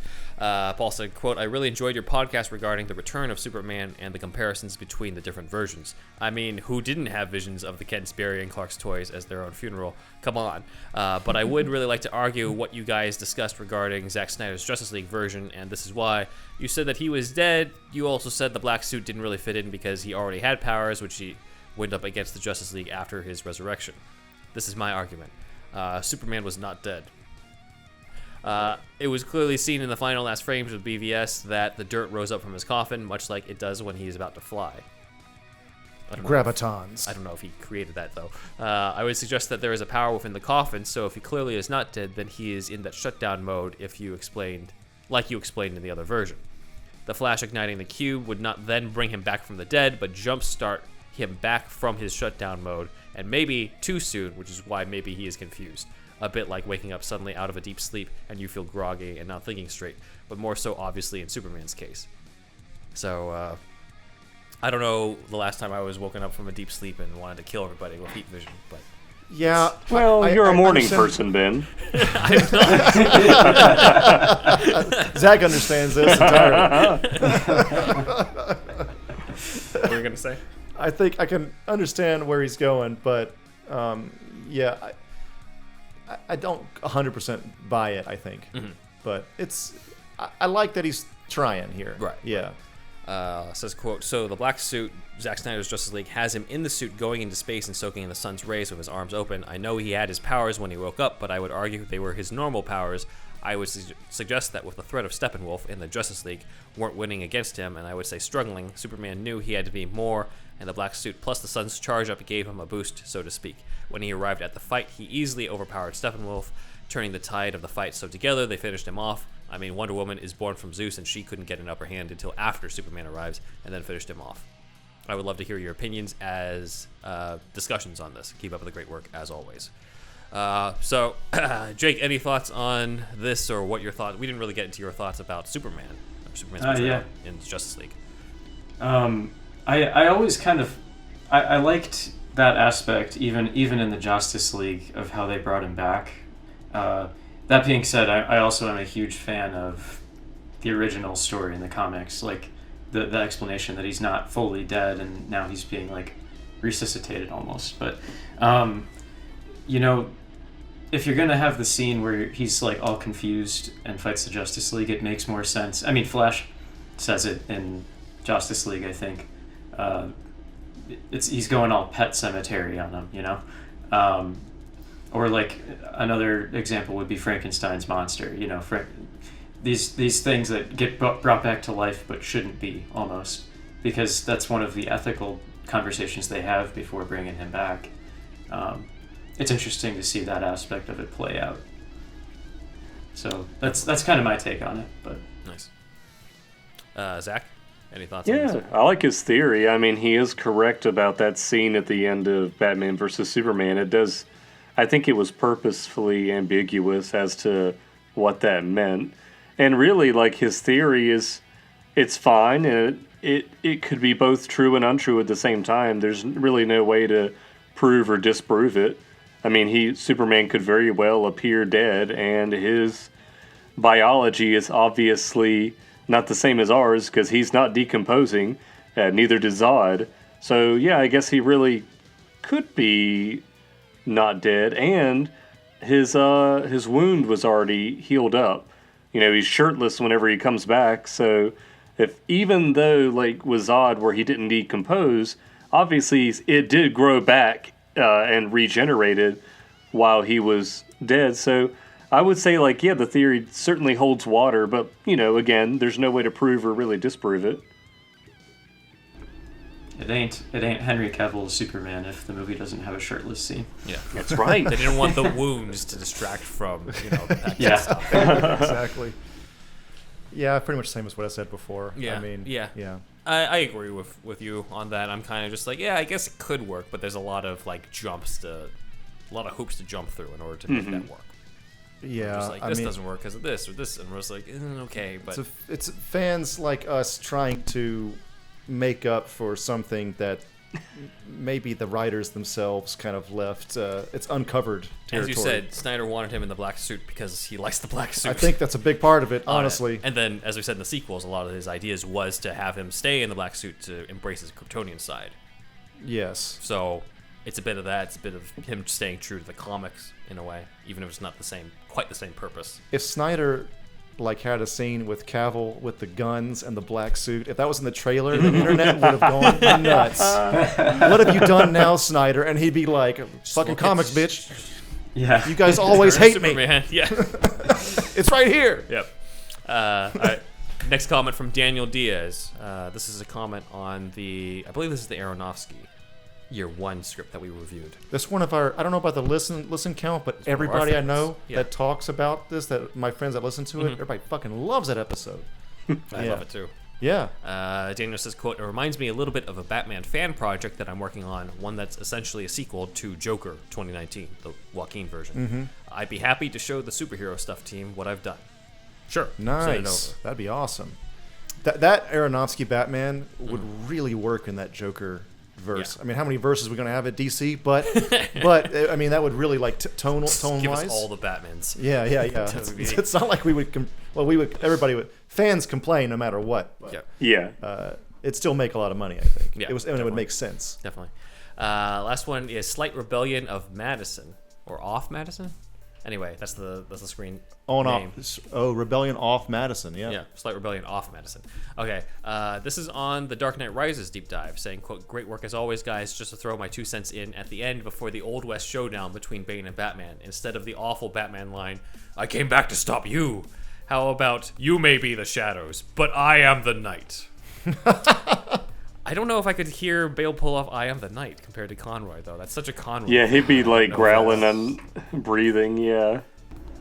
Paul said, quote, "I really enjoyed your podcast regarding the return of Superman and the comparisons between the different versions. I mean, who didn't have visions of the Ken Sperry and Clark's toys as their own funeral? Come on. But I would really like to argue what you guys discussed regarding Zack Snyder's Justice League version, and this is why. You said that he was dead. You also said the black suit didn't really fit in because he already had powers, which he went up against the Justice League after his resurrection. This is my argument. Superman was not dead. It was clearly seen in the final last frames of BVS that the dirt rose up from his coffin, much like it does when he is about to fly. Gravitons. I don't know if he created that, though. I would suggest that there is a power within the coffin, so if he clearly is not dead, then he is in that shutdown mode like you explained in the other version. The Flash igniting the cube would not then bring him back from the dead, but jumpstart him back from his shutdown mode, and maybe too soon, which is why maybe he is confused. A bit like waking up suddenly out of a deep sleep and you feel groggy and not thinking straight, but more so obviously in Superman's case. So, I don't know the last time I was woken up from a deep sleep and wanted to kill everybody with heat vision, but... Yeah. Well, you're a morning person, Ben. I'm not. Zack understands this entirely. What were you going to say? I think I can understand where he's going, but I don't 100% buy it, I think. Mm-hmm. But I like that he's trying here. Right. Yeah. Says, quote, "So the black suit, Zack Snyder's Justice League, has him in the suit going into space and soaking in the sun's rays with his arms open. I know he had his powers when he woke up, but I would argue they were his normal powers. I would suggest that with the threat of Steppenwolf in the Justice League weren't winning against him, and I would say struggling, Superman knew he had to be more, and the black suit plus the sun's charge up gave him a boost, so to speak. When he arrived at the fight, he easily overpowered Steppenwolf, turning the tide of the fight. So together they finished him off. I mean, Wonder Woman is born from Zeus, and she couldn't get an upper hand until after Superman arrives, and then finished him off. I would love to hear your opinions as discussions on this. Keep up with the great work, as always. So, Jake, any thoughts on this, or what your thoughts? We didn't really get into your thoughts about Superman, or Superman's portrayal in Justice League. I always kind of I liked that aspect, even in the Justice League, of how they brought him back. That being said, I also am a huge fan of the original story in the comics, like the explanation that he's not fully dead and now he's being like resuscitated almost. But you know, if you're gonna have the scene where he's like all confused and fights the Justice League, it makes more sense. I mean, Flash says it in Justice League, I think. He's going all Pet Cemetery on him, you know. Or like another example would be Frankenstein's monster. You know, these things that get brought back to life but shouldn't be, almost, because that's one of the ethical conversations they have before bringing him back. It's interesting to see that aspect of it play out. So that's kind of my take on it. But nice. Zach, any thoughts on this? Yeah, I like his theory. I mean, he is correct about that scene at the end of Batman versus Superman. It does. I think it was purposefully ambiguous as to what that meant. And really, like, his theory is, it's fine, and it could be both true and untrue at the same time. There's really no way to prove or disprove it. I mean, Superman could very well appear dead, and his biology is obviously not the same as ours, because he's not decomposing, neither does Zod. So, yeah, I guess he really could be not dead, and his wound was already healed up. You know, he's shirtless whenever he comes back, so even though, like, with Zod, where he didn't decompose, obviously it did grow back and regenerated while he was dead. So I would say, like, yeah, the theory certainly holds water, but, you know, again, there's no way to prove or really disprove it. It ain't Henry Cavill's Superman if the movie doesn't have a shirtless scene. Yeah, that's right. They didn't want the wounds to distract from, you know, the yeah, stuff. Exactly. Yeah, pretty much the same as what I said before. Yeah, I mean, yeah. I agree with you on that. I'm kind of just like, yeah, I guess it could work, but there's a lot of like hoops to jump through in order to make that work. Yeah, just like, this doesn't work because of this or this, and we're just like, okay, but it's fans like us trying to make up for something that maybe the writers themselves kind of left. It's uncovered territory. As you said, Snyder wanted him in the black suit because he likes the black suit. I think that's a big part of it, honestly. And then, as we said in the sequels, a lot of his ideas was to have him stay in the black suit to embrace his Kryptonian side. Yes. So it's a bit of that. It's a bit of him staying true to the comics in a way, even if it's not quite the same purpose. If Snyder had a scene with Cavill with the guns and the black suit, if that was in the trailer, the internet would have gone nuts. What have you done now, Snyder? And he'd be like, fucking comics, bitch. Yeah. You guys always hate Superman. me. Yeah. It's right here. Yep. All right. Next comment from Daniel Diaz. This is a comment on I believe this is the Aronofsky Year 1 script that we reviewed. That's one of our, I don't know about the listen count, but everybody I know that talks about this, that my friends that listen to it, everybody fucking loves that episode. I love it too. Yeah. Daniel says, quote, "It reminds me a little bit of a Batman fan project that I'm working on, one that's essentially a sequel to Joker 2019, the Joaquin version. I'd be happy to show the superhero stuff team what I've done." Sure. Nice. That'd be awesome. That Aronofsky Batman would really work in that Joker verse. Yeah. I mean, how many verses are we going to have at DC? But I mean, that would really tone-wise. Give us all the Batmans. Yeah. It's not like we would fans complain no matter what. But, it'd still make a lot of money, I think. Yeah, it would make sense. Definitely. Last one is Slight Rebellion of Madison, or Off Madison. Anyway, that's the screen name. Rebellion Off Madison, yeah. Yeah, Slight Rebellion Off Madison. Okay, this is on the Dark Knight Rises deep dive, saying, quote, "Great work as always, guys. Just to throw my 2 cents in at the end before the Old West showdown between Bane and Batman. Instead of the awful Batman line, 'I came back to stop you,' how about, 'You may be the shadows, but I am the night.'" I don't know if I could hear Bale pull off "I am the night" compared to Conroy, though. That's such a Conroy. Yeah, he'd be like growling and breathing, yeah.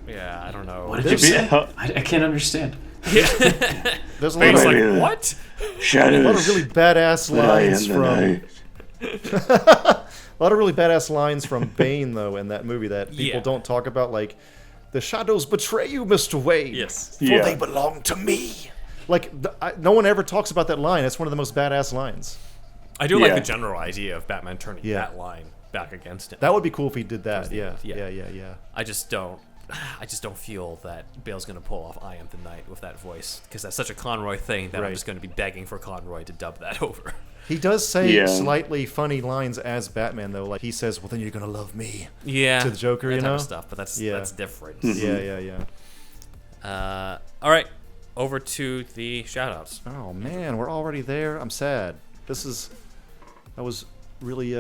Yeah, I don't know. What did you say? I can't understand. There's a Bane's lot of, like, what? Shadows. a lot of really badass lines from. A lot of really badass lines from Bane though in that movie that people don't talk about, like, "The shadows betray you, Mr. Wayne. Yes. For they belong to me." Like, no one ever talks about that line. It's one of the most badass lines. I do like the general idea of Batman turning that line back against him. That would be cool if he did that. Yeah. Yeah. I just don't feel that Bale's going to pull off "I Am the Night" with that voice, because that's such a Conroy thing that I'm just going to be begging for Conroy to dub that over. He does say slightly funny lines as Batman, though. Like, he says, "Well, then you're gonna love me." Yeah, to the Joker, that you type know, of stuff. But that's different. Yeah. All right, over to the shoutouts. Oh man, we're already there. I'm sad. I was really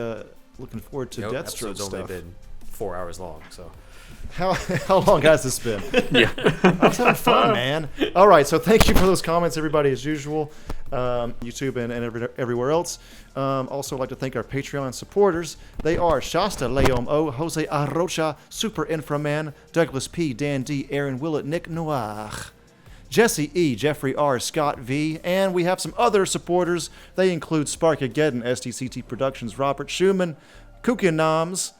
looking forward to Deathstroke episode's stuff. only been 4 hours long, so. How long has this been? I was having fun, man. All right, so thank you for those comments, everybody, as usual. YouTube and everywhere else. Also, I'd like to thank our Patreon supporters. They are Shasta, Leom O, Jose Arrocha, Super Inframan, Douglas P, Dan D, Aaron Willett, Nick Noir, Jesse E, Jeffrey R, Scott V, and we have some other supporters. They include Sparkageddon, STCT Productions, Robert Schumann, Kukin Noms,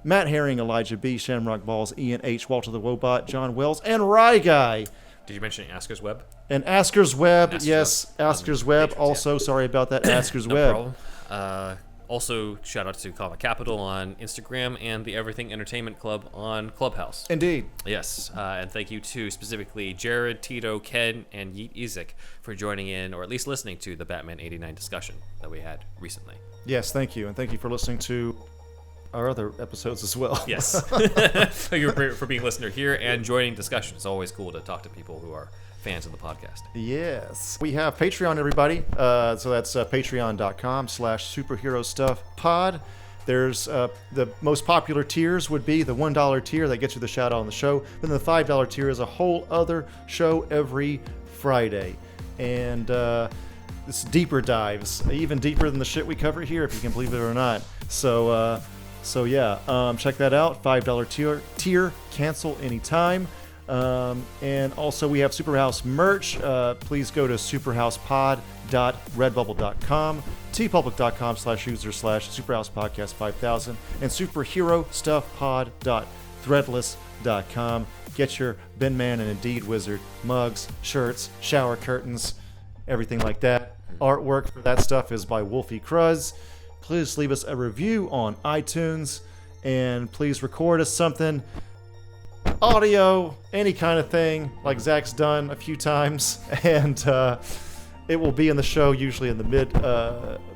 Matt Herring, Elijah B, Shamrock Balls, Ian H, Walter the Wobot, John Wells, and Rye Guy. Did you mention Asker's Web? And Asker's Web, yes, Asker's Web. Also, sorry about that, Asker's Web. No problem. Also, shout out to Comic Capital on Instagram and the Everything Entertainment Club on Clubhouse. Indeed. Yes, and thank you to specifically Jared, Tito, Ken, and Yeet Ezek for joining in, or at least listening to the Batman 89 discussion that we had recently. Yes, thank you, and thank you for listening to our other episodes as well. Yes. Thank you for being a listener here and joining discussion. It's always cool to talk to people who are fans of the podcast. Yes. We have Patreon, everybody. So that's patreon.com/superherostuffpod. There's the most popular tiers would be the $1 tier that gets you the shout out on the show. Then the $5 tier is a whole other show every Friday. And it's deeper dives, even deeper than the shit we cover here, if you can believe it or not. So check that out. $5 tier, cancel anytime. And also we have Superhouse merch. Please go to superhousepod.redbubble.com, tpublic.com/user/superhousepodcast5000, and superherostuffpod.threadless.com. Get your Ben Man and Indeed Wizard mugs, shirts, shower curtains, everything like that. Artwork for that stuff is by Wolfie Cruz. Please leave us a review on iTunes, and please record us something. Audio, any kind of thing, like Zach's done a few times, and it will be in the show, usually in the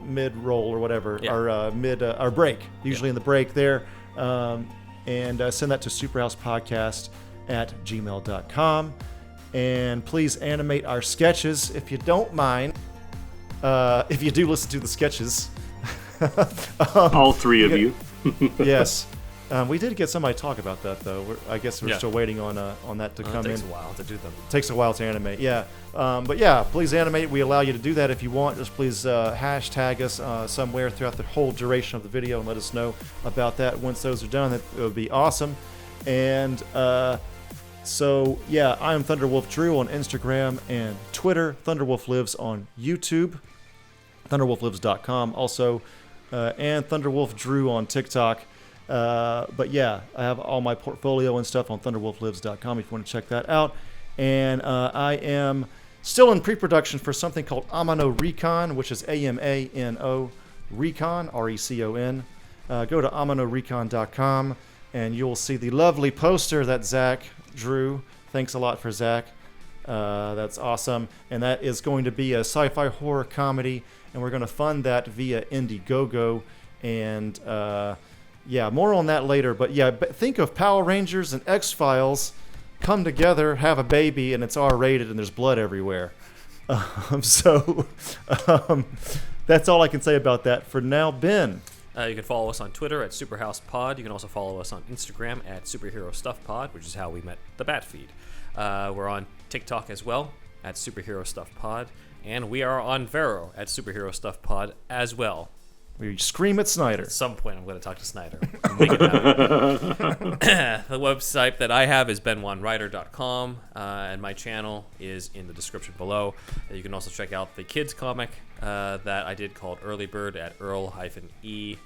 mid roll or whatever, our break, usually in the break there, and send that to superhousepodcast@gmail.com, and please animate our sketches if you don't mind. If you do listen to the sketches, all three of you. Yes. We did get somebody to talk about that, though. I guess we're still waiting on that to come in. It takes a while to do them. It takes a while to animate, yeah. But yeah, please animate. We allow you to do that if you want. Just please hashtag us somewhere throughout the whole duration of the video and let us know about that. Once those are done, it would be awesome. And so, yeah, I am Thunderwolf Drew on Instagram and Twitter. Thunderwolf lives on YouTube, thunderwolflives.com also, and Thunderwolf Drew on TikTok. But yeah, I have all my portfolio and stuff on thunderwolflives.com if you want to check that out. And I am still in pre-production for something called Amano Recon, which is AMANO Recon, RECON. Go to amanorecon.com and you'll see the lovely poster that Zack drew. Thanks a lot for Zack. That's awesome. And that is going to be a sci-fi horror comedy, and we're going to fund that via Indiegogo. And yeah, more on that later. But yeah, think of Power Rangers and X-Files come together, have a baby, and it's R-rated and there's blood everywhere. So that's all I can say about that for now. Ben? You can follow us on Twitter at SuperhousePod. You can also follow us on Instagram at SuperheroStuffPod, which is how we met the BatFeed. We're on TikTok as well at SuperheroStuffPod, and we are on Vero at SuperheroStuffPod as well. We scream at Snyder. At some point, I'm going to talk to Snyder. Make it happen. The website that I have is benwanwriter.com, and my channel is in the description below. You can also check out the kids comic that I did called Early Bird at earl-e-bird.com.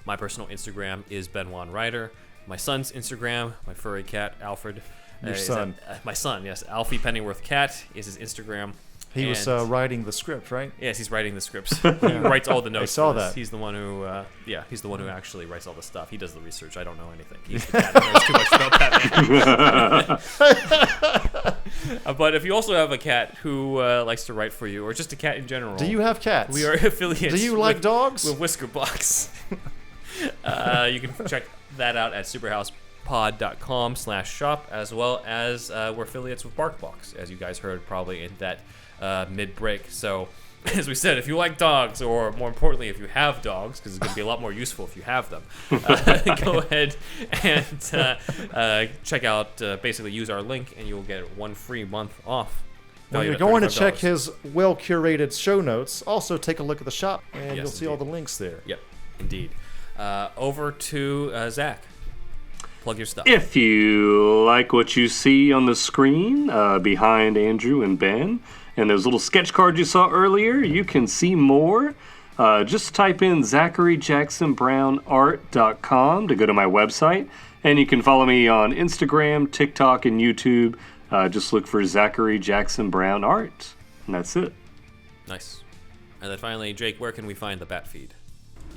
My personal Instagram is benwanwriter. My son's Instagram, my furry cat, Alfred. Your son. My son, yes. Alfie Pennyworth Cat is his Instagram. He was writing the script, right? Yes, he's writing the scripts. He writes all the notes. I saw that. He's the one who, he's the one who actually writes all the stuff. He does the research. I don't know anything. He's the cat who knows too much about Batman. But if you also have a cat who likes to write for you, or just a cat in general. Do you have cats? We are affiliates. Do you like dogs? With Whiskerbox. You can check that out at superhousepod.com/shop, as well as we're affiliates with Barkbox, as you guys heard probably in that mid-break. So, as we said, if you like dogs, or more importantly, if you have dogs, because it's going to be a lot more useful if you have them, go ahead and check out, basically use our link, and you'll get 1 free month off. When you're going to check his well-curated show notes, also take a look at the shop, and you'll see all the links there. Yep, indeed. Over to Zack. Plug your stuff. If you like what you see on the screen behind Andrew and Ben, and those little sketch cards you saw earlier, you can see more. Just type in ZacharyJacksonBrownArt.com to go to my website, and you can follow me on Instagram, TikTok, and YouTube. Just look for Zachary Jackson Brown Art, and that's it. Nice. And then finally, Jake, where can we find the BatFeed?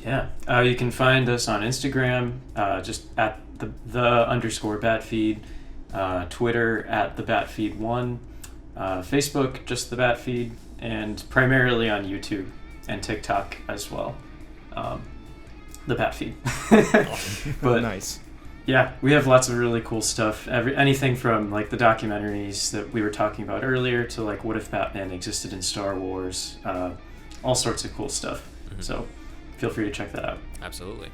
Yeah, you can find us on Instagram, just at the _BatFeed, Twitter at the BatFeed1, Facebook just the BatFeed, and primarily on YouTube and TikTok as well. The BatFeed. But nice. Yeah, we have lots of really cool stuff. Anything from like the documentaries that we were talking about earlier to like what if Batman existed in Star Wars, all sorts of cool stuff. Mm-hmm. So feel free to check that out. Absolutely.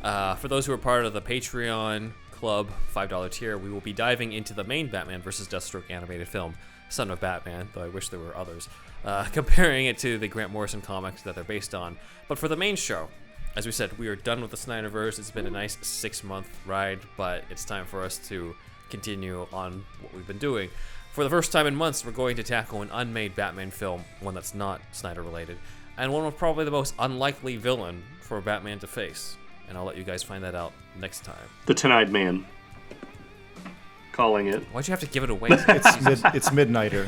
For those who are part of the Patreon Club $5 tier, we will be diving into the main Batman vs. Deathstroke animated film, Son of Batman, though I wish there were others, comparing it to the Grant Morrison comics that they're based on. But for the main show, as we said, we are done with the Snyderverse. It's been a nice 6-month ride, but it's time for us to continue on what we've been doing. For the first time in months, we're going to tackle an unmade Batman film, one that's not Snyder related, and one with probably the most unlikely villain for Batman to face. And I'll let you guys find that out next time. The Ten-Eyed Man. Calling it. Why'd you have to give it away? It's Midnighter.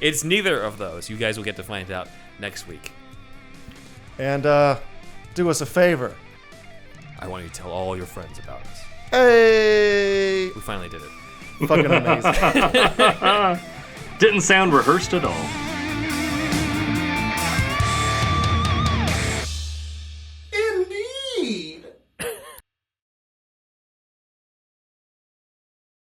It's neither of those. You guys will get to find out next week. And do us a favor. I want you to tell all your friends about us. Hey! We finally did it. Fucking amazing. Didn't sound rehearsed at all.